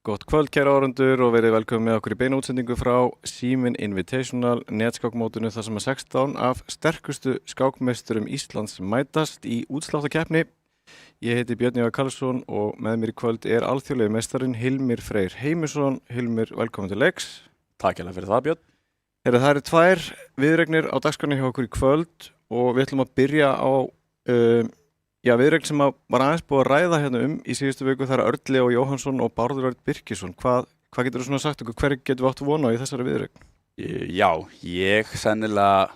Gott kvöld kæra áhorfendur og verið velkomin með okkur í beina útsendingu frá Síminn Invitational netskákmótinu þar sem að 16 af sterkustu skákmeisturum Íslands mætast í útsláttarkeppni. Ég heiti Björn Ívar Karlsson og með mér í kvöld er alþjóðlegi meistarinn Hilmir Freyr Heimisson. Hilmir, velkomin til leiks. Takk hérlega fyrir það, Björn. Það eru tvær viðregnir á dagskránni hjá okkur í kvöld og við ætlum að byrja á viðregn sem var aðeins búið að ræða hérna í síðustu viku. Það eru Örn Leó Jóhannsson og Bárður Örn Birkisson. Hvað getur þú svona sagt okkur, hverju getum við átt vona í þessari viðregn? Já, ég sennilega,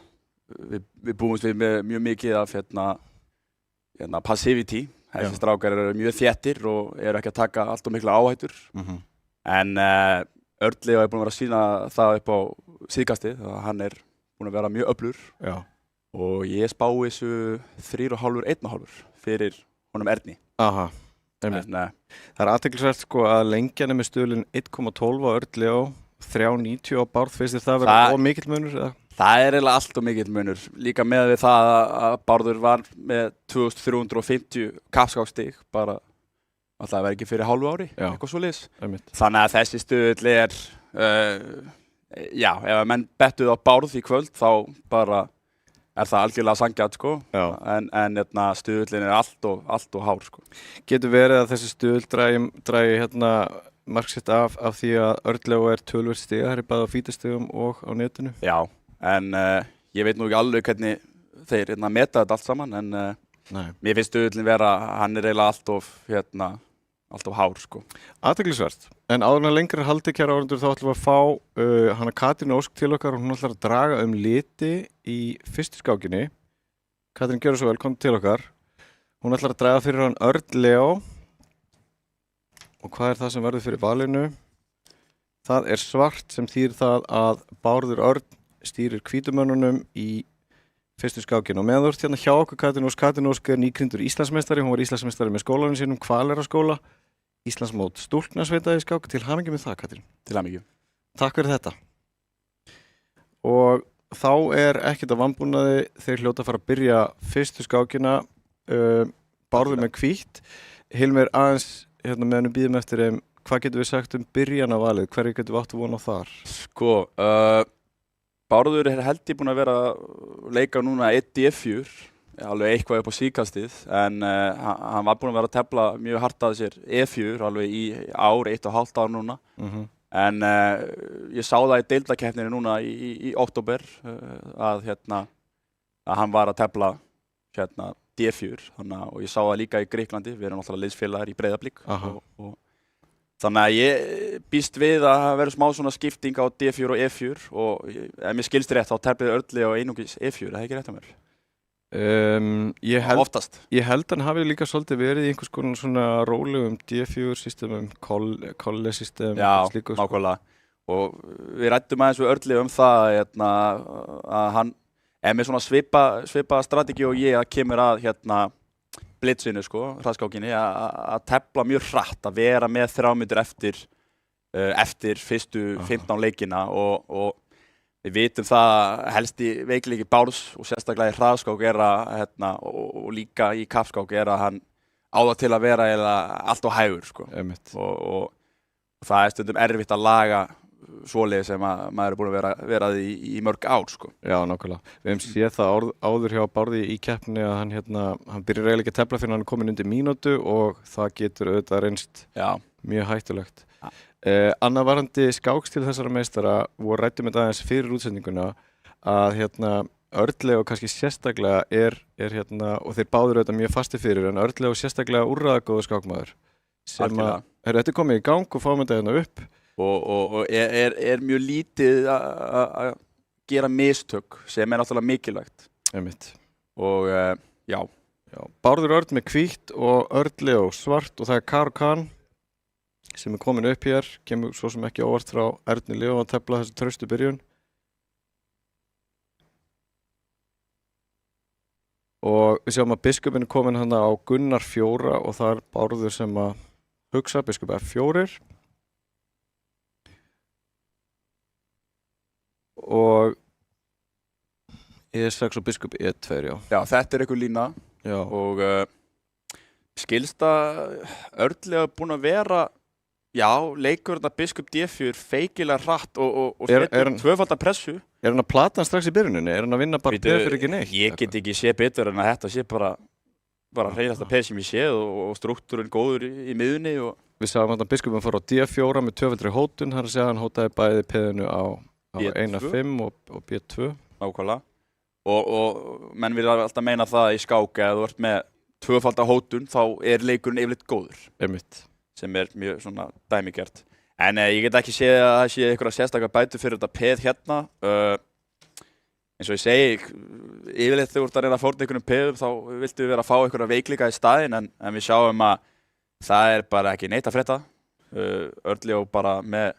við búumst við með mjög mikið af passivity. Þessi strákar eru mjög þéttir og eru ekki að taka allt og mikla áhættur. En Örn Leó er búinn að vera að sýna það upp á síðkastið, hann er búinn að vera mjög öflugur. Já. Og ég spái þessu 3,5, 1,5 fyrir honum Erni. Aha, einmitt. Það er athyglisvert sko að lengjan er með stuðlinn 1,12 á Örn Leó, 3,90 á Bárð. Finnst þér það vera of mikill munur? Eða? Það er eiginlega allt of mikill munur. Líka með við það að Bárður var með 2350 kappskákstig, bara alltaf að vera ekki fyrir hálfu ári, eitthvað svoleiðis. Þannig að þessi stuðl er, ef að menn bettuð á Bárð í kvöld þá bara er það algjörlega sanngjarnt sko, en stuðullin er allt og hár sko. Getur verið að þessi stuðull dragi marksitt af því að Örn Leó er töluvert stigahærri bæði á fítastigum og á netinu? Já, en ég veit nú ekki alveg hvernig þeir meta þetta allt saman, en mér finnst stuðullin vera, hann er eiginlega allt of hár sko. Athyglisvert. En áður en lengra haldið kæra áhorfendur þá ætlum við að fá hana Katrínu Ósk til okkar og hún ætlar að draga liti í fyrstu skákinni. Katrín, gjörðu svo vel, kom til okkar. Hún ætlar að draga fyrir hann Örn Leó. Og hvað er það sem verður fyrir valinu? Það er svart sem þýðir það að Bárður Örn stýrir hvítumönnunum í fyrstu skákinni. Og meðan þú ert hérna hjá okkur Katrín Ósk er nýkrýndur Íslandsmeistari. Hún var Íslandsmeistari með skólanum sínum, Hvaleyrarskóla. Íslandsmót stúlknasveita í skák. Til hamingju með það, Katrín. Til hamingju. Takk fyrir þetta. Og þá er ekkert að vanbúnaði, þeir hljóta að fara að byrja fyrstu skákina, Bárður með hvítt. Hilmir, aðeins meðan við bíðum eftir þeim, hvað getum við sagt byrjanavalið? Hverju getum við átt von á þar? Sko, Bárður held ég búinn að vera að leika núna 1 D4, alveg eitthvað upp á síðkastið, en hann var búinn að vera að tefla mjög hart að sér E4 alveg í ár, 1,5 ár núna. En ég sá það í deildakeppninni núna í október að hann var að tefla D4, og ég sá það líka í Grikklandi, við erum náttúrulega liðsfélagar í Breiðablik og þannig að ég býst við að það verður smá svona skipting á D4 og E4 og ef mér skilst rétt þá teflið Örli og einungis E4, er það ekki rétt að mér? Oftast. Ég held hann hafi líka svolítið verið í einhvers konar svona rólegum D4-systemum, kolle-system. Já, nákvæmlega. Og við ræddum aðeins við Örli það að hann er með svona svipaða strategi og ég að kemur að blitzinu, hraðskákinni, að tefla mjög hratt, að vera með 3 mínútur eftir fyrstu 15 leikina og við vitum það helsti veikleiki Bárðs og sérstaklega í hraðskák og líka í kappskák að hann á það til að vera allt á hægur, og það er stundum erfitt að laga svoleiðis sem maður er búinn að vera í mörg ár, Já, nákvæmlega. Við hefum séð það áður hjá Bárði í keppni að hann byrjar eiginlega ekki að tefla fyrir hann er komin undir mínútu og það getur auðvitað reynst mjög hættulegt. Annað varðandi skákstíl þessara meistara voru ræddum þetta aðeins fyrir útsendinguna að Örli og kannski sérstaklega er og þeir báður auðvitað mjög fasti fyrir en Örli og sérstaklega úrræðagóður skákmaður sem þetta er komið í gang og fáum þetta upp og er mjög lítið að gera mistök sem er náttúrulega mikilvægt. Og já. Bárður Örn með hvítt og Örli og svart og það er Karo Khan sem er komin upp hér, kemur svo sem ekki óvart frá Erni Leo að tefla þessu traustu byrjun. Og við sjáum að biskupinn er komin á Gunnar 4 og það er Bárður sem að hugsa, biskup F4. Og E6 og biskup E2, Já, þetta er einhver lína og skilst að Örli hafa búinn að vera leikur biskup D4 feikilega hratt og setur tvöfalda pressu. Er hann að plata hann strax í byrjuninni? Er hann að vinna bara D4 ekki neitt? Ég get ekki séð betur en að þetta sé bara hreinasta peð sem ég séð og struktúrinn góður í miðunni. Við sáum að biskupinn fór á D4 með tvöfaldri hótun, hann segja að hann hótaði bæði peðinu á 1-5 og B2. Nákvæmlega. Og menn vil alltaf meina það í skák að þú ert með tvöfalda hótun þá er leikurinn yfirleitt góður. Sem er mjög svona dæmigert. En ég get ekki séð að það sé einhverja sérstakar bætur fyrir þetta peð eins og ég segi, yfirleitt þegar þú ert að reyna að fórna einhvernum peðum þá viltu vera að fá einhverja veikleika í staðinn en við sjáum að það er bara ekki neitt að frétta. Örli og bara með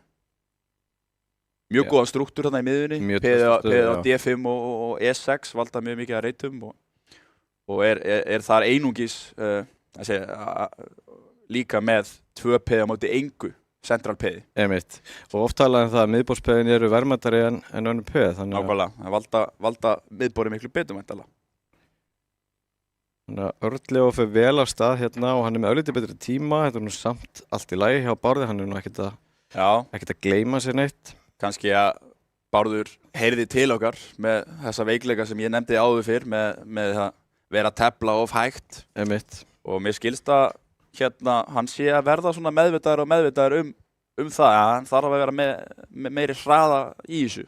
mjög góðan struktúr þarna í miðunni, peðið á D5 og E6 valda mjög mikið að reytum og er þar einungis líka með 2 peði á móti engu central peði. Og oft talaði það að miðborðspeðin eru verðmættari en önnur peð. Nákvæmlega, það valda miðborði miklu betur væntanlega. Þannig að Örli og fyrir vel af stað og hann er með örlítið betri tíma, þetta er nú samt allt í lagi hjá Bárði, hann er nú ekkert að gleyma sér neitt. Kannski að Bárður heyrði til okkar með þessa veikleika sem ég nefndi áður fyrr með að vera að tefla of hægt. Og mér skilst að hann sé að verða svona meðvitaður um það að hann þarf að vera með meiri hraða í þessu.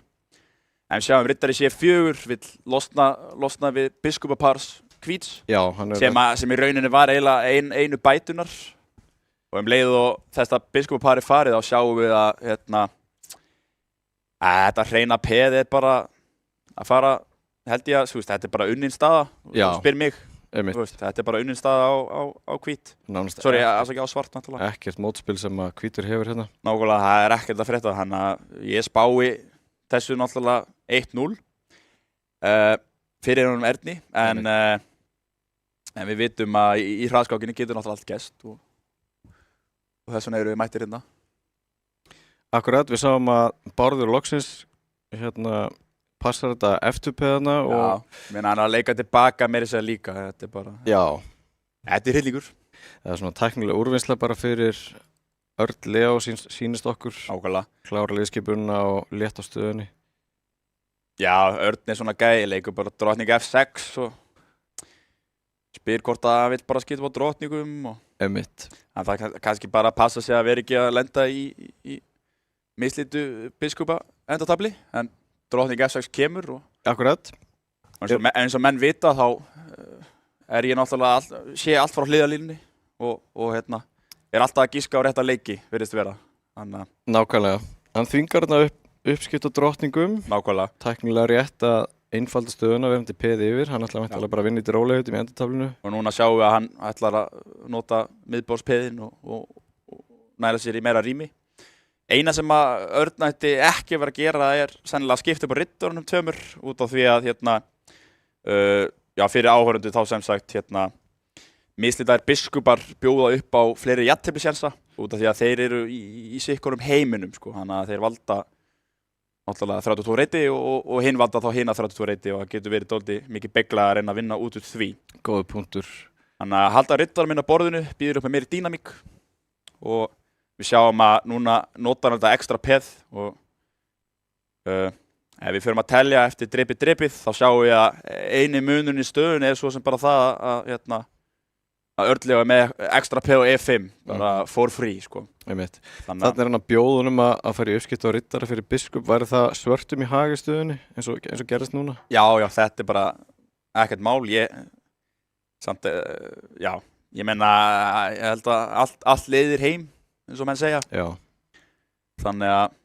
En við sjáum riddari C4 vill losna við biskupapars hvíts sem í rauninni var eiginlega einu bætunar og leið og þess að biskupapari farið þá sjáum við að þetta hreina peð er bara að fara, held ég að, þetta er bara unnin staða, spyr mig, þetta er bara unnin staða á hvít. Sorry, ekki á svart náttúrulega. Ekkert mótspil sem að hvítur hefur hérna. Nákvæmlega, það er ekkert að frétta, þannig að ég spái þessu náttúrulega 1-0 fyrir honum Erni, en við vitum að í hraðskákinni getur náttúrulega allt gerst og þess vegna eru við mættir hérna. Akkurat, við sáum að Bárður loksins passar þetta F2-peðana og hann er að leika tilbaka meira sér líka, þetta er bara... Já. Þetta er hryllingur. eða svona tæknilega úrvinnsla bara fyrir Örn Leó sýnist okkur Nákvæmlega. klára liðskipunina og létt á stöðunni. Já, Örn svona gæi, leikur bara drottning F6 og spyr hvort að hann vill bara skipta á drottningum og Einmitt. en það kannski bara passa sig að vera ekki að lenda í mislítu biskupa endatabli, en drottning F6 kemur og Akkurat. eins og menn vita þá ég náttúrulega sé allt frá hliðarlínunni og er alltaf að gíska á rétta leiki, virðist vera. Nákvæmlega. Hann þvingar þarna uppskipt á drottningum. Nákvæmlega. Tæknilega rétt að einfalda stöðuna verðandi peði yfir. Hann ætlar væntanlega bara að vinna í rólegheitum í endatablinu. Og núna sjáum við að hann ætlar að nota miðborðspeðin og næla sér í meira rými. Eina sem að Örn ætti ekki vera að gera er sennilega að skipta upp á riddurunum tveimur út af því að fyrir áhorfendur þá sem sagt mislitaðir biskupar bjóða upp á fleiri jafnteflissénsa út af því að þeir eru í sikkurum heiminum sko, þannig að þeir valda náttúrulega 32 reyti og hinn valda þá hina 32 reyti og það getur verið dálítið mikið begla að reyna að vinna út úr því. Góður punktur. Þannig að halda riddarum inn á borðinu býður upp með meiri dýnamík og við sjáum að núna notar hann þetta ekstra peð og ef við förum að telja eftir drepið þá sjáum við að eini munurinn í stöðunni er svo sem bara það að Örn Leó með ekstra peð og E5 bara for free sko. Einmitt. Þannig hann að bjóðunum að fara í uppskipti á riddara fyrir biskup. Væri það svörtum í hag í stöðunni eins og gerist núna? Já, þetta er bara ekkert mál. Ég meina, ég held að allt leiðir heim eins og menn segja. Já. Þannig að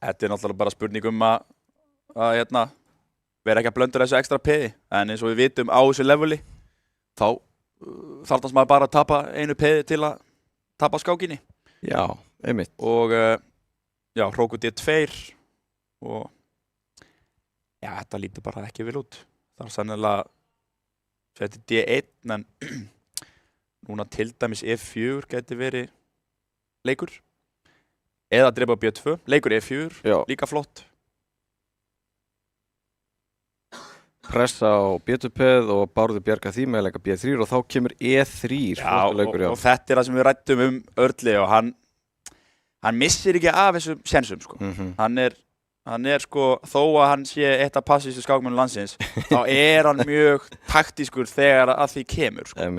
þetta er náttúrulega bara spurning að vera ekki að blönda þessu ekstra peði. En eins og við vitum á þessu leveli þá þarfnast maður bara að tapa einu peði til að tapa skákinni. Já, einmitt. Og hróku D2 og þetta lítur bara ekki vel út. Það er sennilega þetta D1 en núna til dæmis E4 gæti verið leikur eða drepa B2, leikur E4, líka flott. Pressa á B2-peð og Bárður bjarga því með að leika B3 og þá kemur E3 og þetta er það sem við ræddum Örn Leó og hann missir ekki af þessum sénsum sko. Hann er sko, þó að hann sé eitt af passístu skákmönnum landsins þá er hann mjög taktískur þegar að því kemur sko.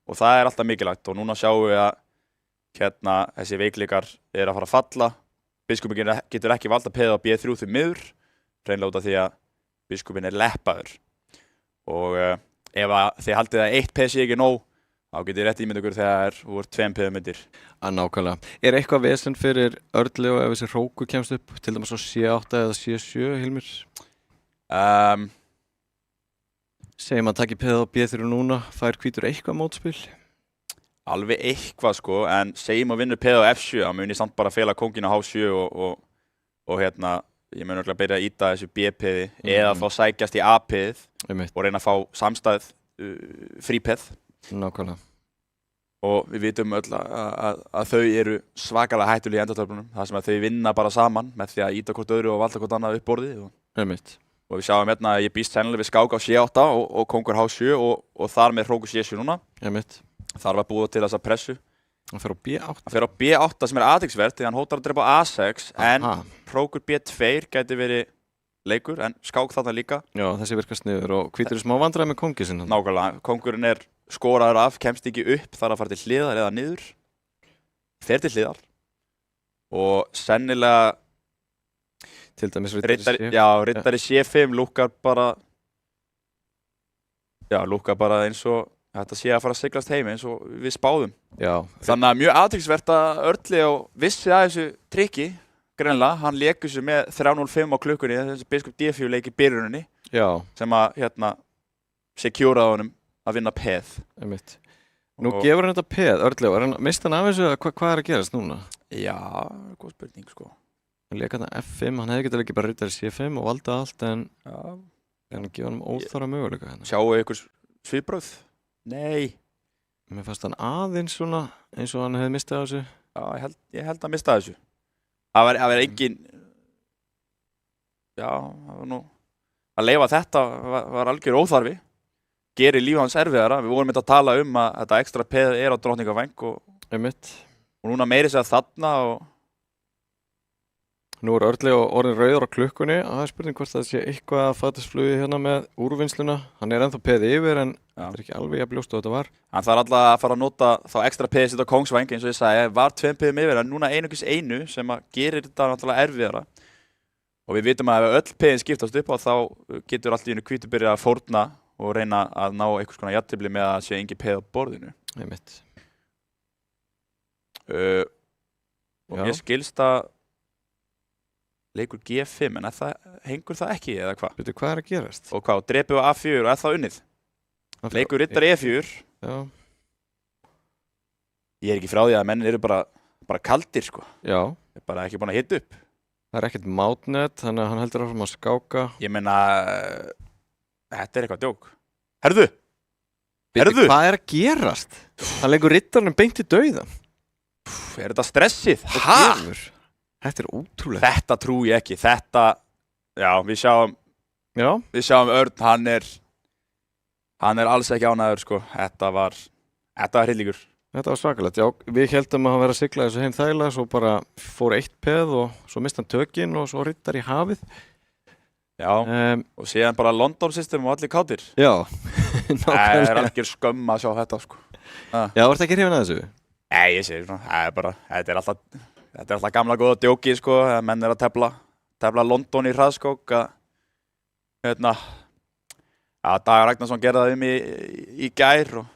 Og það er alltaf mikilvægt og núna sjáum við að þessi veikleikar er að fara að falla. Biskupinn getur ekki valda peð á B3 því miður, hreinlega út af því að biskupinn er leppaður og ef þið haldið að eitt peð sé ekki nóg þá getið rétt ímynd ykkur þegar þú ert 2 peðum undir. Nákvæmlega. Er eitthvað vesen fyrir Örn Leó ef þessi hróku kemst upp til dæmis á C8 eða C7, Hilmir? Segjum að taki peð á B3 núna, fær hvítur eitthvað mótspil? Alveg eitthvað sko, en segjum að vinnur peð á F7 þá mun ég samt bara fela kónginn á H7 og ég mun örugglega byrja að íta þessu B-peði eða þá sækjast í A-peðið og reyna að fá samstæð frípeð. Nákvæmlega. Og við vitum öll að þau eru svakalega hættulega í endatöflunum, þar sem að þau vinna bara saman með því að íta hvort öðru og valda hvort annað upp borðið. Og við sjáum að ég býst sennilega við skák á C8 og kóngur H7 og þar með hrókur C7 núna. Þar var búið til þessa pressu. Hann fer á B8. Hann fer á B8 sem er athyglisvert því hann hótar að drepa A6 en hrókur B2 gæti verið leikur en skák þarna líka. Já, þessi virkast niður og hvítur smá vandræði með kónginn sinn. Nákvæmlega, kóngurinn er skoraður af, kemst ekki upp, þarf að fara til hliðar eða niður. Fer til hliðar og sennilega til dæmis riddari C5 lúkkar bara eins og þetta sé að fara að siglast heim eins og við spáðum. Þannig að mjög athyglisvert að Örn Leó vissi að þessu trikki, greinilega, hann lék þessu með 3:05 á klukkunni, þessi biskup D4 leik í byrjuninni, sem að securaði honum að vinna peð. Nú gefur hann þetta peð, Örn Leó, mist hann af þessu, hvað er að gerast núna? Já, góð spurning sko. Hann lék hann F5, hann hefði getað ekki bara riddari C5 og valda allt en hann gefa hann óþarfa möguleika hérna. Sjáu ykkur svipbrögð? Nei. Mér fannst hann aðeins svona eins og hann hefði mistað þessu. Já, ég held að mista þessu. Það var engin það var nú að leyfa þetta var algjör óþarfi gerir líf hans erfiðara. Við vorum að tala að þetta ekstra peð á Drottningavæng og núna meiri segja þarna og Nú Örli orðin rauður á klukkunni. Það spurning hvort það sé eitthvað að fatasflugi hérna með úrvinnsluna. Hann ennþá peði yfir en það ekki alveg jafn ljóst og þetta var. Hann þarf alltaf að fara að nota þá ekstra peðið sitt á Kongsvæng eins og ég sagði. Var 2 peðum yfir en núna einungis einu sem gerir þetta náttúrulega erfiðara. Og við vitum að ef öll peðin skiptast upp á þá getur allt í einu hvítu byrjað að fórna og reyna að ná einhvers konar jafntefli með að sé engin peð á borðinu. Og ég skilst að leikur G5, en hengur það ekki eða hvað? Veitu hvað að gerast? Og hvað, drepið á A4 og það unnið? Leikur riddar E4. Já. Ég ekki frá því að menn eru bara kaldir sko. Já. Ég bara ekki búin að hita upp. Það ekkert mátnet, þannig að hann heldur áfram að skáka. Ég meina, þetta eitthvað djók. Herðu! Hvað að gerast? Hann leikur riddarnum beint í dauðan. Þetta stressið? Þetta ótrúlega. Þetta trú ég ekki. Þetta, já, við sjáum Örn, hann alls ekki ánægður, sko. Þetta var hryllingur. Þetta var svakalegt, já. Við heldum að hann verið að sigla þessu heim þægilega, svo bara fór 1 peð og svo mist hann tökin og svo riddar í hafið. Já, og síðan bara London system og allir kátir. Já, nákvæmlega. Það algjör skömm að sjá þetta, sko. Já, varstu ekki hrifin að þessu? Nei, ég sé svona, þetta er alltaf gamla góða djóki, sko, að menn að tefla London í hraðskók, að Dagur Ragnarsson gerði það mig í gær og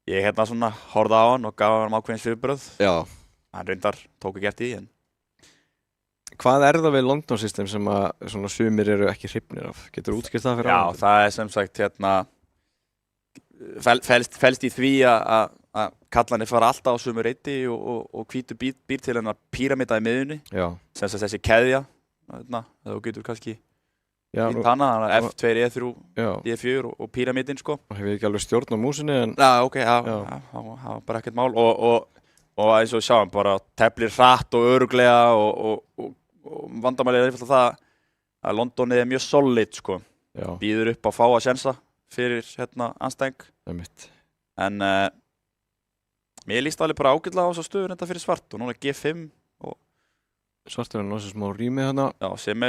ég svona horfði á hann og gaf hann ákveðin svipbrögð. Já. Hann reyndar tók ekki eftir því, en Hvað það við London system sem að svona sumir eru ekki hrifnir af? Getur útskýrt það fyrir áhorfendur? Já, það sem sagt felst í því að kallanir fara alltaf á sömu reiti og hvítur býr til hennar píramída í miðjunni. Já. Sem sagt þessi keðja, þú getur kannski ítt hana, F2, E3, E4 og píramídin, sko. Og hefur ekki alveg stjórn á músinni, en Já, ok, það var bara ekkert mál og eins og við sjáum, bara teflir hratt og örugglega og vandamálið einfaldlega það að Londonið mjög solid, sko. Já. Býður upp á fáa sénsa fyrir andstæðing. En mér líst alveg bara ágætlega á þessa stöðu þetta fyrir svart og núna G5 og svartur er náttúrulega smá rými þarna. Já, sem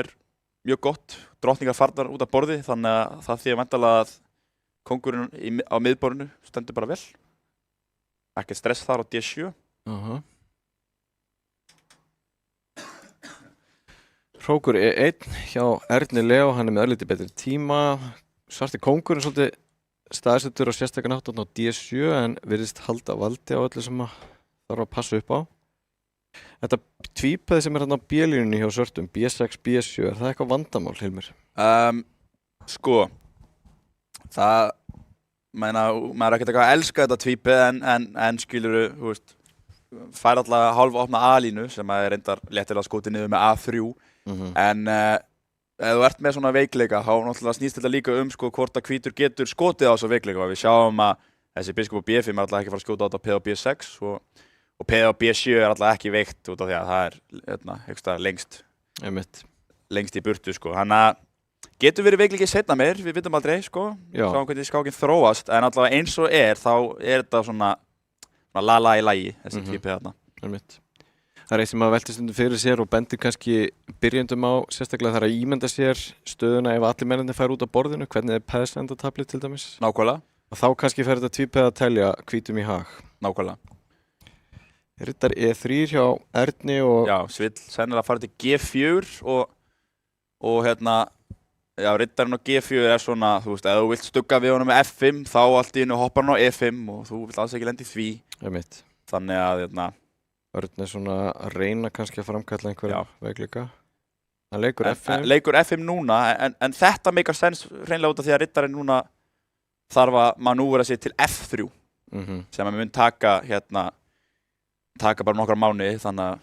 mjög gott. Drottningar farnar út af borði, þannig að það þýðir væntanlega að kóngurinn á miðborðinu stendur bara vel. Ekkert stress þar á D7. Hrókur E1 hjá Erni Leo, hann með örlítið betri tíma. Svarti kóngurinn svolítið staðsettur og sérstaklega nátt á D7 en virðist halda valdi á öllu sem þarf að passa upp á. Þetta tvípæði sem hérna á B-línunni hjá svörtum, B6, B7, er það eitthvað vandamál, Hilmir? Sko, maður ekkert eitthvað að elska þetta tvípæði en skiluru, þú veist, fær alltaf hálfa opna A-línu sem reyndar léttilega skotið niður með A3 en ef þú ert með svona veikleika þá náttúrulega snýst þetta líka sko hvort að hvítur getur skotið á þessu veikleika. Við sjáum að þessi biskup á B5 alltaf ekki fara að skjóta á þetta P á B6 og P á B7 alltaf ekki veikt út af því að það lengst í burtu, sko. Þannig að getur verið veikleiki seinna meir, við vitum aldrei, sko. Sjáum hvernig skákinn þróast, en allavega eins og þá þetta svona la í lagi, þessi tvípið þarna. Það er eitt sem að velta stundum fyrir sér og bendir kannski byrjendum á, sérstaklega þar að ímynda sér stöðuna ef allir mennirnir fær út af borðinu, hvernig peðsendatablið til dæmis. Nákvæmlega. Og þá kannski fer þetta tvípið að telja hvítum í hag. Nákvæmlega. Riddar E3 hjá Erni og Já, svill sennilega að fara til G4 og riddarinn á G4 svona, þú veist, ef þú vilt stugga við honum með F5 þá allt í einu hoppar hann á E5 og þú vilt alls ekki lenda í því. Þannig að Örn svona að reyna kannski að framkalla einhverja veikleika. Hann leikur F5. Leikur F5 núna, en þetta meikar sens hreinlega út af því að riddarinn núna þarf að manúvera sig til F3 sem að mun taka bara nokkra mánuði, þannig að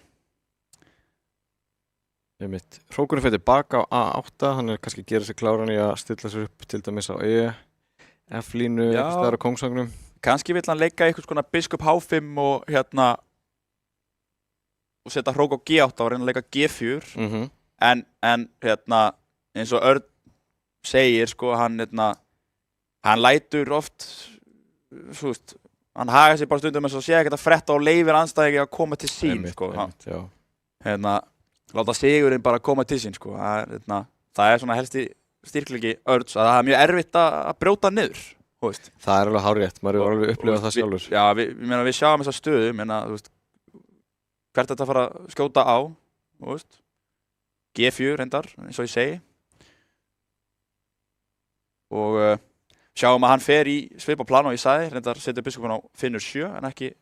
Hrókurinn fer tilbaka á A8, hann kannski að gera sig kláran í að stilla sér upp til dæmis á E, F-línu, eitthvað staðar á kóngsvagnum. Kannski vill hann leika einhvers konar biskup H5 og setja hrók á G8 og reyna að leika G4 en eins og Örn segir, sko, hann hann lætur oft, þú veist, hann hagar sig bara stundum eins og sé ekkert að fretta og leifir andstæðingi að koma til sín, sko. Láta sigurinn bara koma til sín, sko. Það er svona helsti styrkleiki Örds að það er mjög erfitt að brjóta niður, þú veist. Það er alveg hárrétt, maður hefur alveg upplifað það sjálfur. Já, við sjáum þessa stöðu, þú veist, hvert þetta fara að skjóta á, þú veist. G4 reyndar, eins og ég segi. Og sjáum að hann fer í svipa plan og ég sagði, reyndar setur biskupinn á Finnur 7 en ekki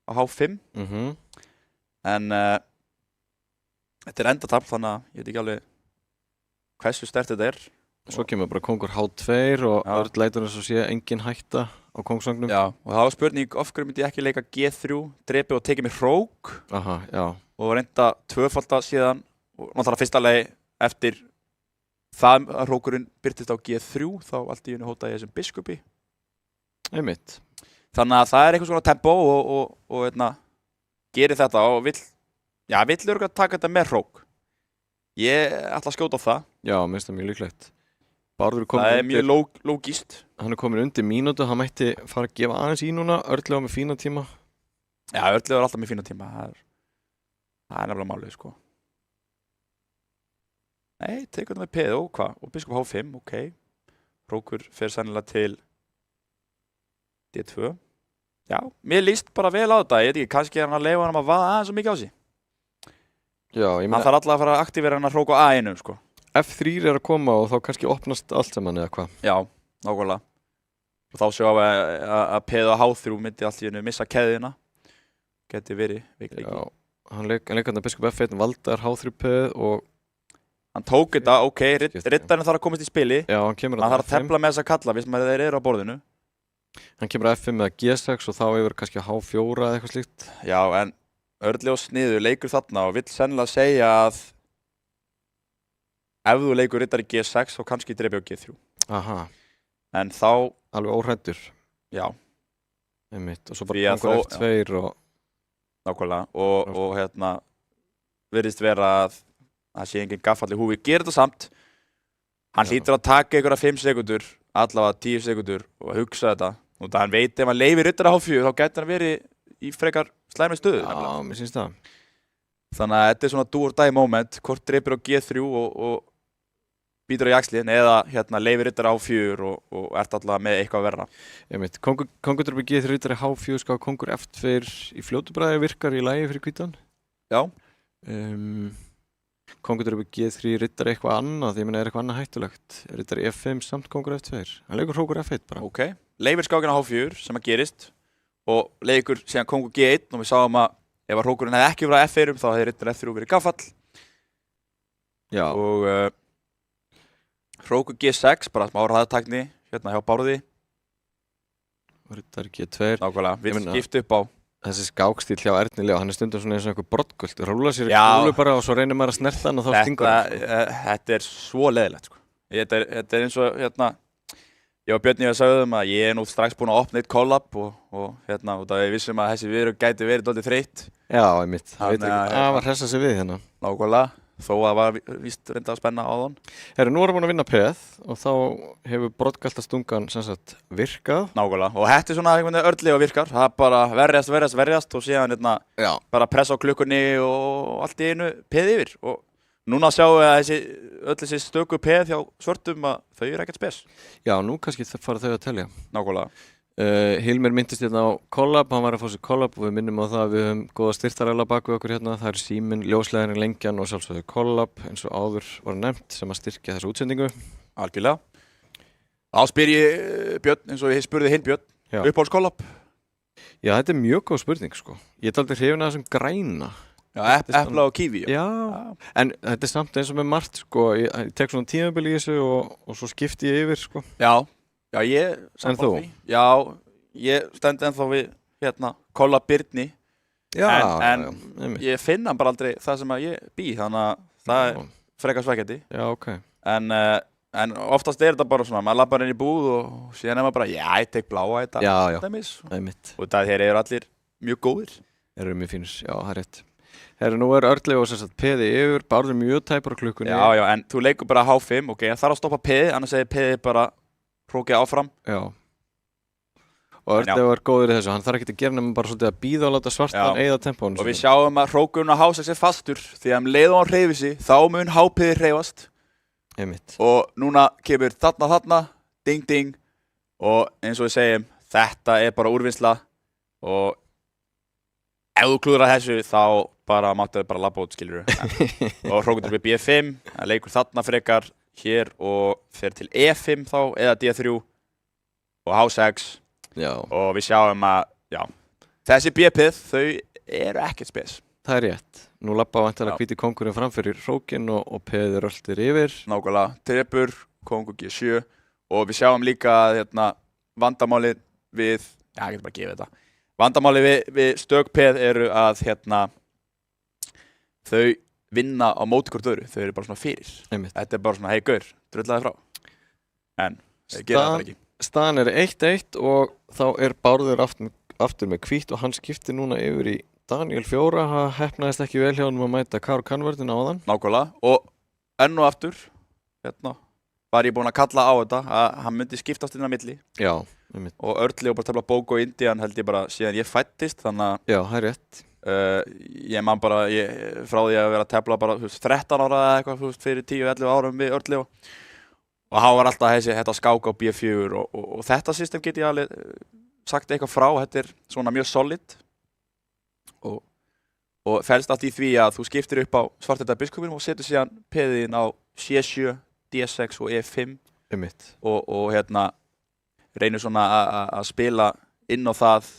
á H5. En þetta er endatafl, þannig að ég veit ekki alveg hversu sterkt þetta er. Svo kemur bara kongur H2 og Örd lætur eins og sé engin hætta á kongsvagnum. Já, og það var spurning, af hverju myndi ég ekki leika G3, drepi og tekið mér hrók. Aha, já. Og reynda tvöfalda síðan, og náttúrulega fyrsta lagi eftir það að hrókurinn byrtist á G3, þá allt í hennu hótaði ég sem biskupi. Einmitt. Þannig að það er einhvers konar tempo og gerir þetta og vill örugglega taka þetta með hrók. Ég ætla að skjóta á það. Já, mér finnst það mjög líklegt. Bárður er það er mjög lógíst. Hann er komin undir mínútu, hann mætti fara að gefa aðeins í núna, Örlygur með fína tíma. Já, Örlygur er alltaf með fína tíma, það er nefnilega málið, sko. Nei, tekur þetta með peð og hvað? Og biskup H5, ok. Hrókur fer sennilega til D2. Já, mér líst bara vel á þetta, ég veit ekki, kannski er hann að leyfa hann að vaða aðeins svo mikið á sig. Já, ég meina... Hann þarf alltaf að fara að aktivera hann að hróka á A1, sko. F3 er að koma og þá kannski opnast allt saman eða hvað? Já, nákvæmlega. Og þá sjáum við að peð og H3 myndi allt í hennu missa keðina. Geti verið veikleiki. Já, hann leikur hann að biskup F1 Valdar H3 peð og... Hann tók þetta, ok, riddarinn þarf að komast í spili. Já, hann kemur að F5. Hann þarf að tefla með þessa kalla, við sem þeir eru á borðinu. Hann kemur að F5 með G6 og þá yfir kannski H4 eða eitthvað slíkt. Já, en Örlygur sniður leikur þarna og vill sennilega segja að ef þú leikur riddari G6 þá kannski drepi á G3. Aha. En þá... Alveg óhræddur. Já. Einmitt. Og svo bara kongur F2 og... Nákvæmlega. Og virðist vera að það sé engin gaffall í húfi. Gerir þetta samt. Hann hlýtur að taka ykkur að 5 sekundur, allavega 10 sekundur og hugsa þetta. Og það hann veit ef hann leifir riddari H4 þá gæti hann verið í frekar slæmi stöðu. Já, mér syns það. Þannig að þetta er svona do or die moment. Hvort dreipir á G3 og býtur á jaxlinn eða leifir riddari H4 og ert allavega með eitthvað verra. Einmitt. Kongur dreipir G3 riddari H4 ská kongur F2 í fljótubræði virkar í lagi fyrir hvítan. Já. Kongur dreipir G3 riddari eitthvað annað, ég meina er eitthvað annað hættulegt. Riddari F5 samt kongur F2. Hann leikur hrókur F1 bara. Ok. Leifir skákina H4 sem að gerist og leikur síðan kongur G1 og við sáum að ef að hrókurinn hefði ekki verið að F1 þá hefði riddari F3 verið gaffall. Já. Og hrókur G6, bara smá hraðatækni hjá Bárði. Riddari G2. Nákvæmlega, við skipta upp á. Þessi skákstíl hjá Erni Leó, hann er stundum svona eins og einhver broddgult. Rúla sér í kúlu bara og svo reynir maður að snerta hann og þá stingur hann. Þetta er svo leiðilegt, sko. Þetta er eins og, ég og Björn ég sagði að ég er nú strax búinn að opna eitt collab og það við vissum að þessi viðrögg gæti verið dálítið þreytt. Já, einmitt. Það veit ekki að hressa sig við hérna. Nákvæmlega. Þó að það var víst reynda að spenna á þann. Herru, nú erum við búin að vinna peð og þá hefur broddgaltastungan sem sagt virkað. Nákvæmlega. Og þetta er svona Örlygur virkar. Það er bara verjast og síðan bara pressa á klukkunni og allt í einu peð yfir. Og núna sjáum við að öll þessi stöku peð hjá svörtum að þau eru ekkert spes. Já, nú kannski fara þau að telja. Nákvæmlega. Hilmir myndist hérna á collab, hann var að fá sér collab og við minnum á það að við höfum góða styrtaræla bak við okkur hérna. Það er Síminn, Ljósleiðarinn, Lengjan og sjálfsögðu collab eins og áður var nefnt sem að styrkja þessu útsendingu. Algjörlega. Þá spyr ég Björn eins og ég spurði hinn Björn, uppáhalds collab? Já, þetta er mjög góð spurning sko. Ég er aldrei hrifinn af þessum græna. Já, epla og kíví. Já, en þetta er samt eins og með margt sko. Ég tek svona tímabil í þessu og svo skipti ég yfir sko. Já, ég en þú? Já, ég stend ennþá við collab Birni. Já, en ég finn hann bara aldrei það sem að ég bý, þannig að það er frekar svekkjandi. Já, ok. En oftast er þetta bara svona, maður lappar inn í búð og síðan er maður bara, ég tek bláa þetta. Já, einmitt. Og það hér eru allir mjög góðir. Þeir eru mjög fínir, já, það er rétt. Herru, nú er Örlygur sem sagt peði yfir, Bárður mjög tæpur á klukkunni. Já, en þú leikur bara H5, ok, það þarf að stoppa peði, annars segir peði bara hrókið áfram. Já. Og Örnleifur er góður í þessu, hann þarf ekki að gera nema bara svolítið að bíða og láta svartan eyða tempónu. Og við sjáum að hrókurinn á H6 er fastur, því að leið og hann hreyfir sig, þá mun hápiðið hreyfast. Einmitt. Og núna kemur þarna, ding ding, og eins og við segjum, þetta er bara úrvinnsla, og ef þú klúðrar þessu, þá bara máttu þau bara labba út, skilur og hrókurinn við B5, hann leikur þarna frekar hér og fer til E5 þá, eða D3 og H6. Já. Og við sjáum að, þessi B-pið, þau eru ekkert spes. Það er rétt. Nú labba væntanlega hvíti kóngurinn framfyrir hrókinn og peðið röltir yfir. Nákvæmlega, trepur, kóngur G7 og við sjáum líka vandamálið við, ég get bara að gefa þetta. Vandamálið við stökpeð eru að þau vinna á móti hvort öðru, þau eru bara svona fyrir. Einmitt. Þetta er bara svona, hei gaur, drullaði frá. En þau gera þetta ekki. Staðan er 1-1 og þá er Bárður aftur með hvítt og hann skiptir núna yfir í Daniel 4. Það heppnaðist ekki vel hjá honum að mæta Karo Kanvertin á þann. Nákvæmlega, og enn og aftur, var ég búinn að kalla á þetta að hann myndi skiptast inn á milli. Já, einmitt. Og Örnleifur bara tefla Bóko og Indian held ég bara síðan ég fættist, þannig að já, það er rétt. Ég man bara, frá því að vera að tefla bara 13 ára eða eitthvað fyrir 10-11 árum við Örnleifur. Og hann var alltaf þetta skák á B4 og þetta system get ég alveg sagt eitthvað frá, þetta er svona mjög solid og felst allt í því að þú skiptir upp á svartenda biskupinum og setur síðan peðin á C7, D6 og E5 og reynir svona að spila inn á það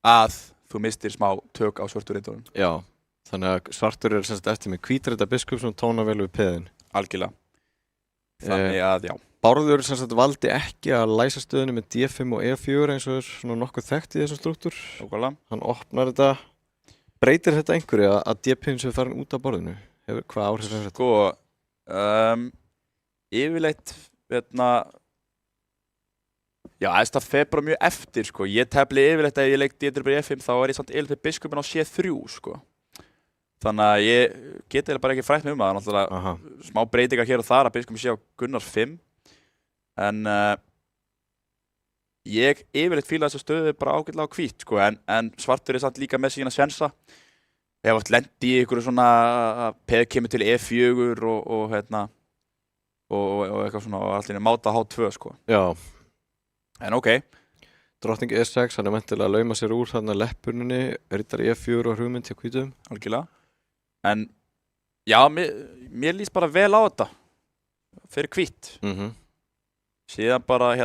að þú mistir smá tök á svörtu reyndunum. Já, þannig að svartur er semst eftir með hvítreita biskup sem tóna vel við peðin. Algjörlega. Þannig að, Bárður semst valdi ekki að læsa stöðunni með D5 og E4 eins og er svona nokkuð þekkt í þessum struktúr. Nákvæmlega. Hann opnar þetta. Breytir þetta einhverju að D5 sé farin út af borðinu? Hvað áhrif er þetta? Sko, yfirleitt, það fer bara mjög eftir, sko. Ég tefli yfirleitt að ég leik D3 E5, þá er ég samt yfirleitt biskupin á C3, sko. Þannig að ég geti bara ekki frætt mig það er náttúrulega smá breytingar hér og þar að biskupin sé á Gunnar 5 en ég yfirleitt fíla þessa stöðu bara ágætlega á hvítt, sko, en svartur er samt líka með sína sjensa. Ég hef oft lent í einhverju svona að peð kemur til E4 og eitthvað svona og allir máta H2, sko. Já. En ok. Drottning E6, hann er meintilega að lauma sér úr þarna leppuninni, riddar E4 og hugmynd til hvítum. Algjörlega. En já, mér líst bara vel á þetta fyrir hvítt. Síðan bara að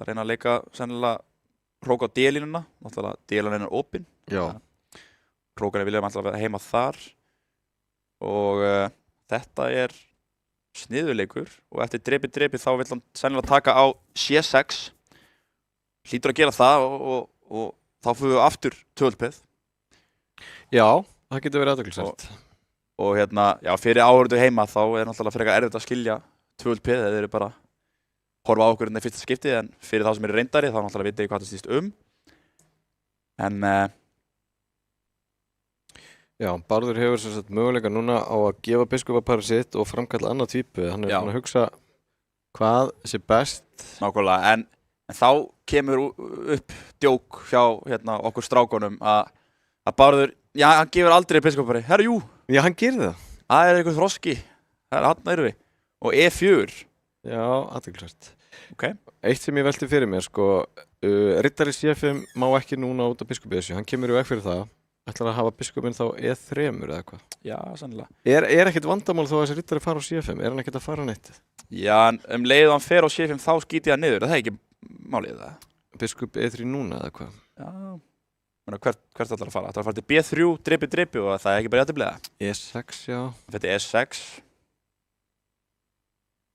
reyna að leika sennilega hróka á D-línuna, náttúrulega D-línan er opin. Já. Hrókarnir vilja alltaf vera heima þar og þetta er sniðuleikur og eftir drepi þá vill hann sennilega taka á C6. Hlýtur að gera það og þá fyrir við aftur tölpeð. Já, það getur verið athyglisvert. Og fyrir áhorfendur heima þá er náttúrulega frekar erfitt að skilja tölpeð eða þeir eru bara horfa á okkur í fyrsta skipti en fyrir þá sem eru reyndari þá náttúrulega veit ég hvað það snýst En já, Bárður hefur sem sagt möguleika núna á að gefa biskupapari sitt og framkalla annað tvípu. Hann er búinn að hugsa hvað sé best. Nákvæmlega, en þá kemur upp djók hjá okkur strákunum að Bárður, hann gefur aldrei biskupapari. Herra, jú. Já, hann gerir það. Það er eitthvað þroski. Hann erum við. Og E4. Já, athyglisvert. Ok. Eitt sem ég velti fyrir mér, sko, riddari C5 má ekki núna út af biskupið þessu. Hann kemur í veg fyrir það. Ætlar að hafa biskupinn þá E3 eða eitthvað? Já, sannlega. Er ekkert vandamál þó að þessi riddari fara á C5? Er hann ekkert að fara neitt? Já, en leið hann fer á C5 þá skýti hann niður. Það er ekki málið það. Biskup E3 núna eða hvað? Já. Hvert ætlar að fara? Það fara til B3, drepi og það er ekki bara jafntefli. E6, já. Þetta er E6.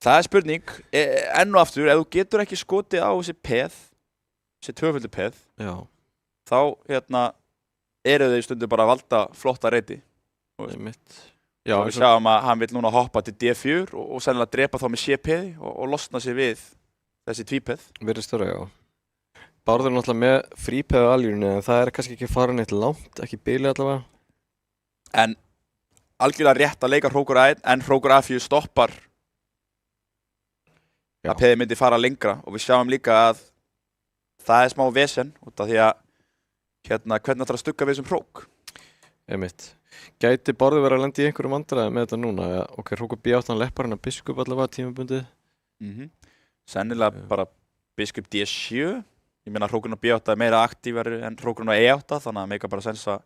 Það er spurning, enn og aftur, ef þú getur ekki skotið á þessi peð, þessi tvöföldu peð, þá eru þau stundu bara að valda flotta reyti. Og við sjáum að hann vil núna hoppa til D4 og sennilega drepa þá með C-peði og losna sig við þessi tvípeð. Virðist vera, já. Bárður náttúrulega með frípeð á aljunni en það er kannski ekki farin eitt langt, ekki bilið allavega. En algjörlega rétt að leika hrókur A1 en hrókur A4 stoppar að P myndi fara lengra og við sjáum líka að það smá vesen út af því að hvernig ætlar að stugga við þessum hrók. Einmitt. Gæti Bárður verið að lenda í einhverjum vandræðum með þetta núna? Ok, hrókur B8 Leppar hann að Biskup allavega tímabundið. Sennilega bara Biskup D7. Ég meina hrókurinn á B8 meira aktífari en hrókurinn á E8 þannig að meika bara sens að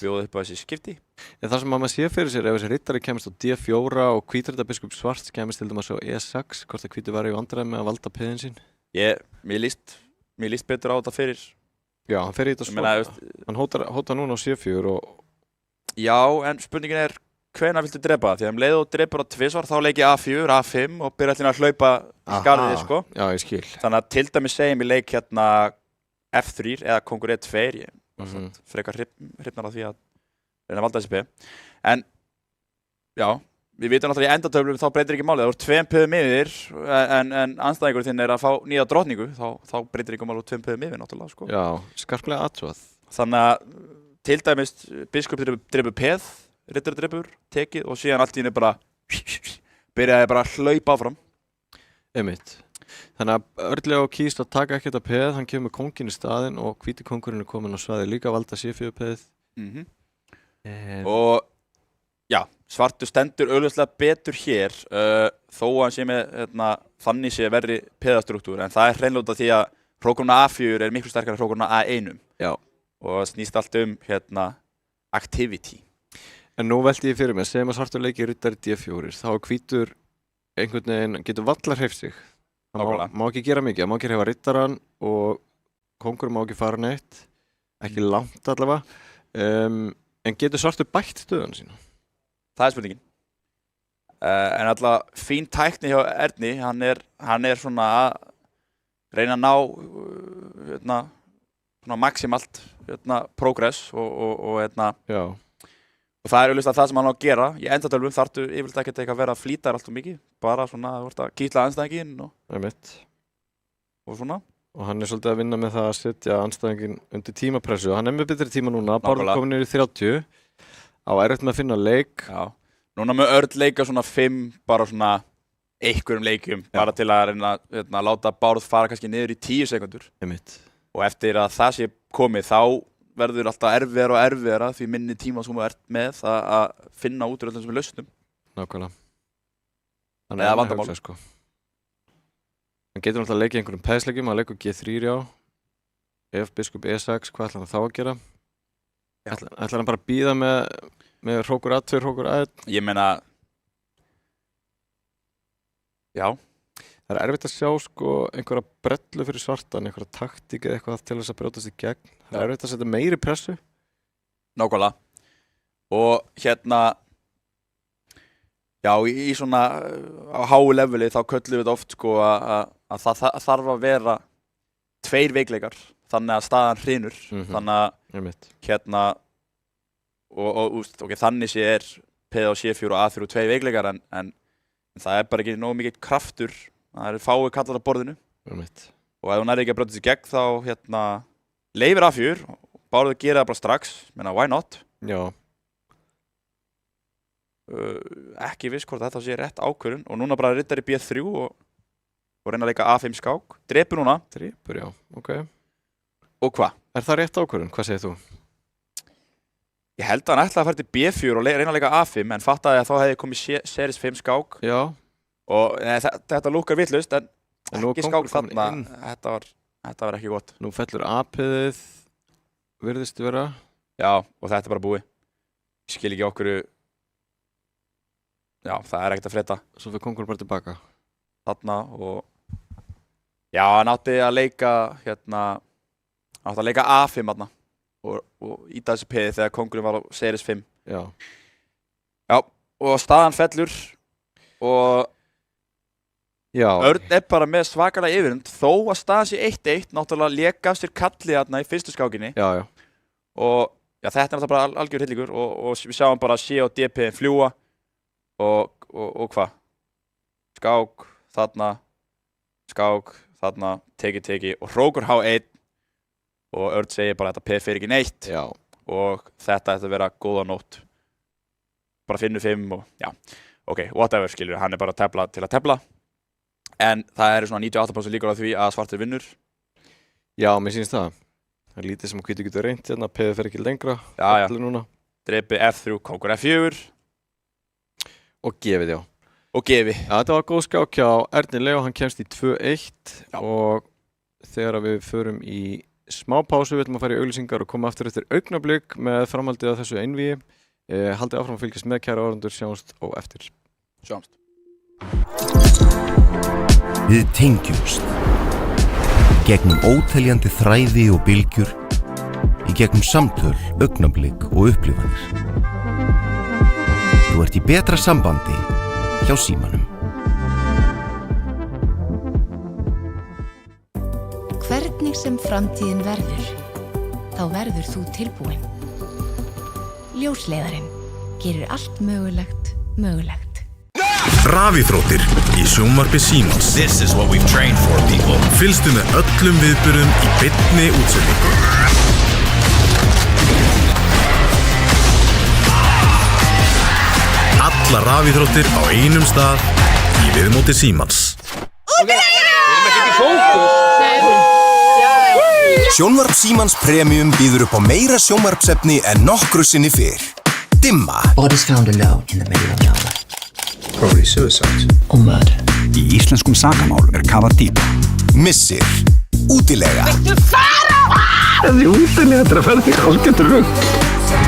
bjóða upp á þessi skipti. En það sem maður sé fyrir sér ef þessi riddari kemist á D4 og hvítrita Biskup Svarts kemist til dæmis á E6 hvort að hvítur verið í vandræðum með að valda piðin sín? Mér líst betur á þetta fyrir. Já, hann fer í þetta svo. Hann hótar núna á C4 og... Já, en spurningin er hvenær viltu drepa? Því að leið og drepur á tvisvar þá leik ég A4, A5 og byrja allir að hlaupa í skarðið, sko. Já, ég skil. Þannig að til dæmis segjum ég leik F3 eða kongur E2. Ég frekar hrifnar á því að reyna að valda þessi P. En, já, við vitum náttúrulega í endatöflum þá breytir ekki málið. Það voru 2 P-um yfir en anstæðingur þinn er að fá nýja drottningu. Þá breytir ekki málið 2 P-um yfir náttúrulega, sko. Já, skarplega athugað. Þannig að til dæmis Biskup drepur P-ð, riddari drepur, tekið og síðan allt í henni bara byrjaði bara að hlaupa áfram. Einmitt. Þannig að Örlygur kýst að taka ekkert að P-ð, hann kemur kónginn í staðinn og hvíti kóngurinn er komin á svæði líka að valda C4 P-ð. Og já, svartur stendur augljóslega betur hér þó að hann sé með þannig sé verri P-struktúr en það er hreinlega út af því að hrókurinn á A4 er miklu sterkari en hrókurinn á A1. Já. Og það snýst allt activity. En nú velti ég fyrir mig, segjum að svartur leiki riddari D4, þá hvítur einhvern veginn getur vallar hreyft sig. Það má ekki gera mikið, það má ekki hreyfa riddaran og kóngurinn má ekki fara neitt, ekki langt allavega. En getur svartur bætt stöðuna sína? Það er spurningin. En alltaf fín tækni hjá Erni, hann er svona að reyna að ná svona maximalt progress og og það er auðvitað það sem hann á að gera. Í endatölvum þarftu yfirleitt ekkert eitthvað að vera að flýta allt og mikið. Bara svona að þú ert að kýtla andstæðinginn og svona. Og hann er svolítið að vinna með það að setja andstæðinginn undir tímapressu. Hann er með betri tíma núna, Bárður komin niður í 30. Á erfitt með að finna leik. Já. Núna með Örn leika svona 5, bara svona einhverjum leikjum. Já. Bara til að reyna að láta Bárð fara kannski niður í 10 sekundur. Og eftir að það sé komið þá verður alltaf erfiðara og erfiðara því minni tíma sem þú ert með að finna út úr öllum sem er lausnum. Nákvæmlega. Eða vandamál. Sko. Hann getur náttúrulega að leika í einhverjum peðsleikjum, hann leikur G3 já. Ef Biskup E6, hvað ætlar hann þá að gera? Ætlar hann bara að bíða með hrókur A2, hrókur A1? Ég meina, já. Það er erfitt að sjá sko einhverja brellu fyrir svartan, einhverja taktík eða eitthvað til þess að brjótast í gegn. Það er erfitt að setja meiri pressu. Nákvæmlega. Og já, í svona á háu leveli þá köllum við þetta oft sko að það þarf að vera 2 veikleikar þannig að staðan hrynur. Þannig að og þannig sé P og C4 og A4 2 veikleikar en það er bara ekki nógu mikið kraftur. Það eru fáið kallar á borðinu. Og ef hún ekki að brjóta þessi gegn þá leifir A4 og Bárður að gera það bara strax. Meina, why not? Já. Ekki viss hvort þetta sé rétt ákvörðun og núna bara riddari B3 og reyna að leika A5 skák. Drepur núna. Drepur, já. Ok. Og hvað? Er það rétt ákvörðun? Hvað segir þú? Ég held að hann ætlaði að fara til B4 og reyna að leika A5 en fattaði að þá hefði komið series 5 skák. Já. Og þetta lúkkar vitlaust en ekki skák þarna, þetta var ekki gott. Nú fellur A-piðið, virðist vera. Já, og þetta er bara búið. Ég skil ekki okkur, já, það er ekkert að frétta. Svo fyrir kóngurinn bara tilbaka. Þarna og, já, hann átti að leika, A5 þarna og íta þessi piðið þegar kóngurinn var á series 5. Já. Já, og staðan fellur og já. Örn er bara með svakalega yfirhund þó að staðan sé 1-1 náttúrulega léka af sér kallið þarna í fyrstu skákinni. Já. Og já, þetta er náttúrulega bara algjör hryllingur og við sjáum bara C og D-piðin fljúa og hvað? Skák, þarna, teki og hrókur H1 og Örn segir bara þetta P fyrir ekki neitt. Já. Og þetta ætti að vera góða nótt. Bara finnur 5 og já, ok, whatever skilur, hann er bara að tefla til að tefla. en það eru svona 98% líkur á því að svartir vinnur. Já, mér sýnst það. Það er lítið sem hvítur getur reynt hérna, P fer ekki lengra. Já. Núna. Drepi F3, kókur F4. Og gefið, já. Og gefi. Já, þetta var góð skák hjá Erni Leó, hann kemst í 2-1 og þegar við förum í smá pásu, við ætlum að fara í auglýsingar og koma aftur eftir augnablik með framhaldið af þessu einvígi. Haldið áfram að fylgjast með kæra áhorfendur, sjáumst á eftir. Sjáumst. Við tengjumst gegnum óteljandi þræði og bylgjur, í gegnum samtöl, augnablik og upplifanir. Þú ert í betra sambandi hjá Símanum. Hvernig sem framtíðin verður, þá verður þú tilbúin. Ljósleiðarinn gerir allt mögulegt mögulegt. Rafíþróttir í sjónvarpi Símans. This is what we've trained for, people. Fylgstu með öllum viðburðum í beinni útsendingu. Alla rafíþróttir á einum stað í viðmóti Símans. Sjónvarp Símans Premium býður upp á meira sjónvarpsefni en nokkru sinni fyrr. Dimma. Bodies found alone in the middle of nowhere. Probably suicide. Or murder. Í íslenskum sakamálum kafað dýpa. Missir. Útilega. Þessi útilega þetta ferði hálfgerður rugg.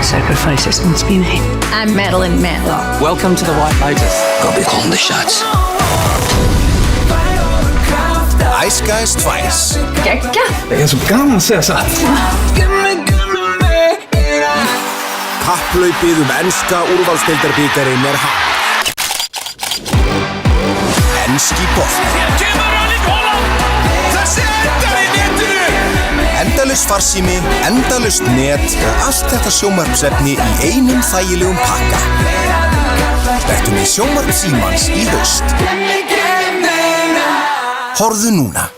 Sacrifices must be made. I'm Madeline Manlow. Welcome to the White Lotus. Go be calling the shots. Æskaðist tvæs. Gekka. Það svo gaman að segja satt. Kapphlaupið enska úrvalsdeildarbikarinn hafið. Enski bolti. Endalaus farsími, endalaust net og allt þetta sjónvarpsefni í einum þægilegum pakka. Vertu með sjónvarp Símans í haust. Horfðu núna.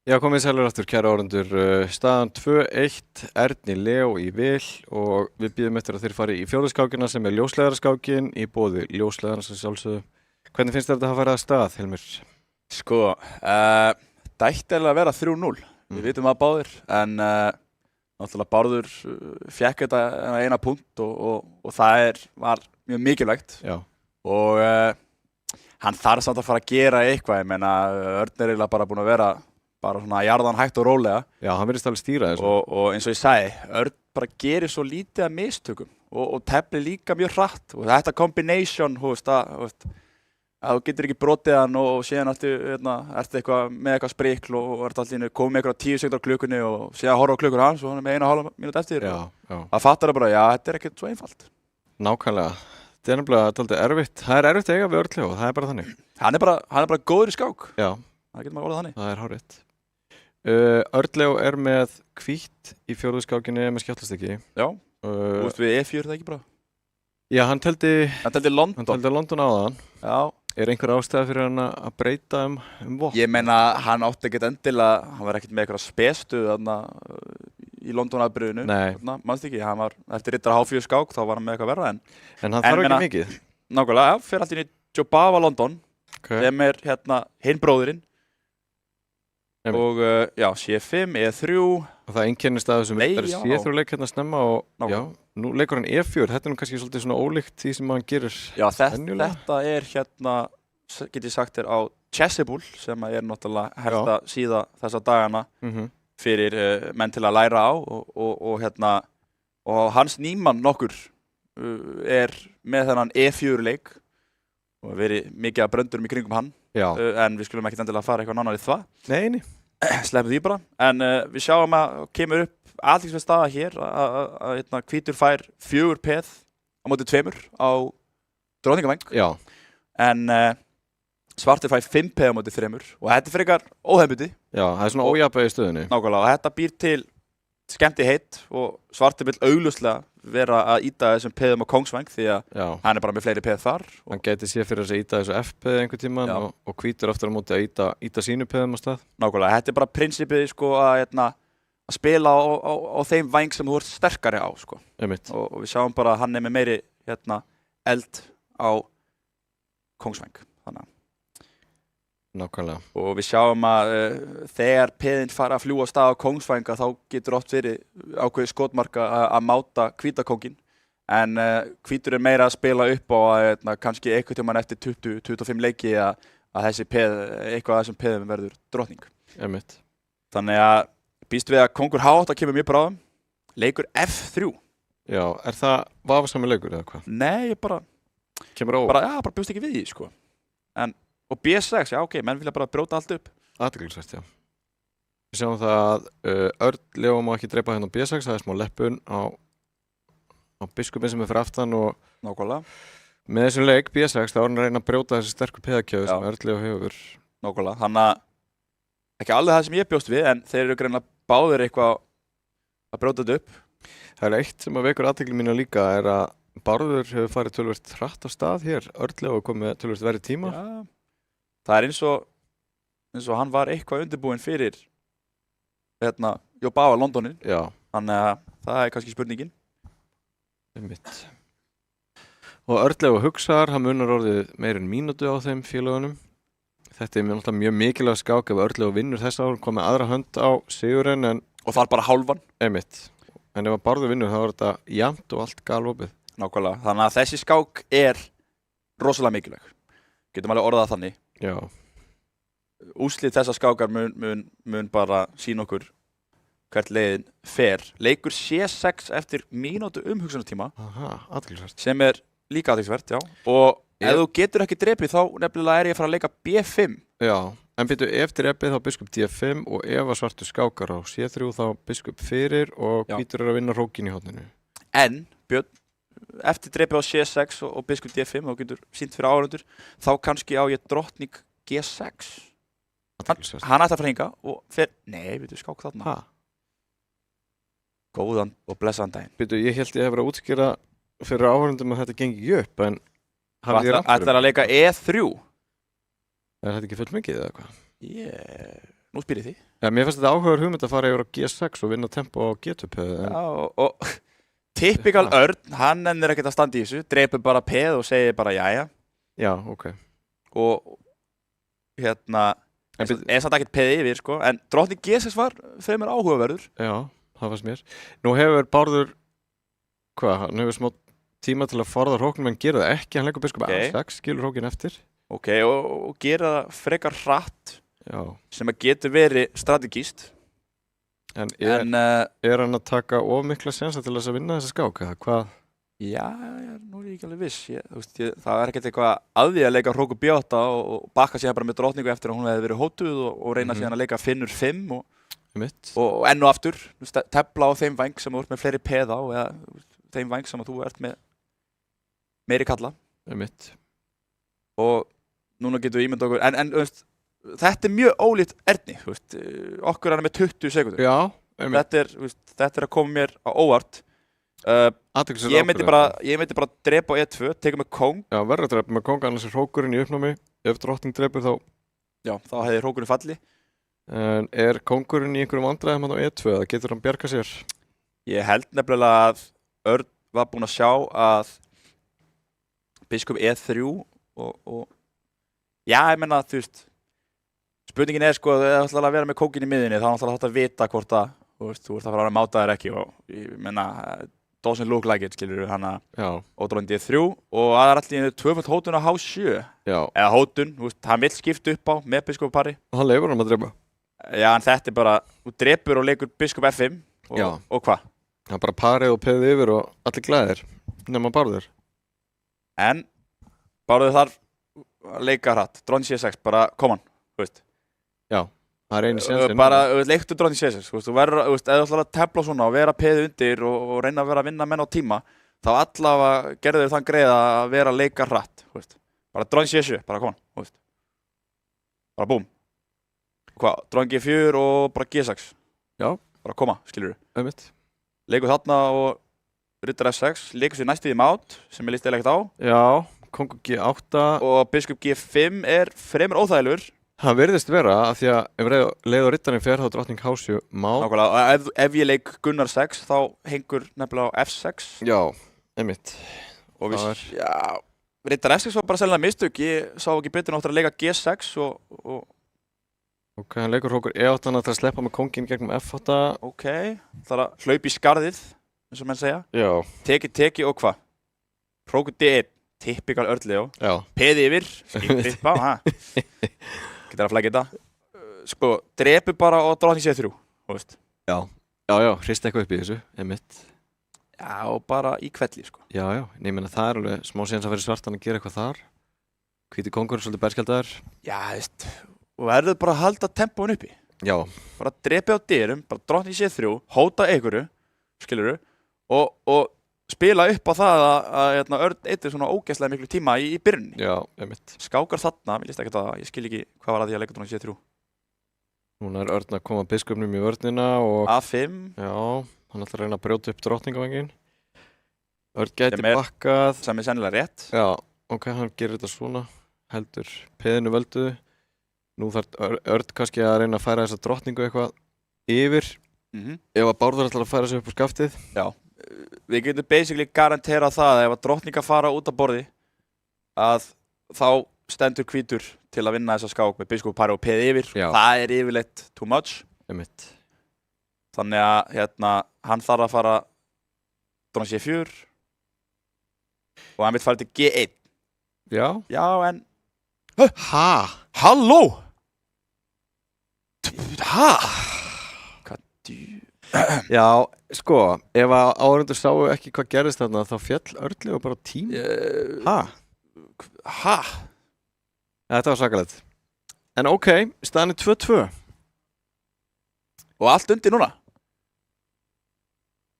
Já, komið sælir aftur, kæra áhorfendur. Staðan 2-1, Erni Leó í vil og við býðum eftir að þeir fari í fjórðuskákina sem ljósleiðaraskákin í boði ljósleiðarans sem sjálfsögðu. Hvernig finnst þetta að fara að stað, Hilmir? Sko, það ætti að vera 3-0. Við vitum það báðir, en náttúrulega Bárður fékk þetta eina punkt og það var mjög mikilvægt. Já. Og hann þarf samt að fara að gera eitthvað, ég meina Örn eiginlega bara búinn að vera bara svona jarðan hægt og rólega. Já, hann virðist alveg stýra þessu. Og eins og ég sagði, Örn bara gerir svo lítið af mistökum og teflir líka mjög hratt og þetta combination, þú veist, að þú getur ekki brotið hann og síðan ertu eitthvað með eitthvað sprikl og ertu allir komið með eitthvað 10 sekúndur á klukkunni og síðan horfa á klukkur hans og hann með 1,5 mínútu eftir. Já. Það fattar það bara, já, þetta ekkert svo einfalt. Nákvæmlega. Þetta nefnilega dálítið erfitt. Það erfitt að eiga við Örn Leó, það bara þannig. Hann bara góður í skák. Já. Það getur maður orðað þannig. Það hárrétt. Örn Leó með hvítt í fjórðuskákinni með skjátlastekki. Já. Þú veist við E4 það ekki bara? Já, hann teldi London. Hann teldi London áðan. Já. Er einhver ástæða fyrir hann að breyta vopn? Ég meina, hann átti ekkert endilega, hann var ekkert með eitthvað spestuð þarna í London-aðbyrðinu. Nei. Manstu ekki, hann var, eftir riddara H4 skák, þá var hann með eitthvað verra en hann þarf ekki mikið? Nákvæmlega, já, fyrir allt í Jobava London, sem hinn bróðirinn. Og já, C5, E3. Og það einkennist að þessum C3 leik hérna snemma og já, nú leikur hann E4, þetta nú kannski svolítið svona ólíkt því sem hann gerir. Já, þetta get ég sagt á Chessable sem náttúrulega hægt að síða þessa dagana fyrir menn til að læra á og Hans Niemann nokkur með þennan E4 leik og verið mikið að bröndurum í kringum hann. Já. En við skulum ekkert endilega fara eitthvað nánar í það. Nei. Sleppum því bara. En við sjáum að kemur upp athyglisverð staða hér að hvítur fær 4 peð á móti 2 á drottningavæng. Já. En svartur fær 5 peð á móti 3 og þetta frekar óhefnbundi. Já, það svona ójafnvægi í stöðunni. Nákvæmlega, og þetta býr til skemmti heitt og svartur vill augljóslega vera að íta þessum peðum á Kongsvæng því að hann bara með fleiri peð þar. Hann gæti séð fyrir þess að íta þessu F-peði einhvern tímann og hvítur aftur á móti að íta sínu peðum á stað. Nákvæmlega, þetta bara prinsipið sko að spila á þeim væng sem þú ert sterkari á sko. Og við sjáum bara að hann með meiri eld á Kongsvæng. Nákvæmlega. Og við sjáum að þegar peðin fara að fljúa af stað á Kongsvæng þá getur oft verið ákveðið skotmarka að máta hvítakónginn. En hvítur meira að spila upp á að kannski einhvern tímann eftir 20-25 leiki að þessi peð, eitthvað af þessum peðum verður drottning. Þannig að býst við að kóngur H8 kemur mjög bráðum. Leikur F3. Já, það vafasamur leikur eða hvað? Nei, ég bara bjóst ekki við því sko. Og B6, já ok, menn vilja bara brjóta allt upp. Athyglisvert, já. Við sjáum það að Örn Leó má ekki dreipa hérna á B6, það smá leppun á biskupin sem fyrir aftan og nákvæmlega. Með þessum leik B6 þá er hann að reyna að brjóta þessi sterku peðakjöðu sem Örn Leó hefur. Nákvæmlega, þannig að ekki alveg það sem ég bjóst við en þeir eru greinilega báðir eitthvað að brjóta þetta upp. Það eitt sem að vekur athygli mína líka að Bárður hefur farið töluvert hratt af stað hér. Örn Leó kom með töluvert verri tíma. Já. Það eins og hann var eitthvað undirbúinn fyrir Jobava Londonin. Já. Þannig að það kannski spurningin. Og Örn Leó hugsar, hann munar orðið meir en mínútu á þeim félagunum. Þetta mjög mikilvægt skák ef Örn Leó vinnur þessa ár, komið aðra hönd á sigurinn og það bara hálfan. En ef Bárður vinnur þá er þetta jafnt og allt galopið. Nákvæmlega. Þannig að þessi skák rosalega mikilvæg. Getum alveg orðað þannig. Já. Úrslit þessa skákar mun bara sína okkur hvert leiðin fer. Leikur C6 eftir mínútu umhugsunartíma. Athyglisvert. Sem líka athyglisvert, já. Og ef þú getur ekki drepið þá nefnilega ég að fara að leika B5. Já, en byrju eftir drepið þá biskup D5 og ef að svartur skákar á C3 þá biskup fyrir og hvítur að vinna rókin í horninu. En, Björn, eftir drepið á C6 og biskup D5 þá getur sýnt fyrir áhorfendur þá kannski á ég drottning G6. Hann ætti að fara hinga og fer... Nei, við skák þarna. Góðan og blessaðan daginn. Byrju, ég held ég hef verið að útskýra fyrir áhorfendum að þetta gengi upp, en... Ætlar að leika E3? Er þetta ekki fullt mikið eða hvað? nú spyr ég því. Já, mér finnst þetta áhugaður hugmynd að fara yfir á G6 og vinna tempo á G2-peð. Já, og typikal Örn, hann ennir ekkert að standa í þessu, dreipur bara peð og segir bara jæja. Já, ok. Og hérna, er samt ekkert peð yfir, sko, en drottning G6 var fremur áhugaverður. Já, það fannst mér. Nú hefur Bárður, hann hefur smá tíma til að forða hróknum en gera það ekki, hann leggur biskup A6, skilur hrókin eftir. Ok, og gera það frekar hratt, já, sem að getur verið strategíst. En er hann að taka of mikla sénsa til þess að vinna þessa skák, eða hvað? Já, nú er ég ekki alveg viss. Það er ekkert eitthvað að því að leika hróku B8 og bakka sér bara með drottningu eftir að hún hefði verið hótuð og reyna síðan að leika Finnur 5 og enn og aftur, tefla á þeim væng sem þú ert með fleiri peð á eða þeim væng sem þú ert með meiri kalla. Og núna getum við ímynda okkur, en þetta er mjög ólíkt Erni, okkur er með 20 sekundur. Já, þetta er að koma mér á óvart. Ég myndi bara drepa á E2, teka með kóng. Já, verður að drepa með kóng, annars er hrókurinn í uppnámi. Ef drottning drepur þá... Já, þá hefði hrókurinn falli. En er kóngurinn í einhverjum vandræðum hann á E2 eða getur hann bjarga sér? Ég held nefnilega að Örn var búinn að sjá að biskup E3 og já, ég menna, spurningin er sko, ef þú ætlar að vera með kónginn í miðjunni, þá ætlar það að vita hvort að, þú ert að fara að máta þér ekki og ég menna, doesn't look like it, skilur við hana ódróðin D3 og það er allir tvöfald hótun á H7 eða hótun, hann vill skipta upp á með biskupapari. Og hann leifur hann að drepa? Já, en þetta er bara, þú drepur og leikur biskup F5 og hvað? Það er bara parið og peðið yfir og allir glæðir, nema Bárður. En Bárður þarf að leika hratt, drottning C6, bara come on, Já, það er einu sénsinn. Bara leiktu drottning C6, þú verður, ef þú ætlar að tefla svona og vera peðið undir og reyna að vera að vinna menn á tíma, þá allavega gerðu þér þann greið að vera að leika hratt, bara drottning C7, bara come on, bara búm. Hvað, drottning G4 og bara G6. Já. Bara koma, skilur við. Einmitt. Leikur þarna og riddar F6, leikur sér næstu í mát, sem ég líst eða ekkert á. Já, kongur G8. Og biskup G5 er fremur óþægilegur. Það virðist vera að því að ef leið og riddarinn fer þá drottning H7 má. Nákvæmlega, og ef ég leik Gunnar 6 þá hengur nefnilega á F6. Já, einmitt. Og riddar F6 var bara sérlega mistök, ég sá ekki betur en áttur að leika G6 og Ok, hann leikur hrókur E8 að það sleppa með kónginn gegnum F8. Ok, það er að hlaupa í skarðið, eins og menn segja. Já. Teki og hvað? Hrókur D1, typikal Örn, já. Peði yfir, skipt upp á, Getur að flækja þetta. Sko, drepu bara og drottning C3, þú veist. Já, hrist eitthvað upp í þessu, einmitt. Já, og bara í kvelli, sko. Já, en ég meina það er alveg smá séns að vera svartan að gera eitthvað þar. Hvíti kóngur, svolítið berskjaldaður. Já, og verður bara að halda tempóin uppi. Já. Bara drepi á dyrum, bara drottning C3, hóta einhverju, skilurðu, og spila upp á það að Örn eittir svona ógeðslega miklu tíma í byrjunni. Já, einmitt. Skákar þarna, ég líst ekki það, ég skil ekki hvað var að því að leika drottning C3. Núna er Örn að koma biskupnum í vörnina og... A5. Já, hann ætlar að reyna að brjóta upp drottningavanginn. Örn gæti bakkað. Sem er sennilega rétt. Já, ok, hann gerir þetta svona, heldur peðinu völduðu. Nú þarf Örn kannski að reyna að færa þessa drottningu eitthvað yfir ef að Bárður ætlar að færa sig upp á skaftið. Já, við getum basically garantera það að ef að drottninga fara út af borði að þá stendur hvítur til að vinna þessa skák með biskup pari og peði yfir. Já. Það er yfirleitt too much. Einmitt. Þannig að hann þarf að fara drottning C4 og hann vil fara til G1. Já. Já, en... Ha? Halló? Ha? Hvað Já, sko, ef að áhorfendur sáu ekki hvað gerðist þarna þá fjall Örn bara tíma. Ha? Þetta var sakalegt. En ok, staðan er 2-2. Og allt undir núna.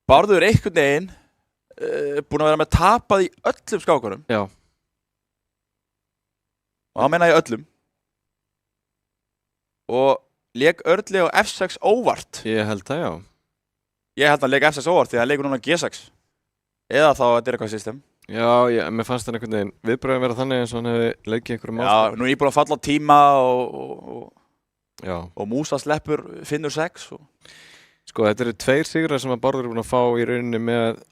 Bárður einhvern veginn búinn að vera með tapað í öllum skákunum. Já. Og það meina ég öllum. Og lék Örn á F6 óvart. Ég held það, já. Ég held að hann lék F6 óvart því að hann leikur núna G6. Eða þá að þetta er eitthvað system. Já, mér fannst það einhvern veginn viðbröðin vera þannig eins og hann hefði leikið einhverjum Já, nú er ég búinn að falla á tíma og og Músa sleppur Finnur 6 og... Sko, þetta eru 2 sigrar sem að Bárður er búin að fá í rauninni með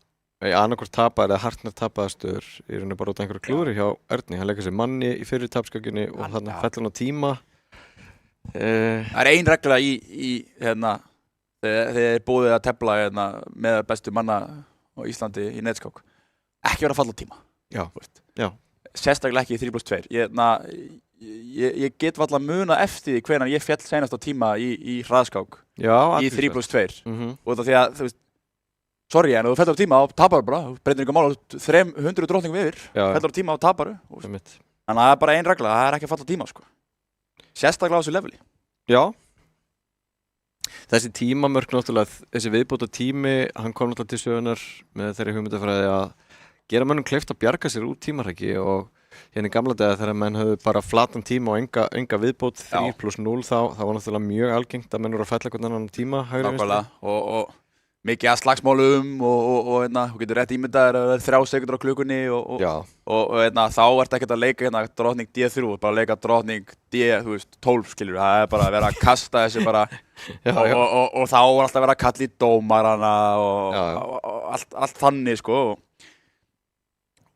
annarkvort tapaðar eða hartnar tapaðastöður í rauninni bara út af einhverju klúðri hjá Örni. Hann leikar sér manni í fyrri tapskökinni og þarna fellur hann á tíma. Það ein regla í hérna, þegar búið að tefla hérna, með bestu manna á Íslandi í netskák. Ekki vera að falla á tíma. Já. Sérstaklega ekki í 3+2. Ég get valla muna eftir því hvenær ég féll seinast á tíma í hraðskák í 3+2 og það því að þú veist sorry en ef þú fellur á tíma og tapar bara þú breytir einhver mál 300 drottningum yfir fellur á tíma og tapar þannig að það er bara ein regla, það er ekki að falla á tíma sko. Sérstaklega á þessu leveli. Já. Þessi tímamörk náttúrulega, þessi viðbóta tími hann kom náttúrulega til sögunar með þeirri hugmyndafræði að gera mönnum kleift að bjarga sér úr tímarhæki og hérna í gamla daga þegar menn höfðu bara flatan tíma og enga viðbót 3+0 þá var náttúrulega mjög algengt að menn voru að fella einhvern annan tíma hægri vinstri. Og mikið að slagsmálum og þú getur rétt ímyndaðir að það er 3 sekundur á klukkunni og þá ertu ekkert að leika drottning D3, bara að leika drottning D12 skilur, það er bara að vera að kasta þessu bara og þá er alltaf að vera að kalla í dómarana og allt þannig sko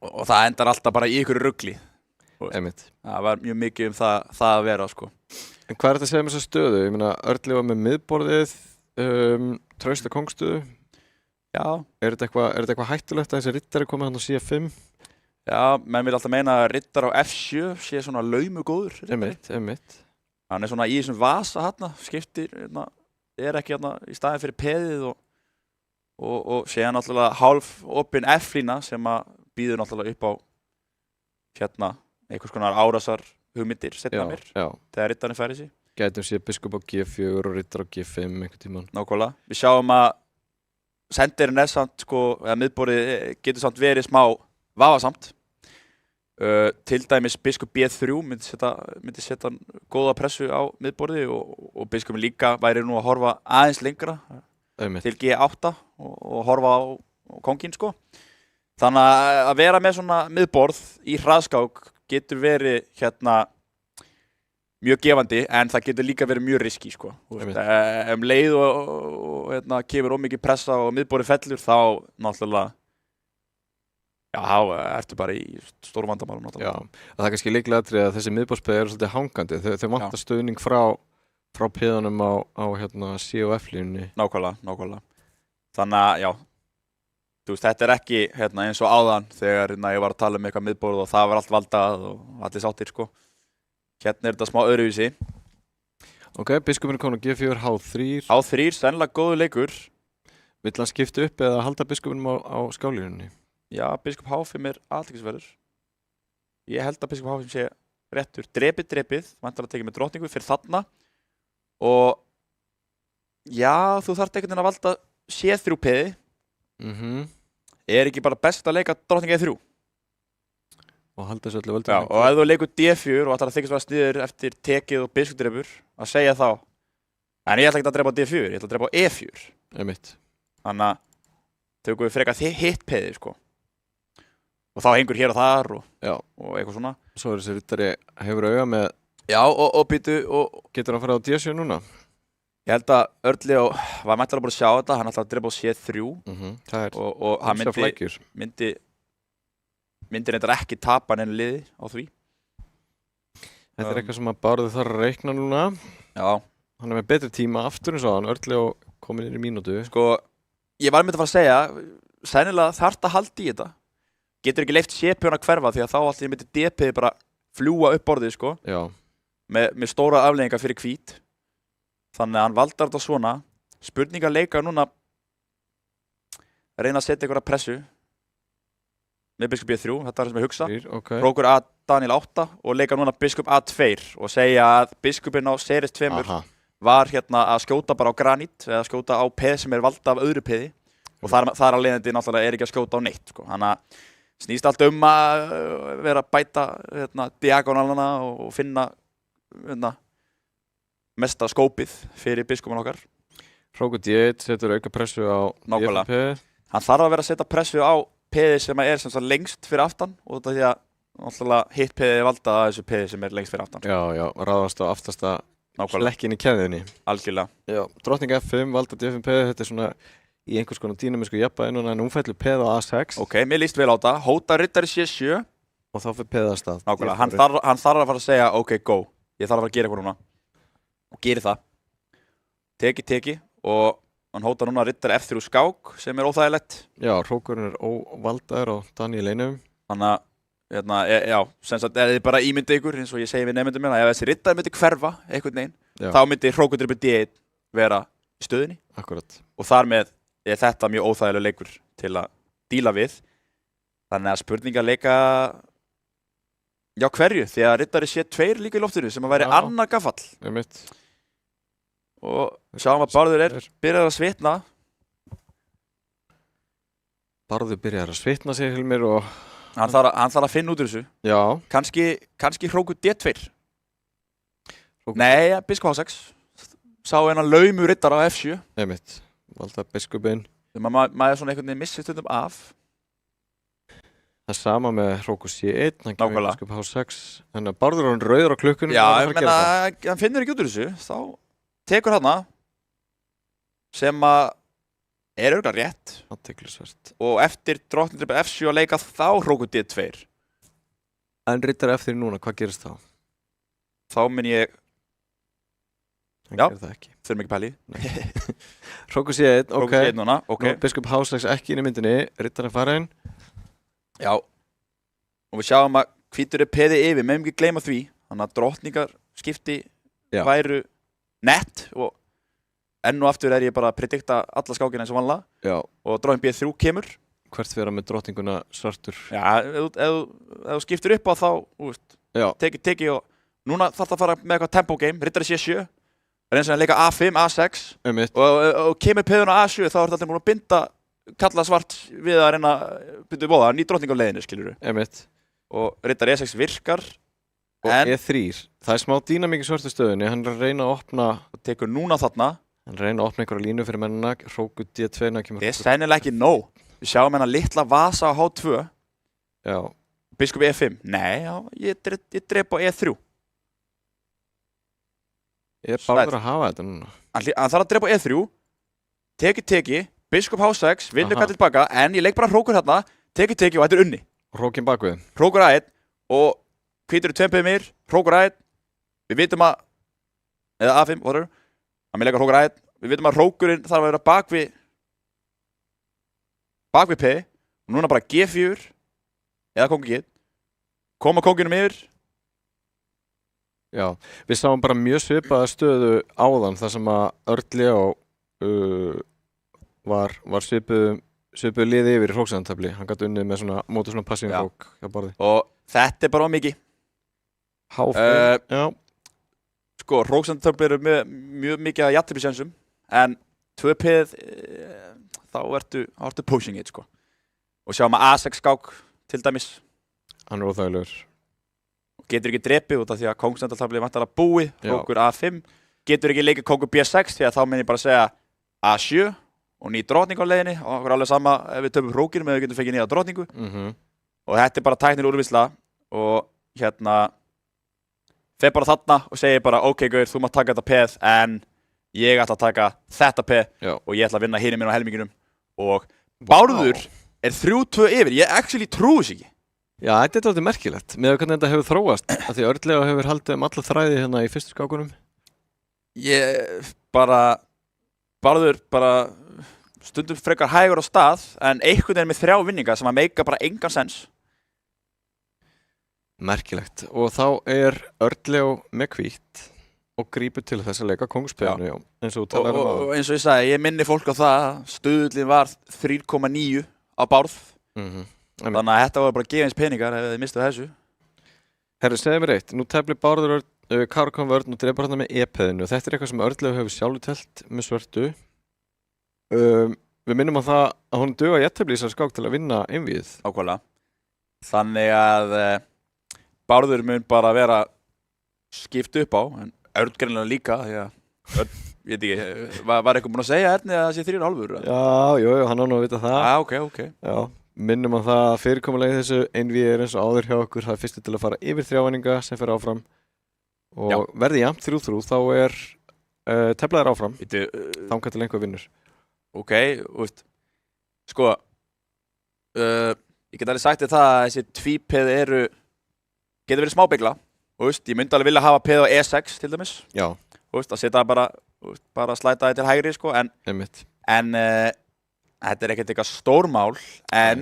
og það endar alltaf bara í ykkur rugli. Það var mjög mikið það að vera sko. En hvað er þetta að segja með þessa stöðu? Ég meina, Örli var með miðborðið, Trausta kongstöðu. Já. Er þetta eitthvað hættulegt að þessi riddari komið hann á C5? Já, menn vil alltaf meina að riddar á F7 sé svona laumugóður. Einmitt. Hann er svona í þessum vasa hérna, skiptir, er ekki hérna í staðin fyrir peðið og sé hann náttúrulega hálf opin F-lína sem að býður náttúrulega upp á hérna einhvers konar árásar hugmyndir setna mér þegar riddarinn færi sig. Gætum séð biskup á G4 og riddar á G5 einhvern tímann. Nákvæmlega. Við sjáum að sendirinn er samt sko, eða miðborðið getur samt verið smá vafasamt. Til dæmis biskup B3 myndi setja góða pressu á miðborðið og biskupin líka væri nú að horfa aðeins lengra til G8 og horfa á konginn sko. Þannig að vera með svona miðborð í hraðskák getur verið hérna mjög gefandi en það getur líka verið mjög riski sko. Leið og hérna, kemur mikið pressa og miðborðið fellur þá náttúrulega ertu bara í stórum vandamálum náttúrulega. Já, það er kannski líklega atriði að þessi miðborðspeð eru svolítið hangandi. Þau vantar stuðning frá peðanum á hérna C og F-línunni. Nákvæmlega. Þannig að þú veist, þetta er ekki hérna, eins og áðan þegar ég var að tala um eitthvað miðborð og það var allt valdað og allir sáttir sko. Hérna er þetta smá öðruvísi. Ok, biskupinn er komin á G4, H3. H3, sennilega góður leikur. Vill hann skipta upp eða halda biskupinn á skálínunni? Já, biskup H5 er athyglisverður. Ég held að biskup H5 sé réttur. Drepið, vantar að tekja með drottningu fyrir þarna. Og já, þú þarft einhvern veginn að valda C3-peði. Er ekki bara best að leika drottning E3? Og halda þessu öllu völdum. Já, og ef þú leikur D4 og ætlar að þykist vera sniður eftir tekið og biskupdrepur, að segja þá en ég ætla ekki að drepa á D4, ég ætla að drepa á E4. Einmitt. Þannig að tökum við frekar hitt peðið sko. Og þá hengur hér og þar og eitthvað svona. Svo er þessi riddari hefur auga með og býtu og getur hann að fara á D7 núna? Ég held að Örli var mættilega búin að sjá þetta, hann ætlaði að drepa á C3 og hann myndi reyndar ekki tapa neinu liði á því. Þetta er eitthvað sem að Bárður þarf að reikna núna. Já. Hann er með betri tíma aftur eins og hann, Örli komin inn í mínútu. Sko, ég var að fara að segja, sennilega þarft að halda í þetta. Getur ekki leyft C-pjón að hverfa því að þá allir myndi D-piði bara fljúa upp borðið sko. Já. Með stóra afleiðingar fyrir hvít. Þannig að hann valdar þetta svona. Spurningar leika núna reyna að setja einhverja pressu með biskup B3, þetta er það sem ég hugsa. Rókur að Daniel 8 og leika núna biskup A2 og segja að biskupinn á Ceres 2 var hérna að skjóta bara á granít eða skjóta á peð sem er valda af öðru peði og þar að leiðandi náttúrulega er ekki að skjóta á neitt sko. Þannig að snýst allt að vera að bæta diagonalana og finna mesta skópið fyrir biskupinn okkar. Rókur D1 setur auka pressu á Nákvæmlega. Hann þarf að vera að setja pressu á peði sem er sem lengst fyrir aftan og þetta því að náttúrulega hitt peði er valdað að þessu peði sem er lengst fyrir aftan. Já, ráðast á aftasta hlekkin í keðjunni. Algjörlega. Já, drottning F5, valda D5 peð, þetta svona í einhvers konar dýnamísku jafnvægi núna en hún fellur peð á A6. Ok, mér líst vel á þetta. Hóta riddari C7. Og þá fyrir peð að stað. Nákvæmlega, hann þarf að fara að segja ok, go. Ég þarf að fara að gera eitthvað núna. Og geri það. Teki og hann hóta núna riddari F3 skák sem óþægilegt. Já, hrókurinn óvaldaður á Daniel einum. Þannig að já, sem sagt, ef þið bara ímyndið ykkur, eins og ég segi við nefndum mér, ef þessi riddari myndi hverfa, einhvern veginn, þá myndi hrókudrippi D1 vera í stöðunni. Akkurat. Og þar með þetta mjög óþægilega leikur til að díla við. Þannig að spurninga leika, já hverju, því að riddari C2 líka í loftinu, sem að væri annar gaffall. Einmitt. Og sjáum að Bárður byrjar að svitna. Bárður byrjar að svitna sig Hilmir og Hann þarf að finna út úr þessu. Já. Kannski hróku D2. Nei, biskop H6. Sá hennar laumu riddara á F7. Einmitt. Valda biskupinn. Maður svona einhvern veginn missir stundum af. Það sama með hróku C1. Hann kemur Nákvæmlega. biskop H6. Þannig að Bárður hann rauður á klukkunum. Já, ég meina, hann finnur ekki út úr þessu. Þá tekur hann sem að örugglega rétt. Athyglisvert. Og eftir drottningdrippi F7 að leika þá hróku D2. En riddari F3 núna, hvað gerist þá? Þá mun ég... Hann gerir það ekki. Þurfum ekki pæli. Hróku C1, ok. Hróku C1 núna, ok. Nú, biskop H6 ekki inn í myndinni. Riddarinn farinn. Já. Og við sjáum að hvítur peði yfir, meðum ekki gleyma því. Þannig að drottningar skipti væru nett og enn og aftur ég bara að predikta alla skákina eins og vanlega. Já. Og drottning B3 kemur. Hvert vera með drottninguna svartur? Já, ef þú skiptir upp á þá, teki og núna þarf það að fara með eitthvað tempo game, riddari C7. Eins og hann leika A5, A6. Og kemur peðun á A7 þá alltaf búin að binda kalla svart við að reyna byrja bóða, ný drottning á leiðinu, skilur við. Og riddari E6 virkar. Og E3, það smá dýnamík í svörtu stöðunni, hann er að reyna að opna... Og tekur núna þarna. Hann reyna að opna einhverja línu fyrir mennina, hróku D2. Það er sennilega ekki nóg. Við sjáum hennar litla vasa á H2. Já. Biskop E5. Nei, já, ég drep á E3. Ég er Bárður að hafa þetta núna. Hann þarf að drepa á E3. Teki. Biskop H6. Vinnur hvað tilbaka. En ég leik bara hrókur hérna. Teki og þetta er unni. Hrókin bakvið. Hrókur A1. Og hvítur 2 peð hrókur A1. Við vitum að... Eða A5, whatever. Hann með leika hrókur A1. Við vitum að hrókurinn þarf að vera bakvið P. Og núna bara G4. Eða kongur G. Koma konginum yfir. Já, við sáum bara mjög svipaða stöðu áðan þar sem að Örli var svipuðu liði yfir í hróksaðantöfli. Hann gæti unnið með svona mótu svona passíum hrók hjá Bárði. Og þetta er bara mikið. H5, já. Sko, hróksaðantöfli eru mjög mikið að jafnteflisjensum. En 2 peð, þá ertu pushing it, sko. Og sjáum að A6 skák, til dæmis. Hann er óþægilegur. Getur ekki drepið út af því að kóngsendaltaflið vantar að búi, hrókur A5. Getur ekki leikið kóngur B6 því að þá minn ég bara segja A7 og ný drottning á leiðinni og okkur alveg sama ef við töfum hrókinum eða við getum fengið nýja drottningu. Og þetta er bara tæknileg úrvinnsla og hérna fer bara þarna og segir bara ok gaur, þú mátt taka þetta peð en ég ætla að taka þetta peð og ég ætla að vinna hinum minn á helminginum og Bárður er 3-2 yfir, ég actually trúi þess ekki. Já, þetta er alveg merkilegt með hvernig þetta hefur þróast af því Örlega hefur haldið alla þræði hérna í fyrstu skákunum. Bárður bara stundum frekar hægur á stað en einhvern veginn með 3 vinninga sem að meika bara engan sens. Merkilegt og þá er Örlega með hvítt og grípur til þess að leika kóngspjörnu eins og þú talar og eins og ég sagði, ég minni fólk á það stuðullin var 3,9 á Bárð. Þannig að þetta var bara gefins peningar ef þið mistu þessu. Herri, segðu mér eitt. Nú teflir Bárður Kárkon vörn og drepar hérna með E-peðinu. Þetta er eitthvað sem Örlega hefur sjálfur telt með svörtu. Við minnum á það að hún duga jættefli í þessari skák til að vinna einvíð. Ákvæmlega. Þannig að Bárður mun bara vera skipt upp á, en Örn líka, því að Örn, ég veit ekki, var eitthvað búinn að segja Erni að það sé 3,5? Já, jú, hann á nú að vita það. Ok. Já. Minnum á það að fyrirkomulegi þessu einvíð er eins og áður hjá okkur. Það er fyrstu til að fara yfir 3 væninga sem fer áfram og verði jafnt 3-3 þá er teflaðir áfram þangað til einhver vinnur. Ok, sko ég get alveg sagt þér það að þessi tvípeð getur verið smábegla og ég myndi alveg vilja hafa peð á E6 til dæmis. Já. Að setja bara slæta það til hægri sko en þetta er ekkert eitthvað stórmál en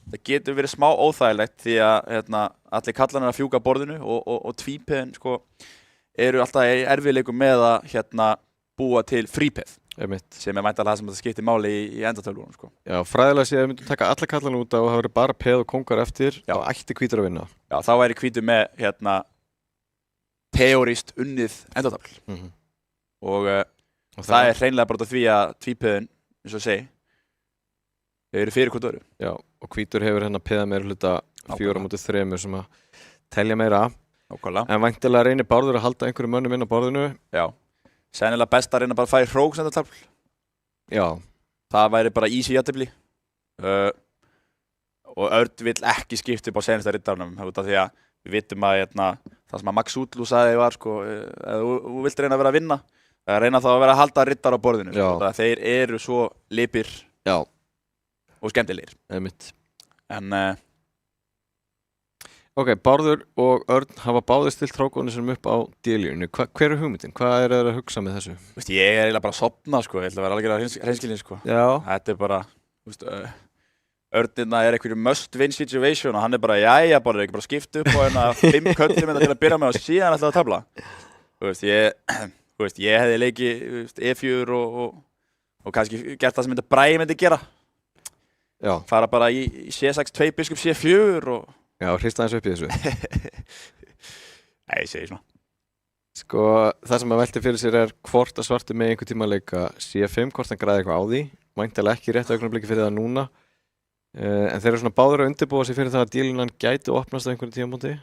það getur verið smá óþægilegt því að allir kallarnir að fjúka borðinu og tvípeðin sko eru alltaf í erfiðleikum með að búa til frípeð sem væntanlega það sem þetta skiptir máli í endatölvunum sko. Já, fræðilega séð að við myndum taka alla kallarna út og það verður bara peð og kongar eftir þá ætti hvítur að vinna. Já, þá væri hvítur með teórískt unnið endatafl og það er hreinlega bara því að tvípeðin, eins og segi þau eru fyrir hvort öðru. Já, og hvítur hefur peða meira hluta 4-3 sem að telja meira. Nákvæmlega. En væntanlega reynir Bárður að halda einhverjum mönnum inn á borðinu. Já, sennilega best að reyna bara að færa hróksendatafl. Já. Það væri bara easy jafntefli. Og Örn vill ekki skipta upp á seinasta riddaranum út af því að við vitum að það sem að Max Útlú sagði var sko, ef þú vilt reyna að vera að vinna, reyna þá að vera að halda riddar á borðinu. Sko, þeir eru svo lipir og skemmtilegir. Einmitt. En Ok, Bárður og Örn hafa báðir stilt hrókunni sem upp á D-línunni. Hver er hugmyndin? Hvað er það að hugsa með þessu? Ég er eiginlega bara að sopna sko, ég ætla að vera alveg hreinskilinn sko. Já. Þetta er bara, Örnina er einhverju must-win situation og hann er bara, jæja, bara ekki bara skipta upp á 5 köllum til að byrja með og síðan ætla að tabla. Ég hefði leikið E4 og kannski gert það sem Bragi myndi gera. Já. Fara bara í C6-2 biskup C4 og Já, hrista aðeins upp í þessu. Nei, ég segi svona. Sko, það sem að velti fyrir sér er hvort að Svartur með einhvern tíma að leika C5, hvort hann græði eitthvað á því. Væntanlega ekki rétt augnablikki fyrir það núna. En þeir eru svona báður að undirbúa sig fyrir það að dílinan gæti opnast á einhverjum tímamóti.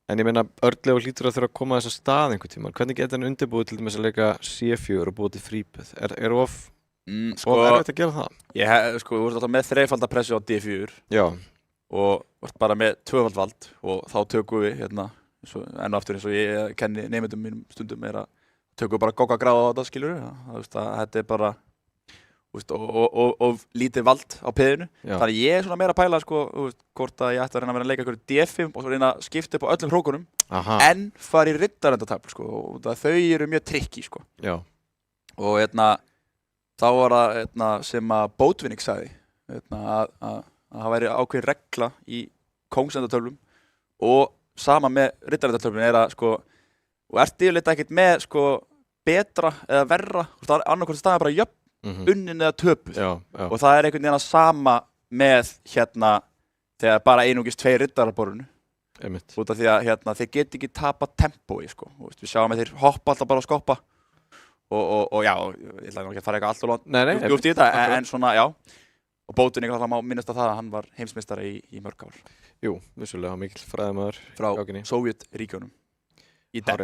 En ég meina, Örnleifur hlýtur að þurfa að koma að þessa stað einhvern tíma. Hvernig getur hann undirbúið til dæmis að leika C4 og búið til frípeð? Er of erfitt að gera það? Sko, við vorum alltaf með þrefaldapressu á D4. Já. Og bara með tvöfald vald og þá tökum við enn og aftur eins og ég kenni nemendum mínum stundum að tökum við bara gogga gráða á þetta skilur þetta er bara og lítið vald á peðinu þannig ég er svona meira að pæla sko, hvort að ég ætti að reyna að vera að leika einhverju D5 og svo reyna að skipta upp á öllum hrókunum en fara í riddarendatafl sko, og þau eru mjög trikki sko. Og þá var það sem að Bótvinnik sagði að það væri ákveðin regla í kóngsendatölvum og sama með riddarendatölvum er að sko, og ert yfirleitt ekkert með sko betra eða verra, annarkvæmt staðar bara jöfn, unnin eða töpuð og það er einhvern veginn að sama með þegar bara einungis 2 riddarar á borðinu út af því að þeir get ekki tapa tempói sko, við sjáum að þeir hoppa alltaf bara á skoppa og já, ég ætla ekki að fara eitthvað allt og langt djúpt í þetta, en svona já. Og Bótvinnik alltaf má minnast að það að hann var heimsmeistari í mörg ár. Jú, vissulega mikill fræðimaður frá Sovjetríkjunum í dag.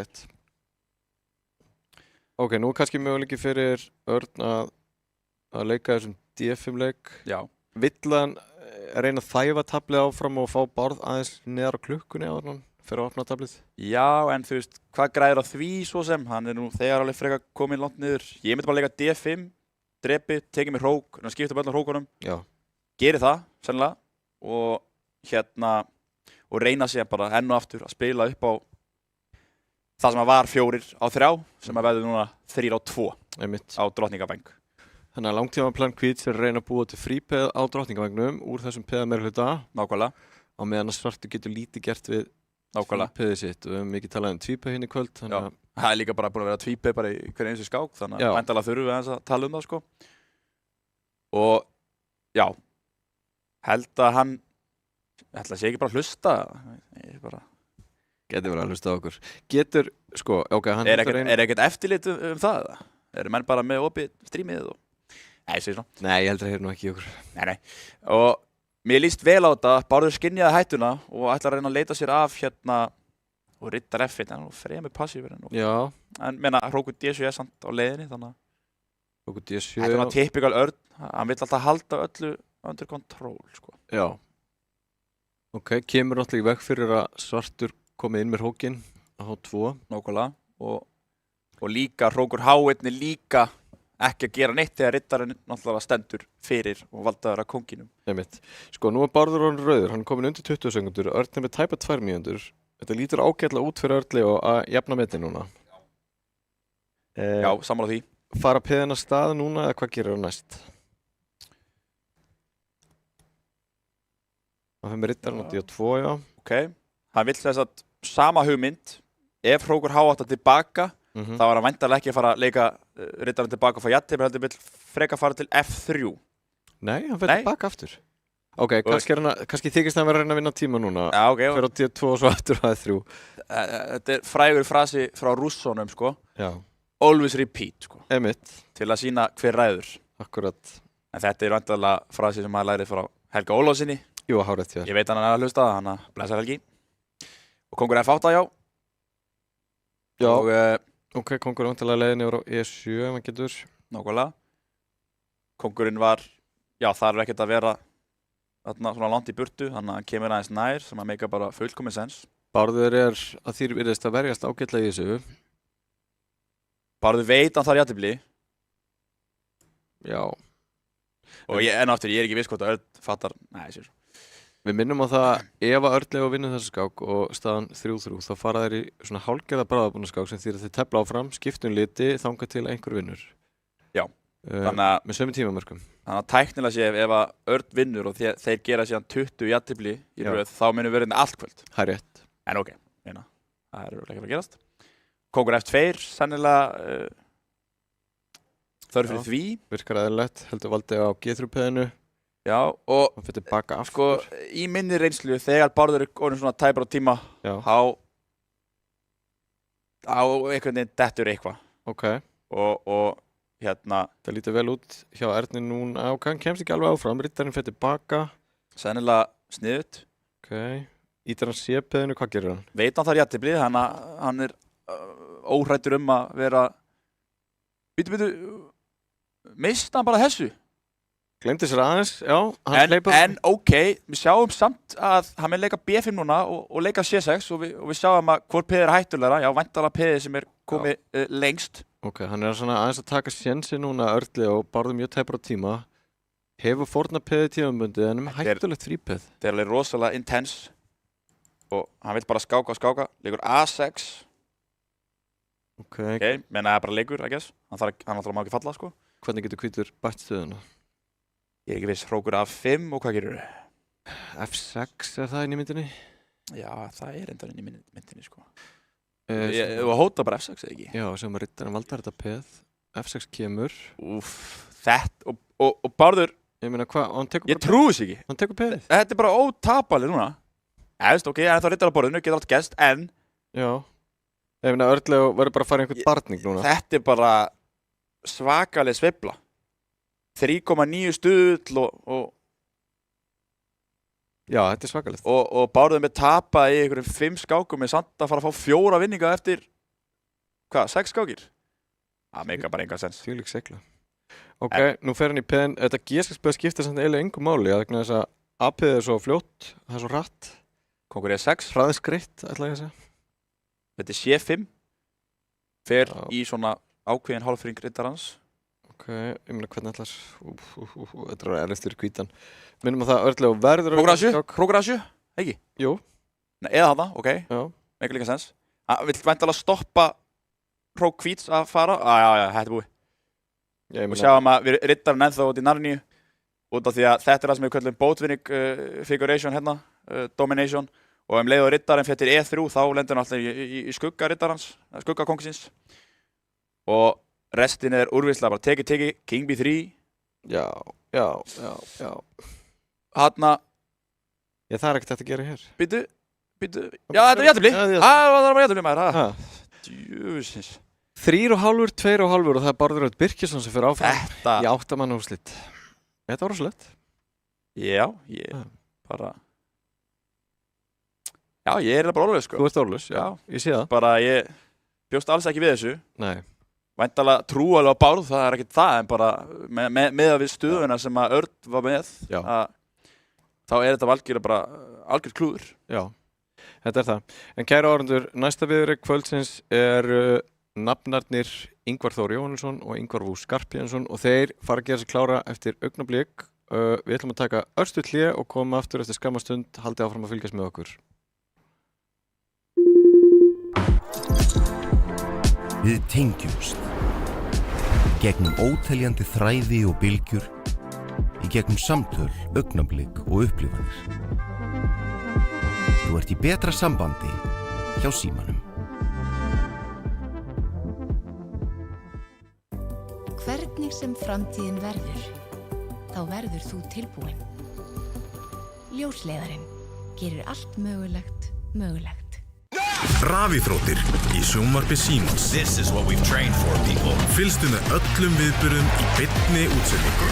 Ok, nú kannski möguleiki fyrir Örn að leika þessum D5 leik. Já. Vill hann reyna að þæfa tablið áfram og fá Bárð aðeins neðar á klukkunni áður hann fyrir að opna tablið? Já, en þú veist, hvað græðir á því svo sem? Hann er nú þegar alveg frekar kominn langt niður. Ég myndi bara leika D5. Drepi, tekið mér hrók, skipta upp öllum hrókunum, geri það, sennilega, og reyna sig bara enn og aftur að spila upp á það sem var 4-3, sem verður núna 3-2 á drottningavæng. Þannig að langtímaplan Hvíts er að reyna að búa til frípeð á drottningavægnum úr þessum peðameirihluta. Nákvæmlega. Á meðan að Svartur getur lítið gert við frípeðið sitt og við höfum mikið talað tvípeð hinn í kvöld. Það er líka bara búin að vera tvípeð bara í hverju eins og skák, þannig að væntanlega þurfum við að tala það sko. Og já, held að hann, ég ætla að sé ekki bara að hlusta, Getur verið að hlusta á okkur. Getur, sko, ok, hann Er ekkert eftirlit það? Eru menn bara með opið strímið og Nei, ég segi svona. Nei, ég heldur að heyra nú ekki í okkur. Nei. Og mér líst vel á þetta, Bárður skynjaði hættuna og ætlar að reyna að leita sér af og riddar F1, hann er fremur passífur Já. En meina, hrókur D7 er samt á leiðinni, þannig að hrókur D7 Þetta er svona typikal Örn, hann vill alltaf halda öllu under control, sko. Já. Ok, kemur náttúrulega í veg fyrir að Svartur komið inn með hrókin H2. Nákvæmlega. Og líka Hrókur H1 líka ekki að gera neitt þegar riddarinn náttúrulega stendur fyrir og valdaður að kónginum. Einmitt. Sko, nú Bárður orðinn rauður, hann er komin undir 20 sekundur, Örn er með tæpa 2 mínútur. Þetta lítur ágætlega út fyrir Örli og að jafna metið núna. Já, sammála því. Fara peðina stað núna eða hvað gerir hann næst? Hann fyrir með riddarinn á D2, já. Ok, hann vill þess að sama hugmynd, ef Hrókur H8 tilbaka, þá var hann væntanlega ekki að fara að leika riddarinn tilbaka og fá jafntefli, heldur vill frekar fara til F3. Nei, hann fyrir tilbaka aftur. Ok, kannski þykist hann vera að reyna að vinna tíma núna. Já, ok. Fyrir á D2 og svo aftur á D3. Þetta er frægur frasi frá rússónum, sko. Já. Always repeat, sko. Einmitt. Til að sýna hver ræður. Akkurat. En þetta er væntanlega frasi sem maður lærið frá Helga Ólafsinni. Jú, hárrétt, já. Ég veit hann er að hlusta, hann að blessa Helgi. Og kongur F8, já. Já. Og, ok, kongur er vantilega leiðin yfir á E7, ef hann getur. Nákvæmlega. Kongurinn var, já, það er ekkert að vera þarna svona langt í burtu, þannig að hann kemur aðeins nær, sem að meika bara fullkominn sens. Bárður er að þýr virðist að verjast ágætlega í þessu. Bárður veit hann þar jafntefli. Já. Og enn aftur, ég er ekki viss hvort að Örn fattar, nei, sér. Við minnum á það, ef að Örn og vinnur þessu skák og staðan 3-3, þá fara þeir í svona hálfgerða bráðabúnaskák sem þýr að þeir tefla áfram, skiptum liti, þangað til að einhver vinnur. Já. Með sömu tímamörkum. Þannig að tæknilega sé ef að Örn vinnur og þeir gera síðan 20 jafntefli í röð, þá munum við verið allt kvöld. Það er rétt. En ok, það er ekki að gerast. Kongur F2, sennilega þörf fyrir því. Virkar eðlilegt, heldur valdi á G3-peðinu. Já, og hann fyrir tilbaka aftur. Sko, í minni reynslu, þegar Bárður er orðinn svona tæpur á tíma, þá einhvern veginn dettur eitthvað. Ok. Og hérna... Það lítur vel út hjá Erni núna. Ok, hann kemst ekki alveg áfram, riddarinn fyrir tilbaka. Sennilega sniðut. Ok. Ítir hann C-peðinu, hvað gerir hann? Veit hann þar jafntefli, hann er óhræddur að vera... Býtu, mista hann bara þessu? Gleymdi sér aðeins, já. En ok, við sjáum samt að hann með leika B5 núna og leika C6 og við sjáum að hvor peð er hættulegra. Já, væntanlega peðið sem er komið lengst. Ok, hann er svona aðeins að taka sjensi núna Örli og Bárður mjög tæpur á tíma. Hefur fórna peðið tímabundið en hættulegt frípeð. Það er alveg rosalega intense og hann vil bara skáka. Leikur A6. Ok, menna það er bara leikur, I guess. Hann náttúrulega má ekki falla, sko. Hvernig getur hvítur bætt stöðuna? Ég er ekki viss, Hrókur A5 og hvað gerur þau? F6 er það inn í myndinni? Já, það er enda inn í myndinni, sko. Þú hóta bara F6, eða ekki? Já, sem að riddarinn valdar þetta peð. F6 kemur. Úff, þetta og Bárður... Ég meina hvað, hann tekur bara... Ég trúi þess ekki. Hann tekur peðið. Þetta er bara ótapaleg núna. Eðast, ok, það er riddar á borðinu, getur allt gest, en... Já. Ég meina, Örli verður bara að fara í einhvern barning núna. Þetta er bara svakaleg sveifla. 3,9 stuðl og... Já, þetta er svakalegt. Og Bárður með tapa í einhverjum 5 skákum með samt að fara að fá 4 vinninga eftir... Hvað, 6 skákir? Það meikar bara enga sens. Þvílík segla. Ok, nú fer hann í peðin. Þetta G6-peð skiptir samt eiginlega engu máli. Þannig að þess að A-peðið er svo fljótt, það er svo hratt. Kongur E6. Hraðins greitt, ætla ég að segja. Þetta er C5. Fer í svona ákveðin hálfring riddarans. Ok, ég meina hvernig ætlar... Þetta er erfitt fyrir hvítan. Minnum að það Örli og verður... Hrókur A7, ekki? Jú. Nei, eða þarna, ok. Já. Meikar líka sens. Hann vill væntanlega stoppa Hrók hvíts að fara. Já, þetta er búið. Og sjáum að við riddarinn ennþá út í Narníu. Út af því að þetta er það sem við kallum boatwinning figuration hérna, domination. Og leið og riddarinn fyrir E3 þá lendur hann alltaf í skugga riddarans, skugga kongsins. Og restin er úrvinnslega bara teki, king B3. Já. Hanna. Það er ekkert þetta að gera hér. Býtu. Já, þetta er jættubli. Það var jættubli maður. Djúsins. 3,5, 2,5 og það er Bárður Örn Birkisson sem fyrir áfram. Þetta. Í 8 manna úrslit. Þetta var rosalegt. Já, bara... Já, ég er bara orðlaus, sko. Þú ert orðlaus, já. Ég sé það. Bara ég bjóst alls ekki við þessu. Nei. Væntanlega trú alveg á Bárð, það er ekkert það, en bara með að við stöðuna sem að Örn var með, þá er þetta algjörð klúður. Já. Þetta það. En kæra áhorfendur, næsta viðureign kvöldsins nafnarnir Ingvar Þór Jóhannesson og Ingvar Vú Skarphéðinsson og þeir fara að gera sig klára eftir augnablik. Við ætlum að taka örstutt hlé og koma aftur eftir skamma stund. Haldið áfram að fylgjast með okkur. Við tengjumst gegnum óteljandi þræði og bylgjur í gegnum samtöl, augnablik og upplifanir. Þú ert í betra sambandi hjá Símanum. Hvernig sem framtíðin verður, þá verður þú tilbúin. Ljósleiðarinn gerir allt mögulegt mögulegt. Rafíþróttir í sjónvarpi Símans. This is what we've trained for, people. Fylgstu með öllum viðburðum í beinni útsendingu.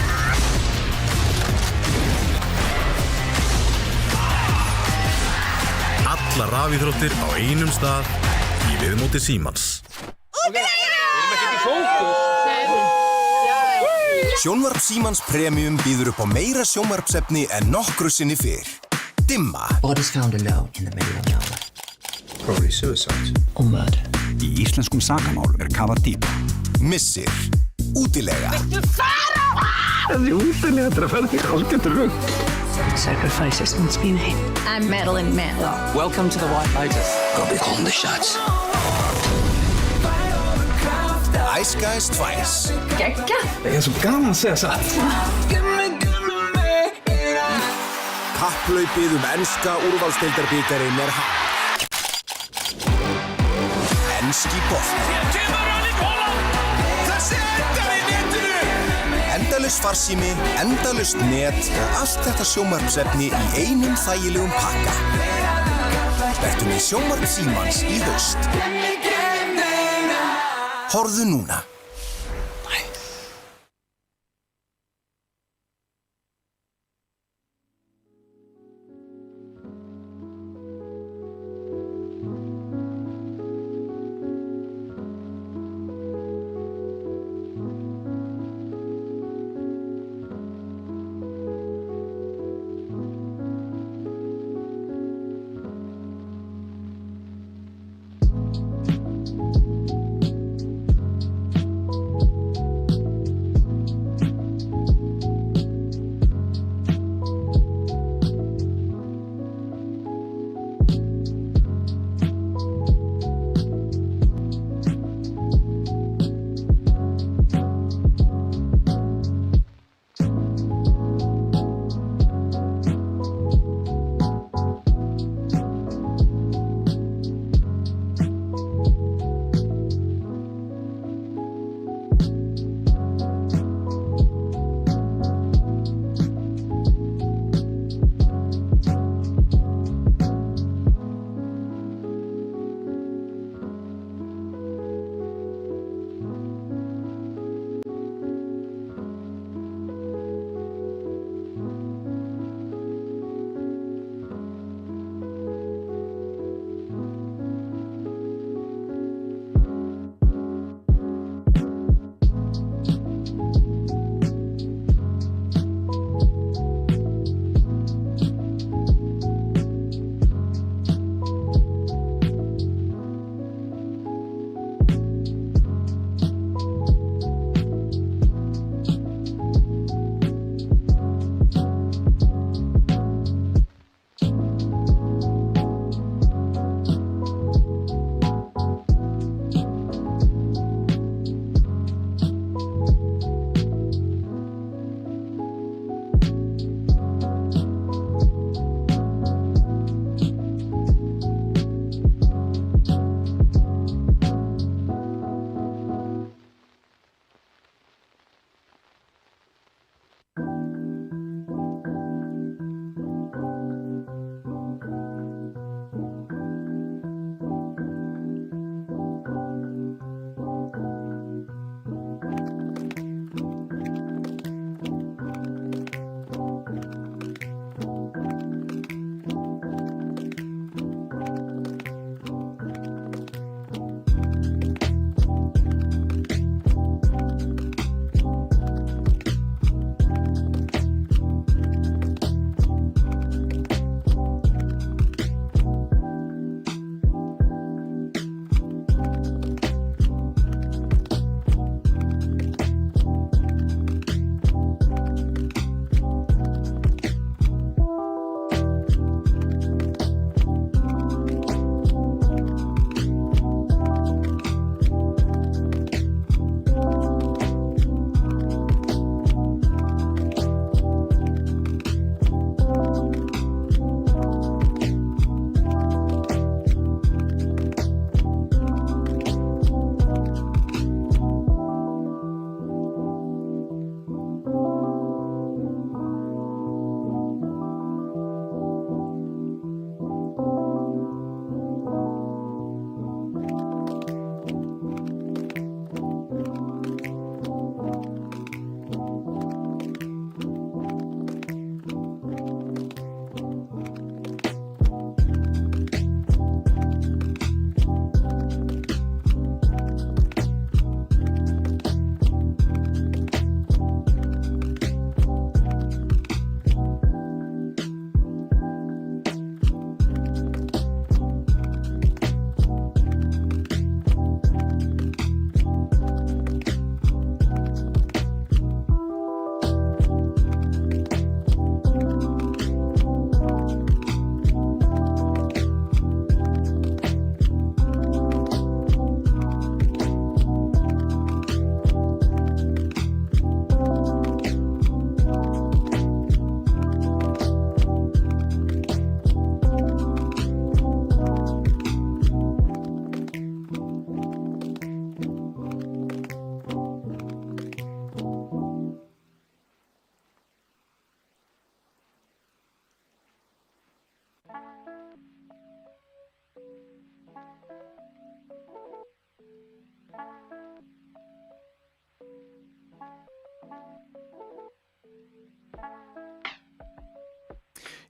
Allar rafíþróttir á einum stað í viðmóti Símans. Sjónvarp Símans Premium býður upp á meira sjónvarpsefni en nokkru sinni fyrr. Dimma. Bodies found alone in the middle of nowhere. Probably suicide. Or murder. Í íslenskum sakamál kafað dýp. Missir. Útilega. Þessi útilega þetta ferði hálfgerður rugg. Sacrifices must be made. I'm Madeline Manlow. Welcome to the White Lotus. Gotta be calling the shots. Ice Guys 2. Gekka. Það svo gaman að segja satt. Kapphlaupið enska úrvalsdeildarbikarinn hafið. Enski bolti. Endalaus farsími, endalaust net og allt þetta sjónvarpsefni í einum þægilegum pakka. Vertu með sjónvarp Símans í haust. Horfðu núna.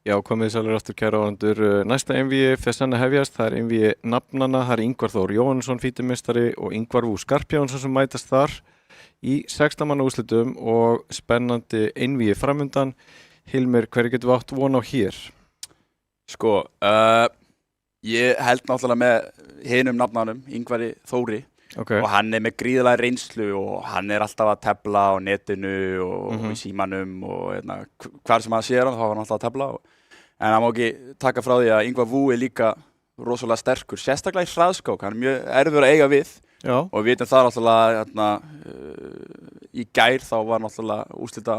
Já, komið sælir aftur kæra áhorfendur. Næsta einvígi fer senn að hefjast, það er einvígi nafnanna, það er Ingvar Þór Jóhannesson fítumistari og Ingvar Vú Skarphéðinsson sem mætast þar í 16 manna úrslitum og spennandi einvígi framundan. Hilmir, hverju getum við átt von á hér? Sko, ég held náttúrulega með hinum nafnanum, Ingvari Þóri, Okay. og hann er með gríðarlega reynslu og hann er alltaf að tefla á netinu og í símanum og hvar sem hann sér hann, þá var hann alltaf að tefla. En hann má ekki taka frá því að Ingvar Vú er líka rosalega sterkur, sérstaklega í hraðskák, hann er mjög erfiður að eiga við. Já. Og við veitum það náttúrulega, í gær þá var náttúrulega úrslita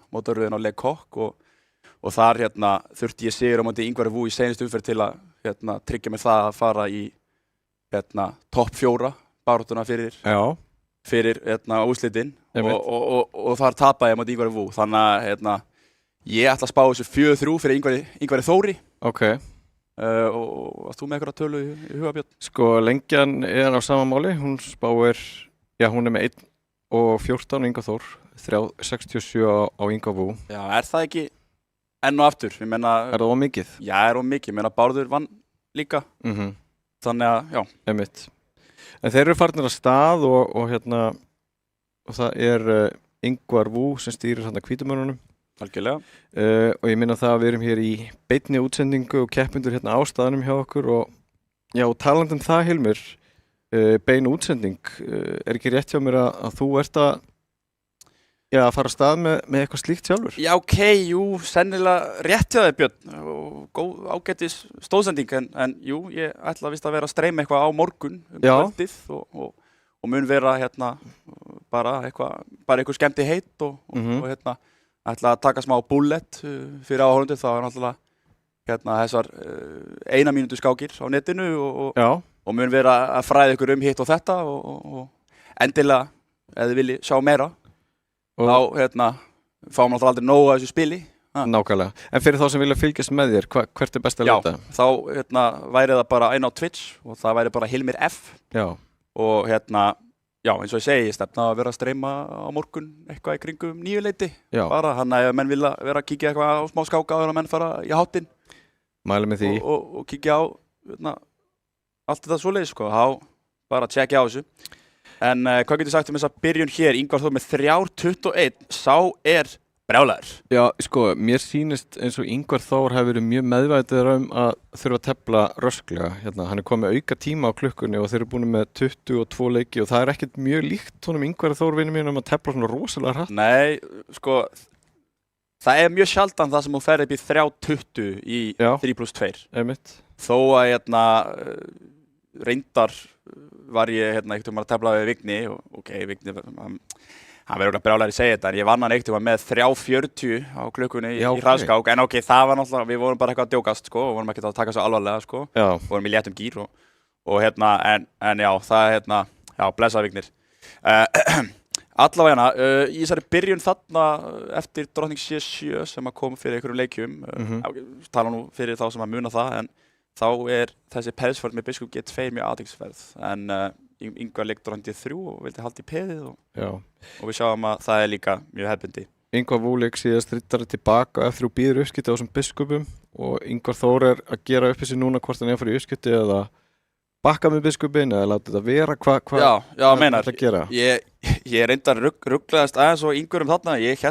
mótaröðin á Le Coq og þar þurfti ég sigur á móti Ingvari Vú í seinustu umferð til að tryggja mér það að fara í topp 4 baráttuna fyrir úrslitin og þar tapaði ég á móti Ingvari Vú. Þannig að ég ætla að spá þessu 4-3 fyrir Ingvari Þóri. Okay. Og varst þú með eitthvað tölu í huga, Björn? Sko, lengjan er á sama máli, hún spáir, já, hún er með 1,14 Ingvar Þór, 3,67 á Ingvar Vú. Já, er það ekki enn og aftur? Ég meina, er það ómikið? Já, er ómikið, ég meina Bárður vann líka. Þannig að, já. Einmitt. En þeir eru farnir að stað og það er Ingvar Vú sem stýrir hvítumönnunum. Algjörlega. Og ég minna það að við erum hér í beinni útsendingu og keppendur á staðnum hjá okkur og já, talandi það, Hilmir, bein útsending, er ekki rétt hjá mér að þú ert að fara að stað með eitthvað slíkt sjálfur? Já, ok, jú, sennilega rétt hjá þér, Björn, og góð ágætis stóðsending, en jú, ég ætla vist að vera að streyma eitthvað á morgun kvöldið og mun vera bara eitthvað skemmti heitt og ætla að taka smá bullet fyrir áhorfendur. Það var náttúrulega þessar 1 mínútu skákir á netinu og mun vera að fræða ykkur hitt og þetta og endilega, ef þið vilji sjá meira, þá fáum við aldrei nóg af þessu spili. Nákvæmlega. En fyrir þá sem vilja fylgjast með þér, hvert er best að leita? Já, þá væri það bara inn á Twitch og það væri bara Hilmir F. Já. Og já, eins og ég segi, ég stefna að vera að streyma á morgun eitthvað í kringum 9-leyti. Bara, hann ef menn vilja vera að kíkja eitthvað á smá skáka og menn fara í háttinn. Mæli með því. Og kíkja á allt þetta svoleiðis, sko. Þá bara tjekkja á þessu. En hvað getur sagt þessa byrjun hér? Ingvar Þór með 3.21, sá er brjálæður. Já, sko, mér sýnist eins og Ingvar Þór hefur verið mjög meðvættur að þurfa að tefla rösklega. Hann er komið auka tíma á klukkunni og þeir eru búin með 22 leiki og það er ekkert mjög líkt honum Ingvar Þór vinur mínum að tefla svona rosalega hratt. Nei, sko, það er mjög sjaldan það sem hún fer upp í 3.20 í 3+2. Einmitt. Þó að reyndar var ég að tefla við Vigni og ok, Vigni, hann verður okkur brjálæður að segja þetta, en ég vann hann með 3.40 á klukkunni í hraðskák, en ok, það var náttúrulega, við vorum bara eitthvað að djókast, sko, og vorum ekki að taka svo alvarlega, sko, vorum í léttum gír og en já, það já, blessaði Vignir. Allavega í þessari byrjun þarna eftir Drottning C7 sem að kom fyrir einhverjum leikjum, tala nú fyrir þá sem að muna það, en þá er þessi peðsförð með Biskup G2 mjög athyglisverð, en Ingvar leik Drottning D3 og vildi halda í peðið og við sjáum að það er líka mjög hefðbundi. Ingvar Vú leik síðast riddari tilbaka eftir og býður uppskipti á þessum biskupum og Ingvar Þór er að gera upp þessi núna hvort hann er að fara í uppskipti eða bakka með biskupin eða láta þetta vera, hvað er þetta að gera? Ég reyndar rugglaðist aðeins og Ingvar þarna, ég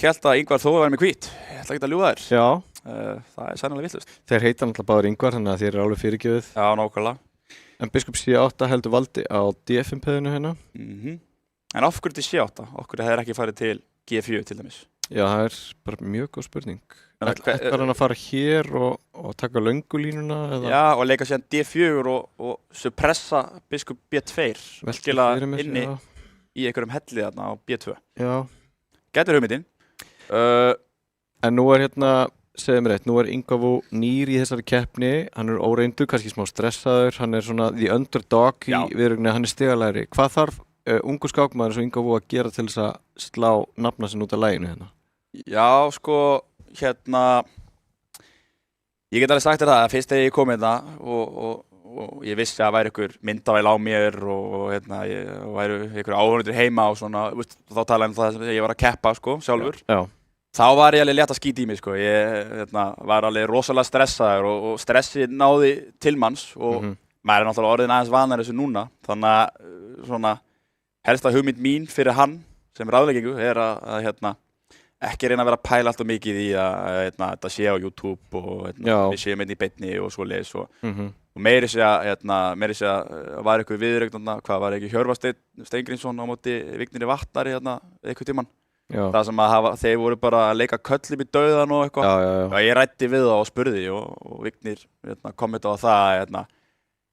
held að Ingvar Þór væri með hvít, ég ætla ekki að ljúga þér. Já. Það er sannlega vitlaust. Þeir heita náttúrulega báður Ingvar, þannig að þeir eru alveg fyrirgefið. Já, nákvæmlega. En Biskup C8 heldur valdi á DF-peðinu hérna. En af hverju til C8? Af hverju hefur ekki farið til G4 til dæmis? Já, það er bara mjög góð spurning. Ætlar hann að fara hér og taka löngulínuna? Já, og leika síðan D4 og suppressa Biskup B2 skila inni í einhverjum helli þarna á B2. Já. Gæti hugmyndin. En nú er segðu mér eitt, nú er Ingvar Vú nýr í þessari keppni, hann er óreyndur, kannski smá stressaður, hann er svona the underdog í viðrögninni, hann er stigalæri. Hvað þarf ungur skákmaður eins og Ingvar Vú að gera til þess að slá nafna sinn út af laginu hérna? Já, sko, ég get alveg sagt þér það að fyrst þegar ég kom hérna og og ég vissi að væri ykkur myndavæl á mér og væri ykkur áhorfendur heima og svona, þá talaði um það sem ég var að keppa sko, sjálfur. Já. Þá var ég alveg létt að skýta í mig sko, ég var alveg rosalega stressaður og stressið náði til manns og maður er náttúrulega orðin aðeins vanar þessu núna, þannig að svona helsta hugmynd mín fyrir hann sem ráðleggingu að ekki reyna að vera að pæla alltaf mikið í að þetta sé á YouTube og við séum í beinni og svoleiðis og meiri sé að var eitthvað viðrögn, hvað var ekki Hjörvar Steingrímsson á móti Vigniri Vatnari eitthvað tímann. Það sem að þeir voru bara að leika köllum í dauðan og eitthvað. Og ég ræddi við það og spurði og Vignir kommenta á það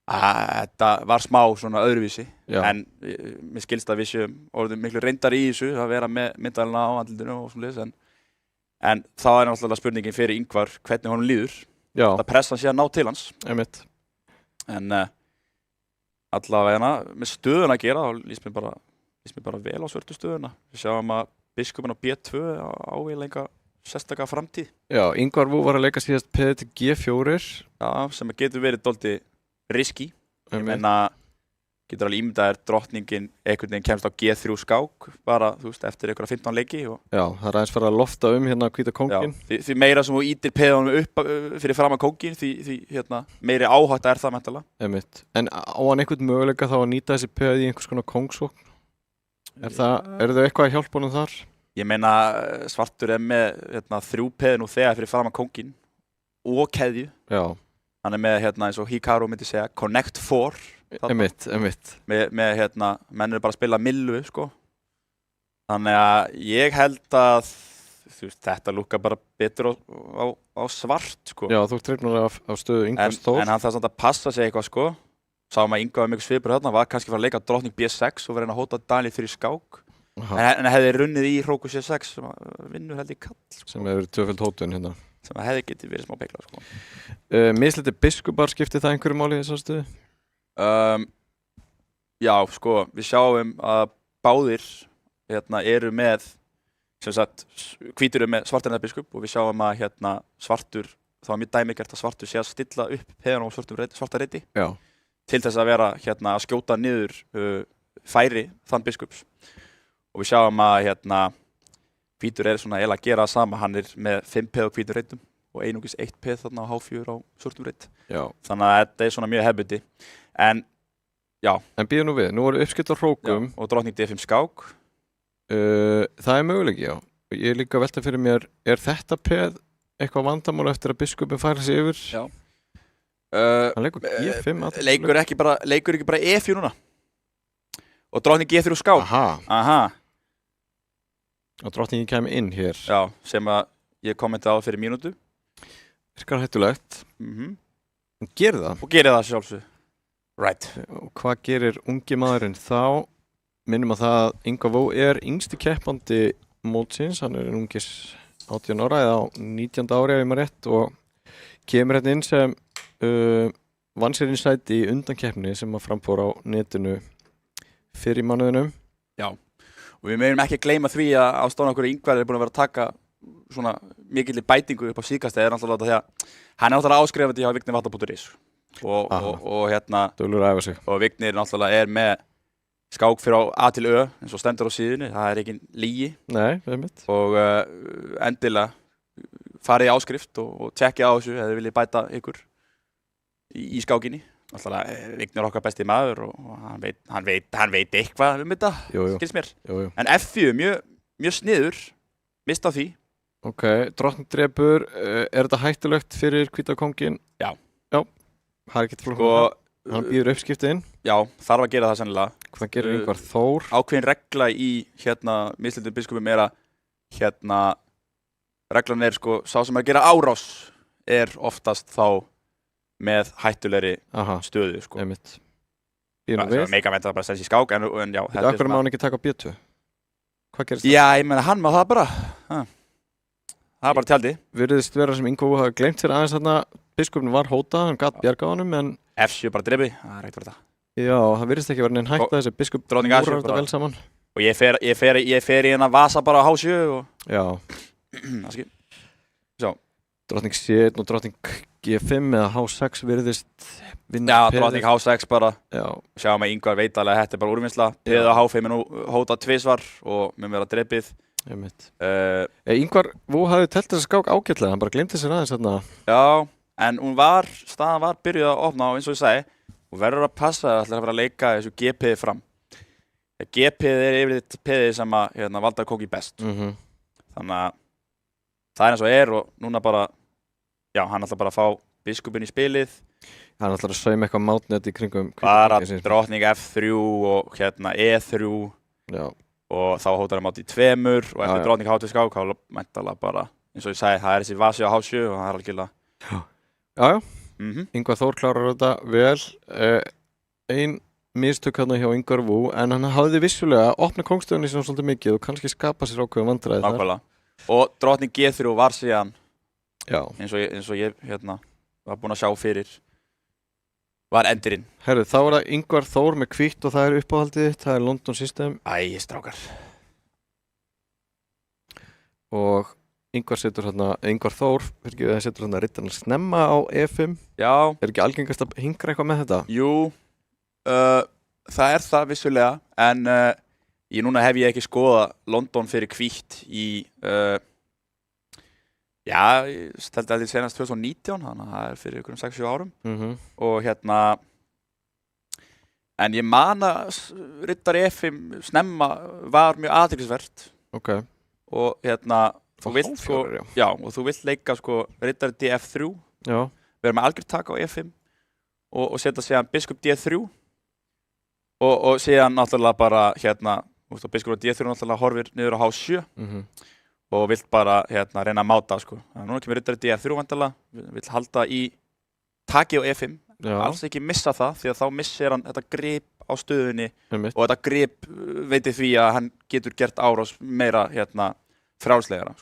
að þetta var smá svona öðruvísi. En mér skilst að við séum orðin miklu reyndar í þessu að vera með myndavélina á andlitinu og svoleiðis. En þá er náttúrulega spurningin fyrir Ingvar hvernig honum líður. Það pressan sé að ná til hans. En allavega með stöðuna að gera, þá líst mér bara vel á svörtu stöðuna. Við sjáum að biskupinn á B2 á eiginlega sérstaka framtíð. Já, Ingvar var að leika síðast P til G4. Já, sem getur verið dálítið riski. Ég meina, getur alveg ímyndaðir drottningin einhvern veginn kemst á G3 skák bara, þú veist, eftir einhverja 15 leiki. Já, það er aðeins farið að lofta hvíta kónginn. Já, því meira sem þú ítir peðanum upp fyrir framan kónginn, því meiri áhætta er það mæntanlega. En á hann einhvern möguleika þá að nýta þessi peð í einhvers konar kóngsókn? Eru þau eitthvað að hjálpa honum þar? Ég meina, Svartur með 3 peð nú þegar fyrir framan kónginn og keðju. Já. Hann með eins og Hikaru myndi segja Connect 4. Einmitt. Með menn eru bara að spila millu, sko. Þannig að ég held að þetta lúkar bara betur á Svart, sko. Já, þú ert trefnulega á stöðu Ingvars Þór. En hann þarf samt að passa sig eitthvað, sko. Sáum að Ingvar var mjög svipur þarna, var kannski að fara að leika drottning B6 og vera að hóta Daniel 3 skák. En hefði runnið í Hróku C6 sem vinnur held í kall, sko. Sem hefur tvöföld hótun hérna. Sem hefði getið verið smá peikla, sko. Misliti biskupar, skipti það einhverju máli í þessar stöðu? Já, sko, við sjáum að báðir eru með, sem sagt, hvítur með svartan biskup og við sjáum að Svartur, það var mjög dæmigert að Svartur sé að stilla upp peðan á svarta reiti til þess að vera að skjóta niður færi þann biskups. Og við sjáum að hvítur svona eiginlega að gera það sama, hann er með 5 peð á hvítum reitum og einungis 1 peð þarna á H4 á svörtum reit. Þannig að þetta er svona mjög hefðbundi. En býðu nú við, nú voru uppskipt á hrókum. Og drottning D5 skák. Það er möguleiki, já. Ég er líka að velta fyrir mér, er þetta peð eitthvað vandamál eftir að biskupin færa sig yfir? Já. Hann leikur G5. Leikur ekki bara E4 núna. Og drottning G3 skák. Aha. Og drottningin kemur inn hér. Já, sem að ég kommentaði á fyrir mínútu. Virkar hættulegt. En gerir það? Og gerir það sjálfsög. Right. Og hvað gerir ungi maðurinn þá? Minnum að það að Ingvar Vó er yngsti keppandi mótsins. Hann er ungis 18 ára eða á 19. ári ef ég maður rétt og kemur hérna inn sem vann sér inn sæti í undankeppni sem að framfóra á netinu fyrir mánuðinum. Já. Og við meginum ekki að gleyma því að ástofan okkur Ingvar er búin að vera að taka svona mikilli bætingu upp á síðkastið náttúrulega því að hann er náttúrulega áskrifandi hjá vignirvatnar.is og Dölur að æfa sig. Og Vignir náttúrulega með skák fyrir á A til Ö eins og stendur á síðunni, það er ekki lygi. Nei, það er mitt. Og endilega farið í áskrift og tjekkið á þessu ef þið viljið bæta ykkur í skákinni. Náttúrulega Vignir okkar besti maður og hann veit eitthvað þetta, skils mér. Jú. En F4 mjög sniður, mist á því. Ok, drottning drepur, er þetta hættulegt fyrir hvíta kónginn? Já. Það er ekki til flóknar. Hann býður uppskiptið inn? Já, þarf að gera það sennilega. Hvað gerir Ingvar Þór? Ákveðin regla í mislindum biskupum er að reglan er sko, sá sem er að gera árás er oftast þá með hættulegri stöðu, sko. Einmitt. Það er meika vent að bara setja í skák, en já. Af hverju má hann ekki taka á B2? Hvað gerist það? Já, ég meina, hann má það bara. Það er bara tjaldi. Virðist vera sem Ingvar hafa gleymt sér aðeins þarna, biskupin var hótað, hann gat bjargað honum, en F7 bara drefi, það er ekkert verið það. Já, það virðist ekki verið neinn hætta þessi biskup múrar þetta vel saman. Og ég fer í hérna vasa bara á H7 og... Já. Það skil. Svo. Drottning C1 og drottning G5 eða H6 virðist vinna Já, peðið. drottning H6 bara. Já. Sjáum að Ingvar veit alveg að þetta er bara úrvinnsla. Peðið á H5 er nú hótað tvisvar og mun vera drepið. Ingvar, þú hafði telt þessa skák ágætlega, hann bara gleymdi sér aðeins þarna. Já, en staðan var byrjuð að opna og eins og ég sagði, og verður að passa að ætla að fara að leika þessu G-peði fram. G-peði er yfir peði sem að Valdar kóki best. Þannig að það er eins og er og núna bara, já, hann ætla bara að fá biskupinn í spilið. Hann ætla að sauma eitthvað mátnet í kringum. Bara drottning F3 og E3. Já. Og þá hótar hann mátt í 2 og eftir drottning H2 skák, þá mæntalega bara, eins og ég sagði, það er þessi vasi á H7 og það er algjörlega. Já. Ingvar Þór klárar þetta vel. Ein mistök hérna hjá Ingvar Vú, en hann hafði vissulega opnað kongstöðunni sína svolítið mikið og kannski skapað sér ákveðum vandræði þar. Nákvæmlega. Og drottning G3 var síðan, eins og ég var búinn að sjá fyrir, var endirinn. Herru, þá er það Ingvar Þór með hvítt og það er uppáhaldið þitt, það er London System. Strákar. Og Ingvar Þór, setur hérna rittarinn snemma á E5. Já. Er ekki algengast að hingra eitthvað með þetta? Jú, það er það vissulega, en núna hef ég ekki skoðað London fyrir hvítt í, ég steldi að þetta senast 2019, þannig að það er fyrir ykkur 6-7 árum. Og en ég man að riddar E5 snemma var mjög athyglisvert. Ok. Og þú vilt leika riddar DF3, vera með algjört tak á E5 og setja síðan biskup D3 og síðan náttúrulega bara biskup D3 náttúrulega horfir niður á H7 og vilt bara reyna að máta Núna kemur riddari D3 vantarlega, vill halda í taki á E5, alls ekki missa það því að þá missir hann þetta grip á stöðunni og þetta grip veitir því að hann getur gert árás meira frjálslegara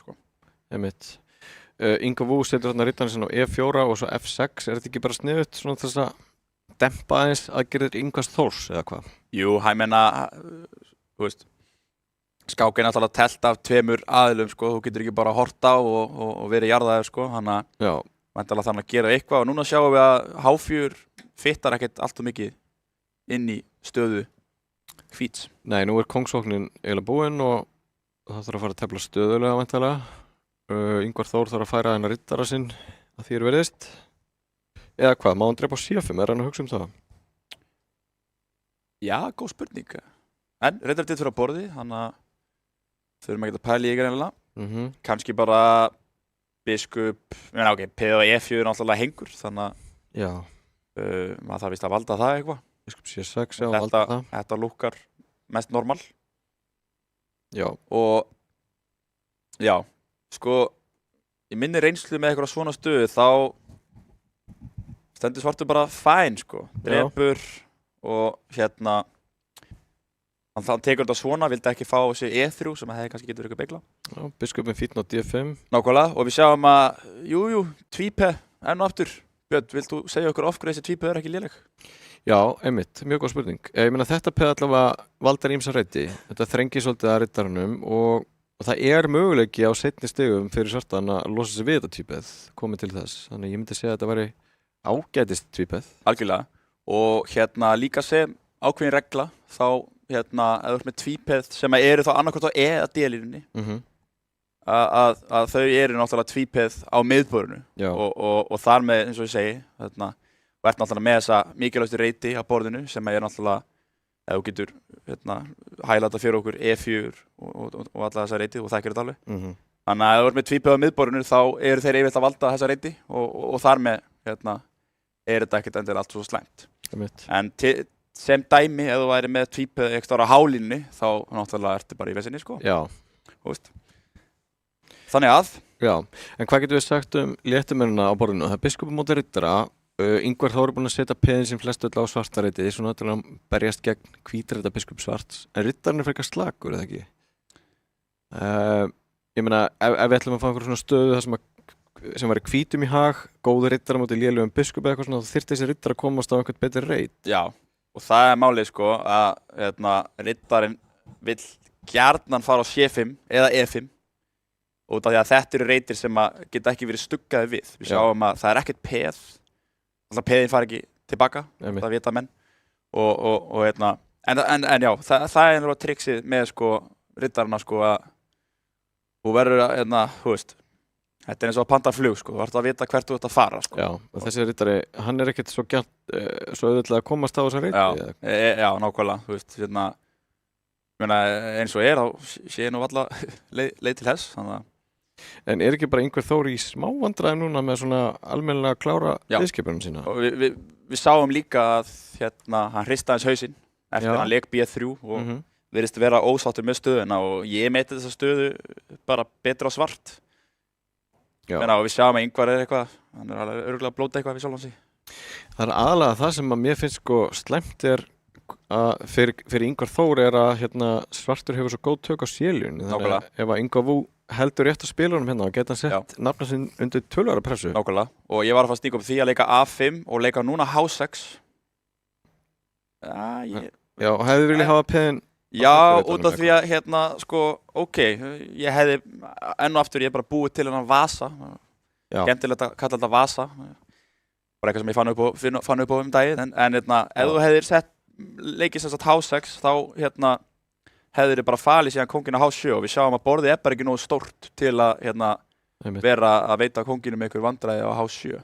Ingvar Vú setur hérna rittarinn sinna á E4 og svo F6, er þetta ekki bara sniðugt svona þess að dempa aðeins aðgerðir Ingvars Þórs eða hvað? Jú, ég meina, þú veist, skák er náttúrulega telt af 2 aðilum, þú getur ekki bara hort á og verið jarðaður, þannig að væntanlega þannig að gera eitthvað og núna sjáum við að H4 fittar ekkert allt of mikið inn í stöðu hvíts. Nei, nú er kongsóknin eiginlega búinn og það þarf að fara að tefla stöðulega væntanlega. Ingvar Þór þarf að færa hennar riddara sinn að því virðist. Eða hvað, má hann drepa á C5, er hann að hugsa það? Já, góð spurning. En riddar ditt fyrir á borði, þannig að þurfum ekki að pæla í ykkur ennilega. Kannski bara biskup, P og E4 er náttúrulega hengur, þannig að maður þarf vist að valda það eitthvað. Biskup C6, valda það. Þetta lukkar mest normal. Já. Og í minni reynslu með eitthvað svona stöðu þá stendur svartur bara fæn, drepur og hann tekur þetta svona, vildi ekki fá sér E3 sem hefði kannski getur eitthvað beigla. Já, biskupin fínn á D5. Nákvæmlega, og við sjáum að, tvípe, enn og aftur. Björn, vilt þú segja okkur of hverju þessi tvípe er ekki léleg? Já, einmitt, mjög góð spurning. Ég meina þetta peð allavega valdar ýmsa reiti. Þetta þrengir svolítið að riddaranum og það er möguleiki á seinni stigum fyrir svartan að losa sig við þetta tvípeð, komið til þess. Þannig ég myndi segja að þetta væri ágætist tvípeð. Algjörlega. Og líka sem ákveðin regla, þá ef þú ert með tvípeð sem eru þá annarkvort á E eða D-línunni, að þau eru náttúrulega tvípeð á miðborðinu og þar með, eins og ég segi, og ert náttúrulega með þessa mikilvægstu reiti á borðinu sem er náttúrulega, ef þú getur hæglata fyrir okkur E4 og alla þessa reiti og þekkir þetta alveg. Þannig að ef þú ert með tvípeð á miðborðinu þá eru þeir yfirleitt að valda þessa reiti og þar með er þetta ekkert endilega allt svo slæmt. En sem dæmi, ef þú væri með tvípeð eitthvað á hálínni, þá náttúrulega ertu bara í vesinni, Já. Þannig að. Já, en hvað getur við sagt léttumennina á borðinu? Það er biskupin móti riddara. Ingvar Þór er búinn að setja peðin sem flest öll á svarta reitið, svona til að berjast gegn hvítrita biskup svarts. En riddarinn er frekar slakur, eða ekki? Ég meina, ef við ætlum að fá einhver svona stöðu þar sem væri hvítum í hag, góðu riddara móti lélugum biskup eða eitthvað svona, þá þyrfti þessi riddar að komast á einhvern betri reit. Já, og það er málið að riddarinn vill gjarnan fara á C5 eða E5 út af því að þetta eru reytir sem að geta ekki verið stuggaði við. Við sjáum að það er ekkert peð, alltaf peðin fari ekki tilbaka, það vita menn. Og en já, það er náttúrulega triksið með sko riddarana sko að þú verður að, þú veist, þetta er eins og að panta flug sko, þú ert að vita hvert þú ert að fara sko. Já, og þessi riddari, hann er ekkert svo auðvitað að komast á þessa reyti? Já, nákvæmlega, þú veist, eins og þá sé nú alla leið til þess, þannig að. En er ekki bara Ingvar Þór í smá vandræðum núna með svona almennilega klára viðskipunum sína? Og við sáum líka að hann hristaði hans hausinn eftir hann leik B3 og virðist vera ósáttur með stöðuna og ég meti þessa stöðu bara betur á svart. Og við sjáum að Ingvar er eitthvað, hann er alveg örugglega að blóta eitthvað við sjálfan sig. Það er aðalega það sem að mér finnst sko slæmt að fyrir Ingvar Þór er að svartur hefur svo góð tök á séljunni. Þannig að ef að Ingvar Vú heldur rétt að spilunum og geta sett nafna sinn undir tölvara pressu. Nákvæmlega. Og ég var að fara að stíka upp því að leika A5 og leika núna H6. Já, og hefði viljað hafa peðin. Já, út af því að sko, ég hefði enn og aftur ég bara búið til hennan vasa. Skemmtilegt að kalla þetta vasa. Bara eitthvað sem ég fann upp á daginn. En ef þú hefðir sett leikið sem sagt H6 þá hefur þið bara falið síðan kónginn á H7 og við sjáum að borðið er bara ekki nógu stórt til að vera að veita kónginum einhver vandræði á H7.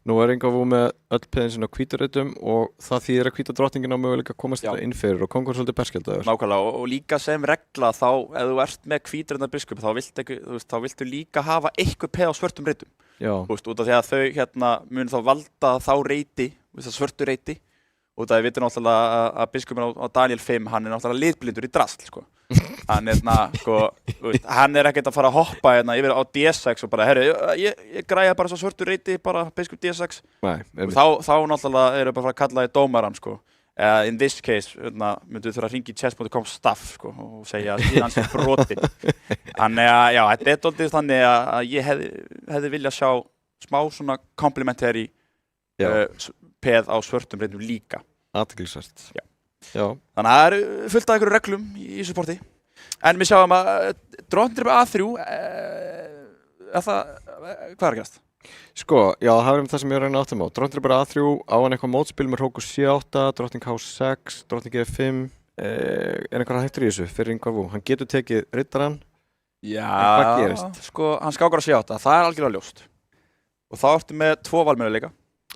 Nú er Ingvar Vú með öll peðin sinna á hvítareitum og það þýðir að hvíta drottningin á möguleika að komast inn fyrir og kóngur svolítið berskjaldaður. Nákvæmlega og líka sem regla þá ef þú ert með hvítareitna biskup þá viltu líka hafa eitthvað peð á svörtum reitum. Út af því að þau mun þá valda þá reiti, þessa svörtu reiti. Og það við vitum náttúrulega að biskupinn á Daniel 5, hann er náttúrulega litblindur í drasl, sko. Hann er ekkert að fara að hoppa yfir á D6 og bara, herru, ég græja bara svo svörtu reyti, bara biskup D6. Nei. Þá náttúrulega eru bara að fara að kalla þið dómaran, sko. In this case, myndu þurfa að hringi í chess.com staff, sko, og segja að síðan sé brotin. Þannig að, já, þetta er doldið þannig að ég hefði viljað sjá smá svona complimentary peð á svörtum reytum líka. Athyglisvert. Já. Þannig að það eru fullt af einhverjum reglum í supporti. En við sjáum að drottning A3, hvað er að gerast? Sko, já, það er það sem ég reyna áttum á. Drottning A3 á hann eitthvað mótspil með hrókur C8, drottning H6, drottning E5. Er einhverja hættur í þessu fyrir Ingvar Vú? Hann getur tekið riddarann. Já, hvað gerist? Sko, hann skákar á C8, það er algjörlega ljóst. Og þá ertu með 2 valmöguleika.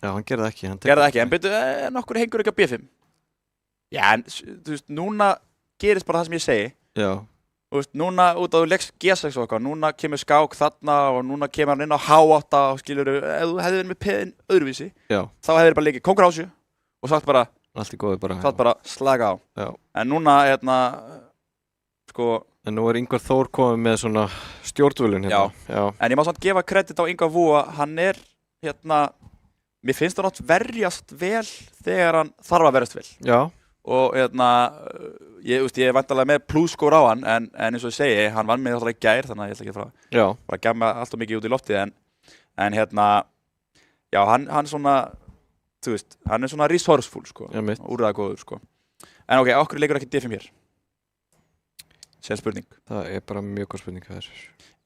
Já, hann gerði ekki. En byrju, nokkur hengur ekki á B5. Já, en þú veist, núna gerist bara það sem ég segi. Já. Þú veist, núna út af þú leggst G6 og eitthvað, núna kemur skák þarna og núna kemur hann inn á H8 og skilurðu, ef þú hefði verið með peðin öðruvísi, þá hefði þið bara leikið kóngur H7 og sagt bara, allt í góðu bara. Sagt bara, slaka á. Já. En núna, sko. En nú er Ingvar Þór komið með svona stjórnvölin Já. En ég má samt gefa kredit á Ingvar Vú að hann er, mér finnst það nátt verjast vel þegar hann þarf að verjast vel. Já. Og ég er væntanlega með plussskór á hann, en eins og ég segi, hann vann mig náttúrulega í gær, þannig að ég ætla ekki að fara að gemma allt of mikið út í loftið, en já, hann svona, þú veist, hann er svona resourceful, sko, úrræða góður, sko. En okkur leikur ekki D5 hér? Sér spurning. Það er bara mjög góð spurning hvað þessu.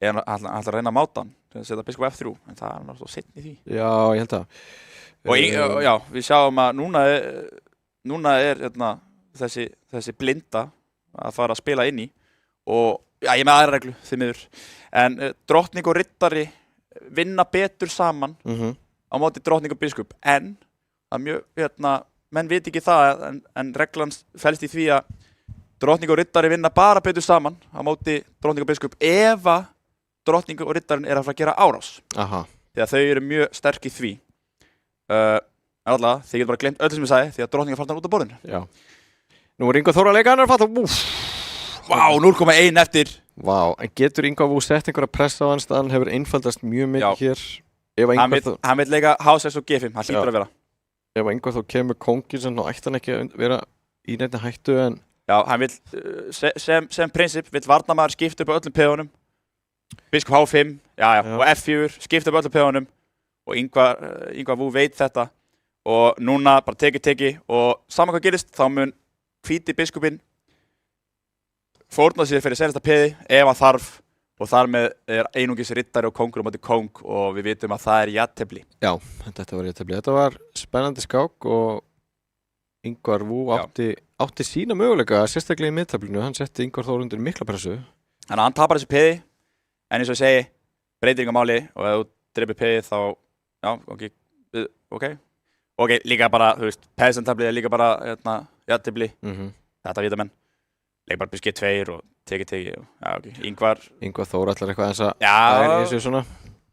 Hann ætlar að reyna að máta hann, setja biskup F3, en það er náttúrulega setn í því. Já, ég held það. Og já, við sjáum að núna er þessi blinda að fara að spila inn í og já, ég er með aðra reglu því miður en drottning og riddari vinna betur saman á móti drottning og biskup en það er mjög, menn veit ekki það en reglan felst í því að drottning og riddari vinna bara betur saman á móti drottning og biskup ef að drottning og riddarin er að fara að gera árás. Aha. Því að þau eru mjög sterk í því. En alltaf, þið getur bara glemt öllu sem ég sagði því að drottningar farnar út af borðinu. Já. Nú er Ingvar Þór að leika, hann er að fatta. Vá, 0,1 eftir. Vá, en getur Ingvar Vú sett einhverja pressa á hans að hann hefur einfaldast mjög mikið hér? Hann vil leika H6 og G5, hann hlýtur að vera. Ef Ingvar Þór kemur kóngin sem þá ætti hann ekki að vera í neinni hættu en... Já, hann vil, sem prinsip, vill varnarmaður skipta upp á öllum peðunum. Biskup H5, og F4, skipta upp á öllum peðunum. Og Ingvar Vú veit þetta. Og núna bara teki og saman hvað gerist þá mun hvíti biskupinn fórna sér fyrir senasta peði ef hann þarf og þar með einungis riddari og kóngur á móti kóng og við vitum að það jafntefli. Já, þetta var jafntefli. Þetta var spennandi skák og Ingvar Wú átti sína möguleika, sérstaklega í miðtaflinu. Hann setti Ingvar Þór undir mikla pressu. Þannig að hann tapar þessu peði, en eins og ég segi, breytir enga máli og ef þú dreipir peði þá, já, ok, líka bara, þú veist, peðsendaflið líka bara, jafntefli, þetta vita menn. Leik bara biskið 2 og teki, já, ok, Ingvar Þór ætlar eitthvað eins að eins og svona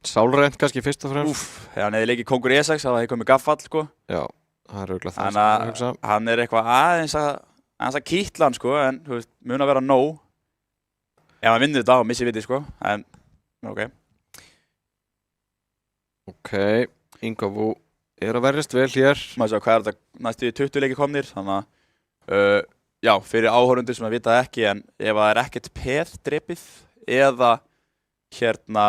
sálrænt kannski fyrst og fremst. Hann hefði leikið kóngur E6, það hefði komið gaffall, sko. Já. Það örugglega það sem ég hugsa. Hann eitthvað aðeins að kýtla hann, sko, en þú veist, mun að vera nóg. Ef hann vinnur þetta á, missi vitið, sko, en ok. Ok, Ingvar Wú að verjast vel hér. Maður sjá hvað þetta næstu 20 leiki komnir, þannig að, já, fyrir áhorfundur sem að vita ekki, en ef það ekkert peð drepið, eða hérna,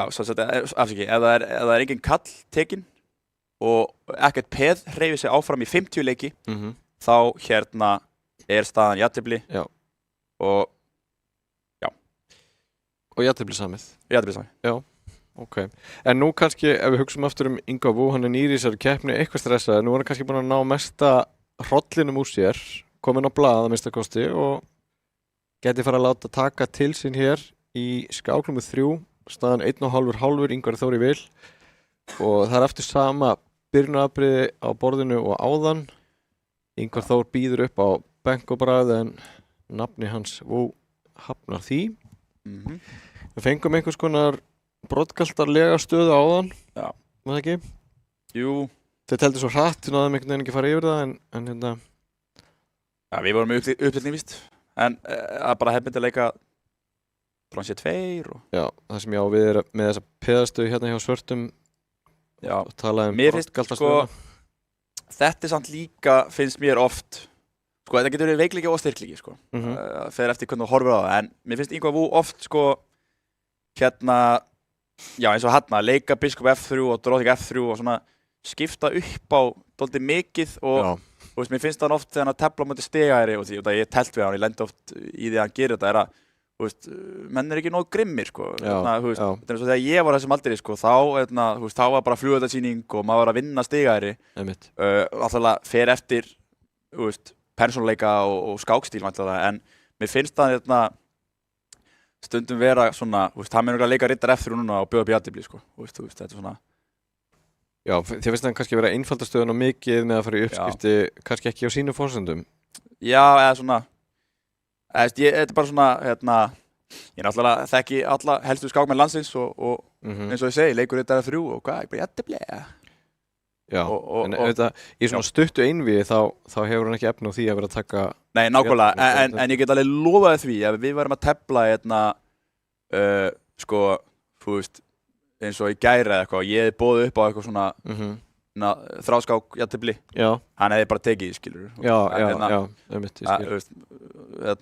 afsakið, ef það engin kall tekinn og ekkert peð hreyfir sig áfram í 50 leiki, þá hérna staðan jafntefli og jafntefli samið. Já. Ok. En nú kannski, ef við hugsum aftur Ingvar Wú, hann nýr í þessari keppni, eitthvað stressaði, nú hann kannski búinn að ná mesta hrollinum úr sér, kominn á blað að minnsta kosti og geti fara að láta taka til sín hér í skák númer 3, staðan 1,5 Ingvar Þór í vil og það aftur sama byrjunaratriði á borðinu og áðan. Ingvar Þór býður upp á benk og bragð en nafni hans Wú hafnar því. Við fengum einhvers konar broddgaltarlega stöðu áðan, var það ekki? Jú. Þeir teldi svo hratt, við náðum einhvern veginn ekki að fara yfir það en hérna... Já, við vorum með uppfyllning víst, en bara hefði að leika bronsi 2 og... Já, það sem ég á við með þessa peðastöðu hérna hjá svörtum og talaði broddgaltarstöðu. Sko, þetta samt líka finnst mér oft, sko, þetta getur verið veikleiki og styrkleiki, sko. Fer eftir hvernig þú horfir á það, en mér finnst Ingvar Wú oft, sko, hérna, já, eins og hann leika biskop F3 og drottning F3 og svona skipta upp á dálítið mikið og þú veist, mér finnst það oft þegar hann tefla á móti stigæri og því að ég telt við hann, ég lendi oft í því að hann gerir þetta, þú veist, menn ekki nógu grimmir, sko. Þú veist, þetta er eins og þegar ég var þessum aldri, sko, þá, þú veist, þá var bara flugeldasýning og maður var að vinna stigæri. Alltaf fer eftir, þú veist, persónuleika og skákstíl, en mér finnst það, stundum vera svona, þú veist, hann mun að leika riddar F3 núna og bjóða upp í jafntefli, sko, þú veist, þetta er svona. Já, þér finnst það kannski vera einfaldastöðun og mikið með að fara í uppskipti, kannski ekki á sínum forsendum? Já, eða svona, þetta er bara svona, ég náttúrulega þekki alla helstu skákmenn landsins og eins og ég segi, leikur riddar F3 og hvað, bara jafntefli, Já, en auðvitað, í svona stuttu einvíi þá hefur hann ekki efni á því að vera að taka... Nei, nákvæmlega, en ég get alveg lofaði því að við værum að tefla sko, þú veist, eins og í gæri eða eitthvað, ég hefði boðið upp á eitthvað svona þráskák jafntefli, hann hefði bara tekið, skilur. Já, einmitt, ég skil.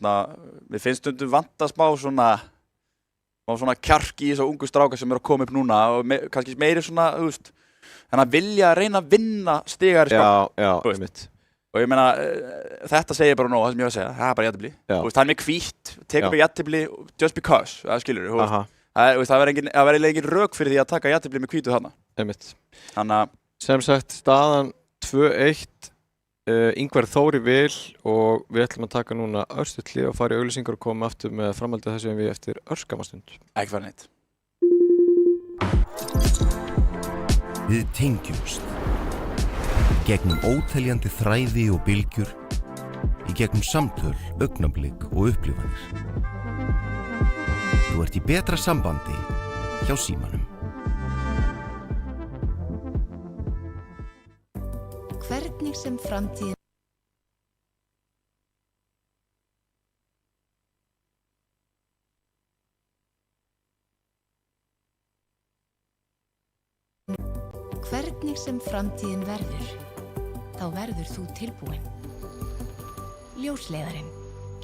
Mér finnst stundum vanta smá svona kjark í þess að ungu strákar sem eru að koma upp núna og kannski meiri svona, þú veist, þannig að vilja reyna að vinna stigari skák. Já, einmitt. Og ég meina, þetta segir bara nóg, það sem ég var að segja, það er bara jafntefli. Þú veist, hann er hvítt, tekur bara jafntefli just because, það skilur þú veist. Það verður engin rök fyrir því að taka jafntefli með hvítu þarna. Einmitt. Sem sagt, staðan 2-1, Ingvar Þór í vil og við ætlum að taka núna örstutt hlið og fara í auglýsingar og koma aftur með framhaldið þessu en við eftir örskamma stund. Ekki fara neitt. Við tengjumst gegnum óteljandi þræði og bylgjur í gegnum samtöl, augnablik og upplifanir. Þú ert í betra sambandi hjá Símanum. Hvernig sem framtíðin Hvernig sem framtíðin verður, þá verður þú tilbúinn. Ljósleiðarinn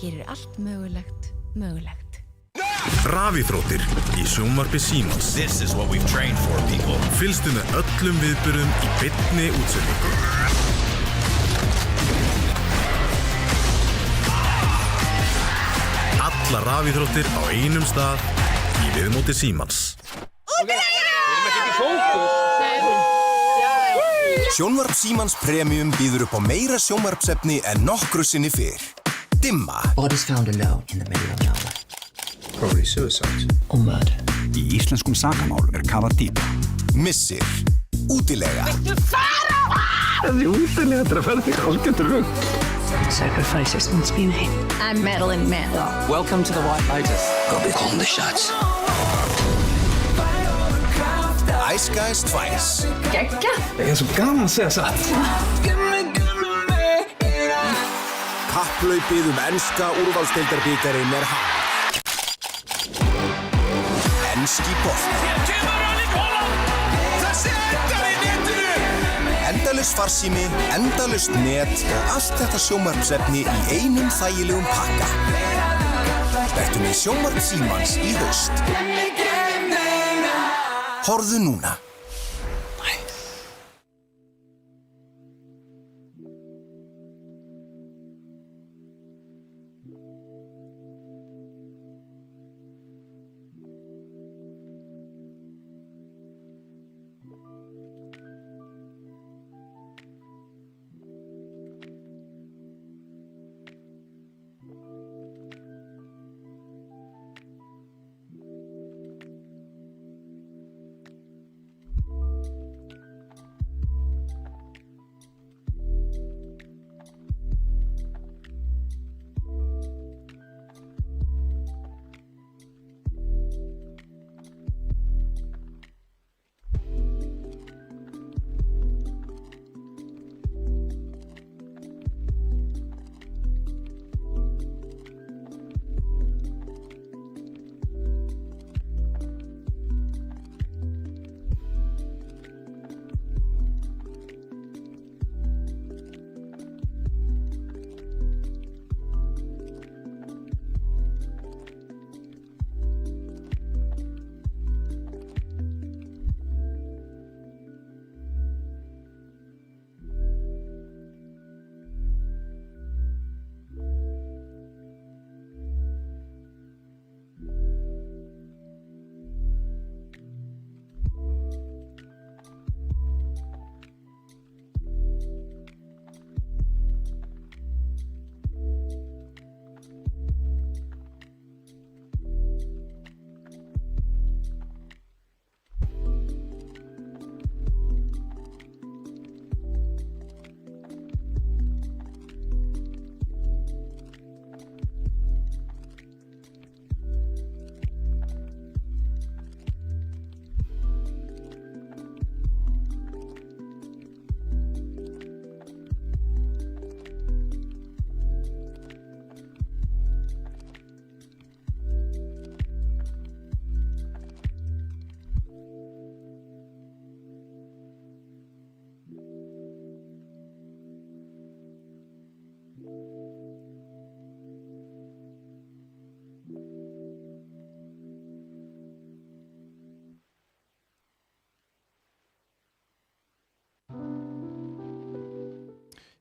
gerir allt mögulegt mögulegt. Rafíþróttir í sjónvarpi Símans. This is what we've trained for, people. Fylgstu með öllum viðburðum í beinni útsendingu. allar rafíþróttir á einum stað í viðmóti Símans. Sjónvarp Símans Premium býður upp á meira sjónvarpsefni en nokkru sinni fyrr. Dimma. Bodies found alone in the middle of nowhere. Probably suicide. Or murder. Í íslenskum sakamálum kafað dýpra. Missir. Útilega. Þessi útilega að ferða þig hálfgetur rugg. Sacrifices must be made. I'm Madeline Mann. Welcome to the White Lotus. Go be calling the shots. Ice Guys 2. Gekka. Ég svo gaman að segja satt. Kapphlaupið enska úrvalsdeildarbikarinn hafið. Enski bolti. Endalaus farsími, endalaust net og allt þetta sjónvarpsefni í einum þægilegum pakka. Vertu með sjónvarp Símans í haust. Horfðu núna.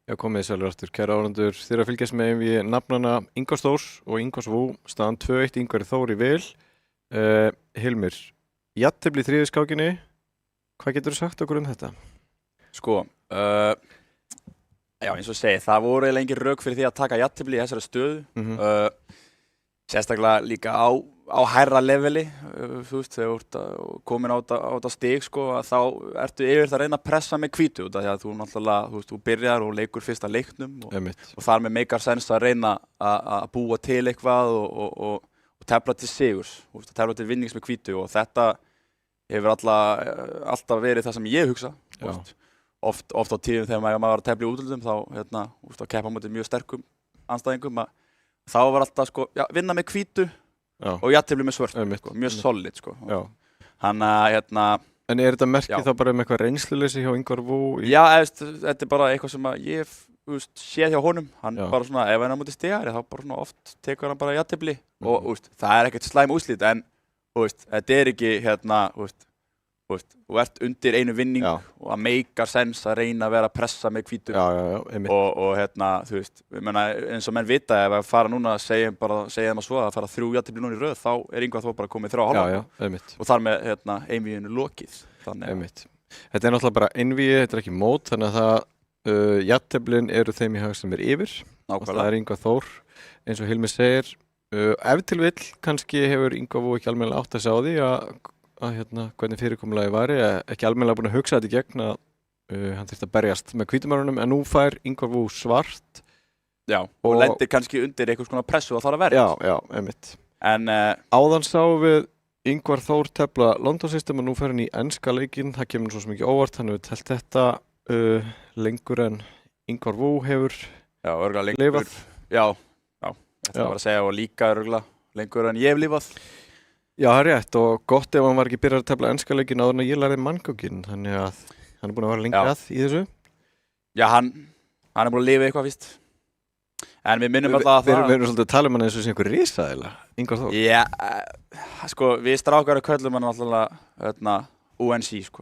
Já, komið sælur aftur, kæra áhorfendur. Þið að fylgjast með við nafnana Ingvar Stórs og Ingvars Vú, staðan 2-1, Ingvari Þór í vil. Hilmir, jafntefli í þriðju skákinni, hvað getur þú sagt okkur þetta? Sko, já eins og segi, það voru eiginlega engin rök fyrir því að taka jafntefli í þessari stöðu. Sérstaklega líka á hærra leveli, þú veist, þegar þú ert komin á þetta stig, sko, að þá ertu yfir að reyna að pressa með hvítu, því að þú náttúrulega, þú veist, þú byrjar og leikur fyrsta leiknum og þar með meikar sens að reyna að búa til eitthvað og tefla til sigurs, tefla til vinnings með hvítu og þetta hefur alltaf verið það sem ég hugsa, oft á tíðum þegar maður var að tefla í útlöndum þá, að keppa á móti mjög sterkum andstæðingum, þá var alltaf, sko, vinna með hvítu og jafntefli með svört, mjög solid, sko. Þannig að, En þetta merkir þá bara eitthvað reynsluleysi hjá Ingvar Vú? Já, þetta bara eitthvað sem ég séð hjá honum. Hann bara svona, ef hann á móti stigari, þá bara svona oft tekur hann bara jafntefli og það ekkert slæm úrslit, en þetta ekki, þú ert undir einu vinning og að meikar sens að reyna að vera að pressa með hvítum og þú veist, ég meina eins og menn vita ef að fara núna að segja þeim að svo að fara 3 jafntefli núna í röð þá Ingvar Þór bara komið 3,5 og þar með einvíginu lokið Þetta er náttúrulega bara einvígi, þetta er ekki mót þannig að það jafnteflin eru þeim í hag sem yfir og það Ingvar Þór eins og Hilmi segir ef til vill kannski hefur Ingvar Þór ekki almennilega átt að segja á því að hvernig fyrirkomulagi væri, ekki almennilega búin að hugsa þetta í gegn að hann þurfti að berjast með hvítumörunum en nú fær Ingvar Þór svart og lendir kannski undir einhvers konar pressu að fara að verja einmitt en áðan sáum við Ingvar Þór tefla London System og nú fer hann í enska leikinn, það kemur svo mikið óvart hann hefur telt þetta lengur en Ingvar Þór hefur lifað þetta var að segja og líka lengur en ég hef lifað Já, það er rétt og gott ef hann var ekki byrjað að tefla enska leikinn áður en að ég lærði mannganginn þannig að hann er búin að vera lengi að í þessu Já, hann er búin að lifa eitthvað fyrst en við minnum alltaf að það Við erum svolítið að tala um hann eins og sem einhver risaðila Ingvar Þór Já, sko, við strákar köllum hann alltaf UNC, sko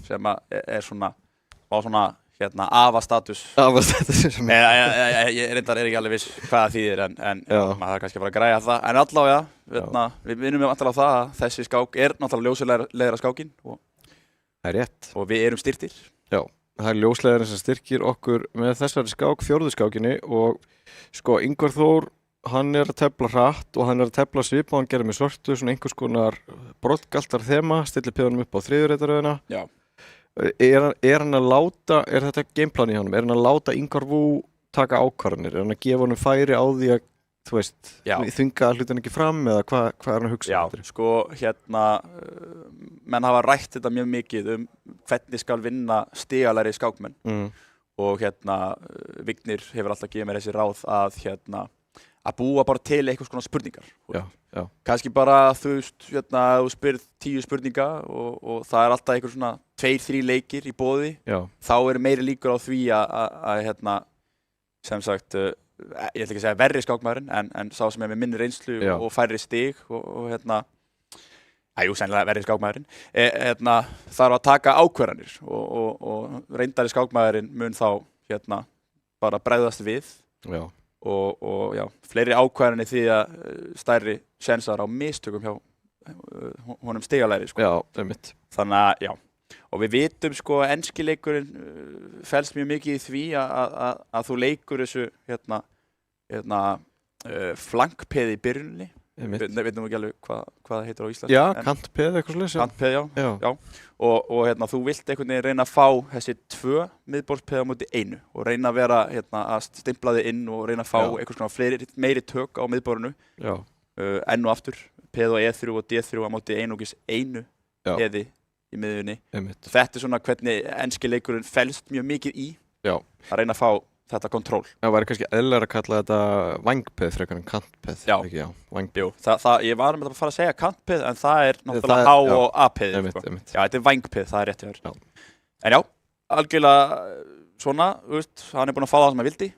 sem er svona afa-status ég reyndar ekki alveg viss hvað það þýðir en maður þarf kannski að fara að græja það en allavega, við minnum alltaf á það að þessi skák er náttúrulega ljósleiðara skákin Það er rétt og við erum styrktir Já, það er ljósleiðarinn sem styrkir okkur með þessari skák, 4. skákinni og sko, Ingvar Þór hann er að tefla hratt og hann er að tefla svip og hann gerir með svörtu, svona einhvers konar broddgaltar þema, stillir píðanum upp á 3. reytaröðina Já Er hann að láta, er þetta gameplan í honum, er hann að láta Ingvar Þór taka ákvarðanir, er hann að gefa honum færi á því að, þú veist, þvinga hlutin ekki fram eða hvað er hann að hugsa? Já, sko, menn hafa rætt þetta mjög mikið hvernig skal vinna stigalæri skákmenn og Vignir hefur alltaf gefið mér þessi ráð að búa bara til einhvers konar spurningar. Kannski bara, þú veist, þú spyrð 10 spurninga og það er alltaf einhver svona 2-3 leikir í boði. Þá eru meiri líkur á því að sem sagt, ég ætla ekki að segja verri skákmaðurinn, en sá sem er með minni reynslu og færri stig og sennilega verri skákmaðurinn, þarf að taka ákvarðanir og reyndari skákmaðurinn mun þá bara bregðast við. Og fleiri ákvarðanir því að stærri sénsar á mistökum hjá honum stigalæri, sko. Einmitt. Þannig að, og við vitum, sko, að enski leikurinn felst mjög mikið í því að þú leikur þessu, flankpeð í byrjunni. Við veitum ekki alveg hvað það heitir á íslensku. Já, kantpeð, eitthvað slags. Kantpeð, já. Og þú vilt einhvern veginn reyna að fá þessi 2 miðborðspeð á móti 1 og reyna að vera að stimpla þig inn og reyna að fá einhvers konar meiri tök á miðborðinu. Enn og aftur, peð og E3 og D3 á móti einungis 1 peði í miðjunni. Þetta er svona hvernig enski leikurinn felst mjög mikið í að reyna að fá þetta kontról. Það væri kannski eðlilegra að kalla þetta vængpeð frekar en kantpeð. Jú, ég var með að fara að segja kantpeð en það er náttúrulega H og A-peð. Já, þetta er vængpeð, það er rétt hjá þér. En já, algjörlega svona, hann er búinn að fá það sem hann vildi.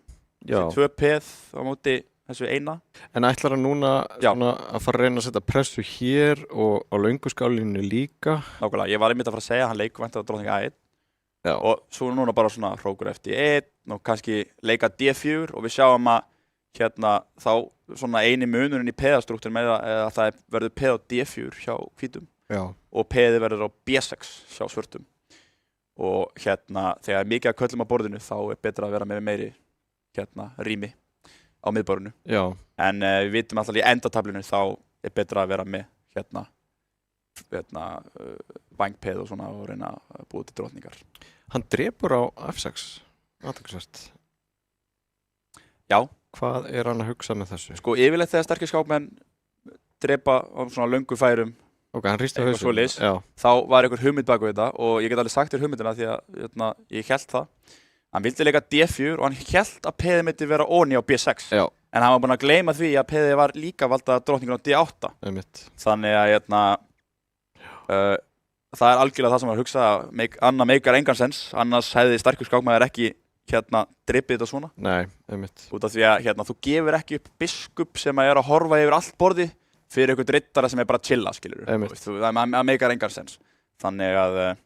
2 peð á móti þessu 1. En ætlar hann núna að fara að reyna að setja pressu hér og á lönguskálinni líka? Nákvæmlega, ég var einmitt að fara að segja að hann leikur væntanlega drottning A1. Og svo núna bara svona hrókur eftir 1 og kannski leika D4 og við sjáum að þá svona eini munurinn í peðastruktúrum er að það verður peð á D4 hjá hvítum og peði verður á B6 hjá svörtum og þegar mikið af köllum á borðinu þá er betra að vera með meiri rými á miðborðinu en við vitum alltaf í endatöflunni þá er betra að vera með vængpeð og svona og reyna að búa til drottningar. Hann drepur á F6, athyglisvert. Já. Hvað er hann að hugsa með þessu? Sko, yfirleitt þegar sterkir skákmenn drepa á svona löngu færum hann hristi hausinn. Þá var einhver hugmynd bak við þetta og ég get alveg sagt þér hugmyndina því að ég hélt það. Hann vildi leika D4 og hann hélt að peðið myndi vera onni á B6. En hann var búinn að gleyma því að peðið var líka valda drottningur á D8. Þannig að það er algjörlega það sem var að hugsa annað meikar engan sens, annars hefði sterkur skákmaður ekki dripið þetta svona. Nei, einmitt. Út af því að þú gefur ekki upp biskup sem er að horfa yfir allt borði fyrir einhvern riddara sem er bara að chilla, skilur. Einmitt. Það meikar engan sens. þannig að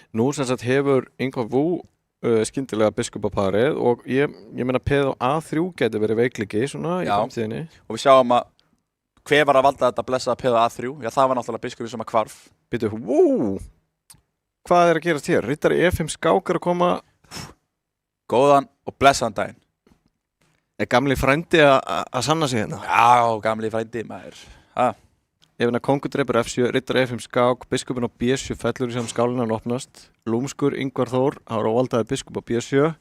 Nú sem sagt hefur Ingvar Vú skyndilega biskupaparið og ég meina peð á A3 geti verið veikleiki svona í framtíðinni. Og við sjáum að hver var að valda þetta blessaða peð á A3? Já, það var náttúrulega biskupið sem að hvarf. Býtu, hvað er að gerast hér? Riddari E5 skák að koma. Góðan og blessaðan daginn. Er gamli frændi að sanna sig hérna? Já, gamli frændi maður. Ef hann að kongur dreipur F7, riddari E5 skák, biskupin á B7 fellur í saman skálinan opnast. Lúmskur Ingvar Þór, hann var valdaði biskup á B7.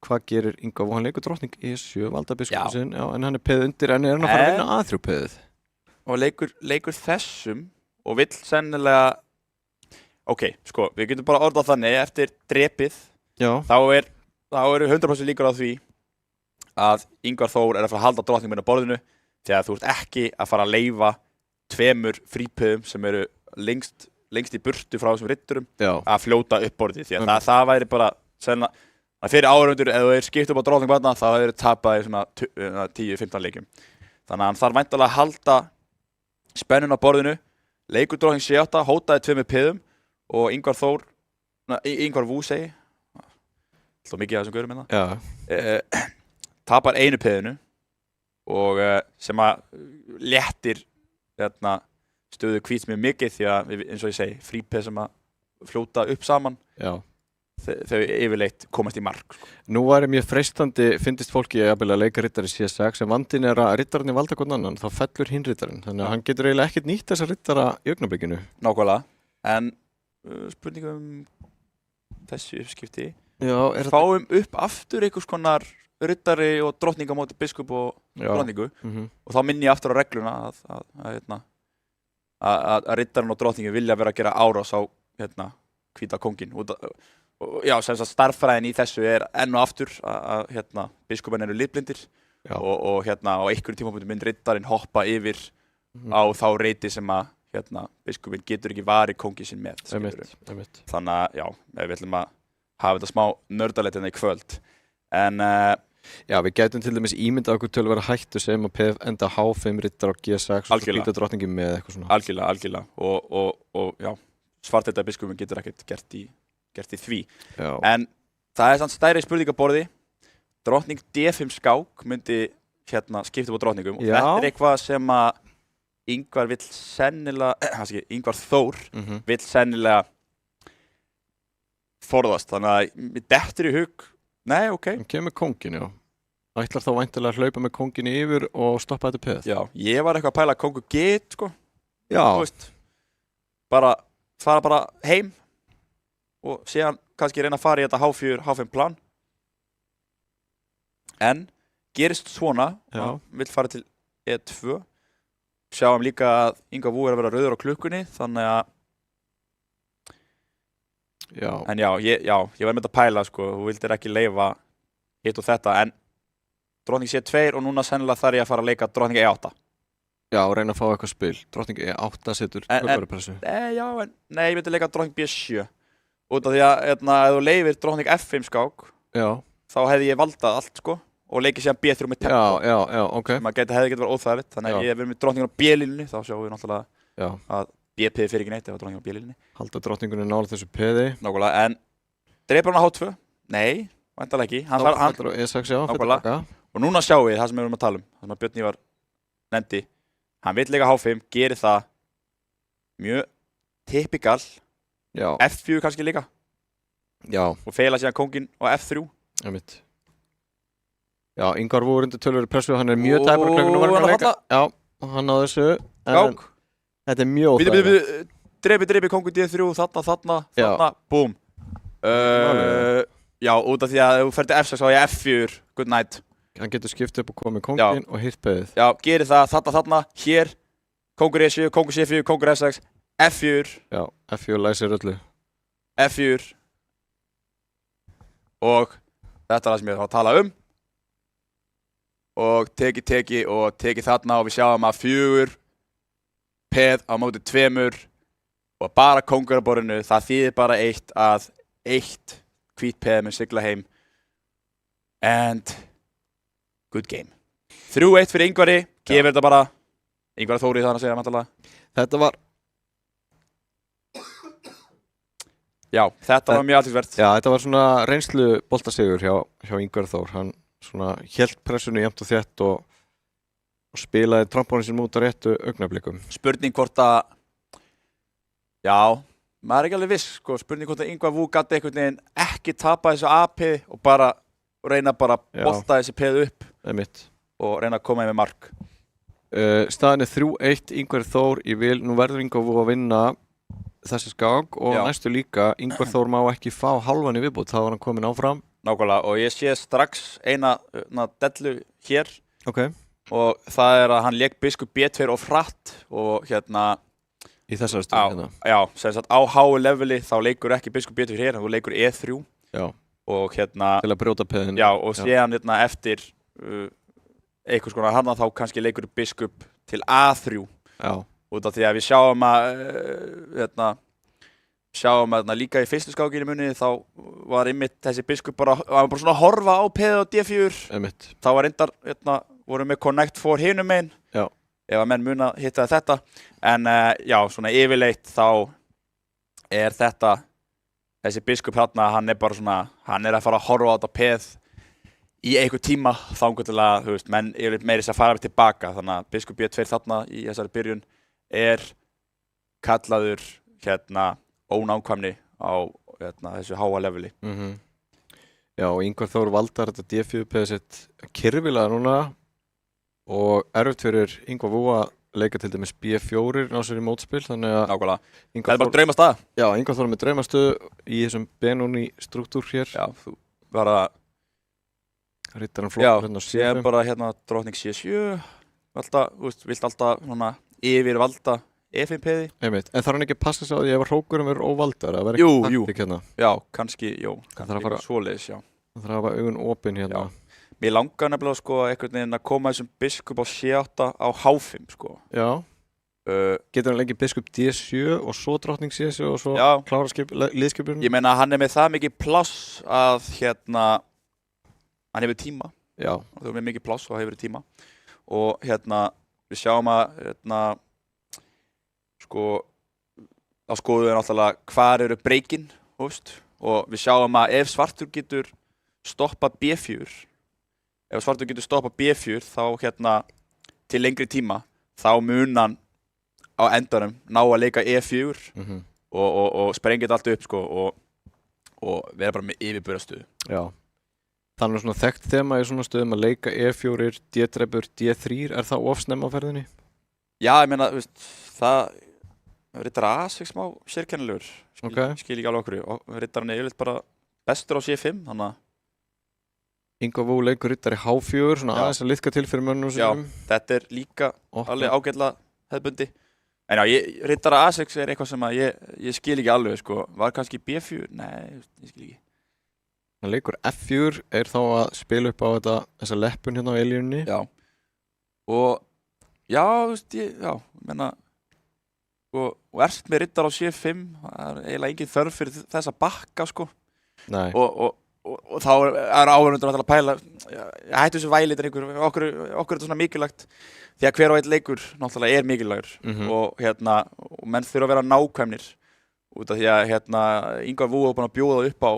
Hvað gerir Ingvar Vú? Hann leikur drottning E7, valdaði biskupin sinn, en hann er peð undir, en er hann að fara að vinna A3 peðið? Og leikur þessum og vill sennilega, ok, sko, við getum bara orðað þannig, eftir drepið, þá eru 100% líkur á því að Ingvar Þór er að fara að halda drottningum á borðinu, því að þú ert ekki að fara að leyfa tveimur frípöðum sem eru lengst í burtu frá þessum riddurum að fljóta upp borðið, því að það væri bara sennilega fyrir áhorfendur, ef þú er skipt upp á drottning barna, þá eru tapaði svona 10-15 leikjum. Þannig að hann þarf væntanlega að halda spennun á borðinu, leikur drottning C8, hótaði tveimur peðum og Ingvar Vú segi, alltaf mikið af þessum gaurum hérna, tapar einu peðinu og sem að léttir stöðu hvíts mjög mikið því að, eins og ég segi, frípeð sem að fljóta upp saman, þau yfirleitt komast í mark. Sko. Nú væri mjög freistandi, fyndist fólki að leika riddari C6, en vandinn er að riddarinn valda hvern annan, þá fellur hinn riddarinn, þannig að hann getur eiginlega ekkert nýtt þessa riddara í augnablikinu. Nákvæmlega, en spurningum þessu uppskipti, fáum upp aftur einhvers konar riddari og drottning á móti biskup og drottningu og þá minn ég aftur á regluna að riddarinn og drottningu vilja vera að gera árás á hvíta kónginn og sem sagt starffræðin í þessu er enn og aftur að biskupin eru litblindir og á einhverjum tímapunkti mynd riddarinn hoppa yfir á þá reiti sem að biskupin getur ekki varið kónginn sinn með. Þannig að við ætlum að hafa þetta smá nördalegt hérna í kvöld. En við gætum til dæmis ímyndað okkur til að vera hættu sem að peð enda H5 riddar á G6 og hvíta drottningi með eitthvað svona. Algjörlega. Og svartleita biskupin getur ekkert gert í því. En það er samt stærri spurningaborði. Drottning D5 skák myndi skipta upp á drottningum og þetta er eitthvað sem að Ingvar Þór vill sennilega forðast. Þannig að mér dettur í hug. Nei, ok. Hann kemur kóngin, Ætlar þá væntanlega að hlaupa með kóngin yfir og stoppa þetta peð? Já, ég var eitthvað að pæla að kóngur get, sko. Já. Þú veist, fara bara heim og síðan kannski reyna að fara í þetta H4-H5 plan. En gerist svona, hann vill fara til E2. Sjáum líka að Ingvar Vú er að vera rauður á klukkunni, þannig að En ég var með að pæla, sko, þú vildir ekki leyfa hitt og þetta, en drottning C2 og núna sennilega þarf ég að fara að leika drottning E8. Já, og reyna að fá eitthvað spil. Drottning E8 setur töluverðarpressu. Nei, ég myndi leika drottning B7. Út af því að ef þú leifir drottning F5 skák, þá hefði ég valdað allt, sko, og leikið síðan B3 með tempo. Já, ok. Sem að hefði getið verið óþægilegt, þannig að ég verið með drottningun á B-línunni, þá sjáum við náttúrulega að B-peði fyrir ekki neitt ef drottningun á B-línunni. Halda drottningunni nála þessu peði. Nákvæmlega, en dreipur hann á H2? Nei, væntanlega ekki. Hann fellur á E6, nákvæmlega. Og núna sjáum við það sem við erum að tala um, það sem að Björn Ívar nefndi. Hann vill leika H5, gerir það mjög typikal. F4 kannski líka. Og feila síðan kónginn á F3. Já, Ingvar Vú undir töluverðri pressu, hann er mjög tæpur á klukkunni og verður að leika. Já, hann á þessu. Skák. Þetta er mjög óþægilegt. Drepi, kóngur D3, þarna, búm. Já, út af því að ef þú fer til F6 þá er ég F4, good night. Hann getur skipt upp og komið kónginn og hirt peðið. Já, gerir það, þarna, hér, kóngur E7, kóngur C4, kóngur F6, F4. Já, F4 læsir öllu. F4. Og þetta er það sem ég ætla að tala um. Og teki þarna og við sjáum að 4 peð á móti 2 og bara kóngur á borðinu. Það þýðir bara að 1 hvít peð með sigla heim. And good game. 3-1 fyrir Ingvari, gefur þetta bara. Ingvar Þóri þannig að segja mæntalega. Þetta var Já, þetta var mjög athyglisvert. Já, þetta var svona reynslu boltasigur hjá Ingvar Þór. Hann svona hélt pressunu jafnt og þétt og spilaði trombónin sinn út á réttu augnablikum. Spurning hvort að, já, maður er ekki alveg viss, sko, spurning hvort að Ingvar Vú gæti einhvern veginn ekki tapa þessu AP og bara reyna bara að bolta þessi peð upp og reyna að koma með mark. Staðan er 3-1, Ingvar Þór í vil. Nú verður Ingvar Vú að vinna þessi skák og næstu líka. Ingvar Þór má ekki fá hálfan í viðbót, þá var hann komin áfram. Nákvæmlega, og ég sé strax eina dellu hér. Okay. Og það er að hann lék biskup B2 og fratt og hérna í þessari stöðu hérna. Já, sem sagt á háu leveli þá leikur ekki biskup B2 hér, þú leikur E3. Já. Og hérna til að brjóta peðin. Já, og síðan hérna eftir eitthvað skona hann þá kannski leikur biskup til A3. Já. Út af því að við sjáum að líka í fyrstu skákinu munni þá var einmitt þessi biskup bara svona að horfa á peð og D4. Einmitt. Þá var reyndar voru með Connect 4 hinum megin. Já. Ef að menn muna hitta þetta. En já, svona yfirleitt þá er þetta þessi biskup hérna, hann er bara svona, hann er að fara að horfa á þetta peð í einhver tíma þangað til að, þú veist, menn yfirleitt meiri að fara tilbaka. Þannig að biskup B2 þarna í þessari byrjun er kallaður ónákvæmni á þessu háa leveli. Já, og Ingvar Þór valdar þetta D4 peðið sitt kyrfilega núna og erfitt fyrir Ingvar Vú að leika til dæmis B4 á sér í mótspil, þannig að nákvæmlega. Það er bara draumastaða. Já, Ingvar Þór með draumastöðu í þessum Benoni struktúr hér. Já, þú bara rittarinn flokkur hérna á C5. Já, bara hérna drottning C7 alltaf, vilt alltaf svona yfirvalda E5 peði. Einmitt, en þarf hann ekki að passa sig á því ef hrókurinn verður óvaldar að vera ekki taktík hérna? Já, kannski svoleiðis, já. Það þarf að hafa augun opin hérna. Já. Mér langar nefnilega sko einhvern veginn að koma þessum biskup á C8 á H5 sko. Já. Getur hann leikið biskup D7 og svo drottning C7 og svo klára liðskipurinn? Ég meina hann er með það mikið pláss að hann hefur tíma. Já. Það er með mikið pláss og hefur tíma. Og við sjáum að sko þá skoðum við náttúrulega hvar eru breykinn, og við sjáum að ef svartur getur stoppað B4 þá til lengri tíma þá mun hann á endanum ná að leika E4 og sprengja þetta allt upp sko, og vera bara með yfirburðastöðu. Já. Þannig svona þekkt þema í svona stöðum að leika E4, D-drepur, D3, er það ofsnemma á ferðinni? Já, ég meina, það riddar A6 smá sérkennilegur. Skil ekki alveg okkur. Riddarinn er yfirleitt bara bestur á C5, þannig að Ingvar Vú leikur riddari H4, svona aðeins að liðka til fyrir mönnum sem. Já, þetta er líka alveg ágætlega hefðbundi. En já, riddara A6 er eitthvað sem að ég skil ekki alveg, sko. Var kannski B4? Nei, ég skil ekki. Hann leikur F4, er þá að spila upp á þessa leppun hérna á elínunni. Já. Og, já, menna, og ert með riddar á C5, það er eiginlega engin þörf fyrir þessa bakka, sko. Nei. Og þá er áhörundur að pæla, hættu þessu vælitir okkur er þetta svona mikilvægt, því að hver og einn leikur náttúrulega er mikilvægur og menn þurfa að vera nákvæmnir út af því að Ingvar Vú er búinn að bjóða upp á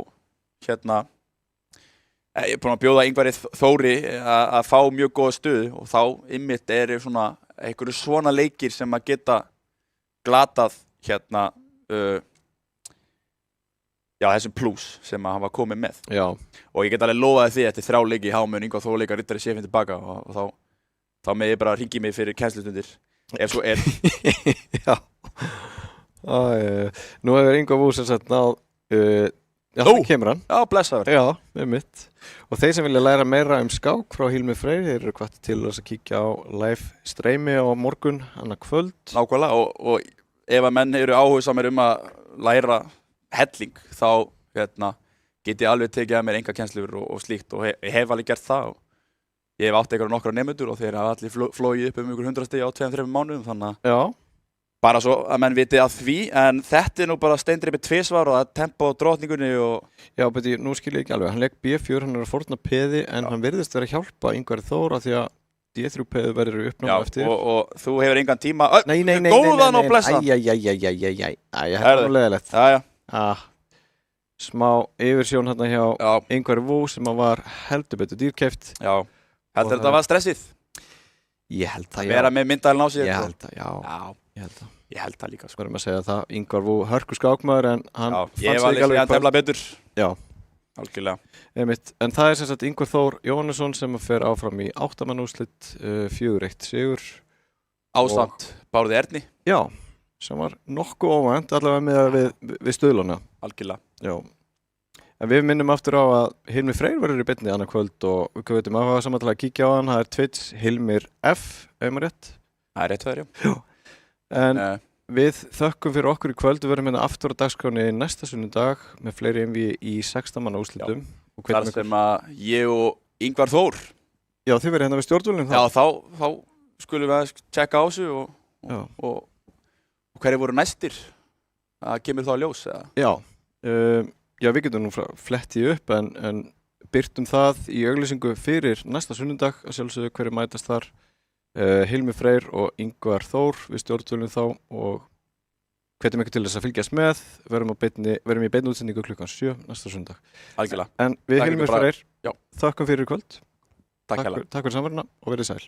búinn að bjóða Ingvari Þóri að fá mjög góða stöðu og þá einmitt eru svona einhverju svona leikir sem að geta glatað þessum plús sem að hann var komið með. Já. Og ég get alveg lofaði því eftir 3 leiki í H-mun Ingvar Þór leika riddari C5 tilbaka og þá með ég bara ringi mig fyrir kennslustundir ef svo er. Já. Nú hefur Ingvar Vú sem sagt náð það kemur hann. Já, blessaður. Já, einmitt. Og þeir sem vilja læra meira skák frá Hilmi Freyr, þeir eru hvattir til að kíkja á live streymi á morgun, annað kvöld. Nákvæmlega, og ef að menn eru áhugsamir að læra helling, þá get ég alveg tekið að mér enga kennslur og slíkt og ég hef alveg gert það og ég hef átt nokkra nemendur og þeir hafa allir flogið upp ykkur 100 stig á 2-3 mánuðum, þannig að bara svo að menn viti að því, en þetta er nú bara steindripið 2 svar og það er tempo á drottningunni og... Já, beti, nú skil ég ekki alveg, hann leik B4, hann er að fórna peði en hann virðist vera að hjálpa Ingvari Þór af því að D3 peði verður uppnáma eftir. Já, og þú hefur engan tíma... Nei, góðan og blessa! Æ, það er nú leiðilegt. smá yfirsjón hérna hjá Ingvari Vú sem var heldur betur dýrkeypt. Já, heldur þetta var stressið? Ég held það, já. Vera með myndalinn á sig? Ég held það, já. Ég held það líka, sko. Verðum að segja það, Ingvar Vú hörku skákmaður en hann fannst ég var líka að tefla betur. Já. Algjörlega. En það er sem sagt Ingvar Þór Jóhannesson sem fer áfram í 8-manna-úrslit, 4-1 sigur. Ásamt Bárði Erni. Já, sem var nokkuð óvænt, allavega með við stuðlana. Algjörlega. Já. En við minnum aftur á að Hilmir Freyr verður í beinni annað kvöld og við veitum að hafa saman til að kíkja á hann. Það er Twitch Hilmir F, ef maður rétt. Það er rétt fyrir, já. En við þökkum fyrir okkur í kvöld. Við verðum hérna aftur á dagskráni næsta sunnudag með fleiri einvígi í 16-manna úrslitum. Þar sem að ég og Ingvar Þór. Já, þið verður hérna við stjórnvölinn þá. Já, þá skulum við að tjekka á þessu og hverju voru næstir. Það kemur þá að ljós, eða? Já, við getum nú flettið upp en byrtum það í auglýsingu fyrir næsta sunnudag að sjálfsögðu hverju mætast þar. Hilmir Freyr og Ingvar Þór við stjórnvölinn þá og hvetjum ykkur til þess að fylgjast með. Verum í beinni útsendingu klukkan 7 næsta sunnudag. Algjörlega. En við Hilmir Freyr þökkum fyrir kvöld. Takk fyrir samverðina og verið sæl.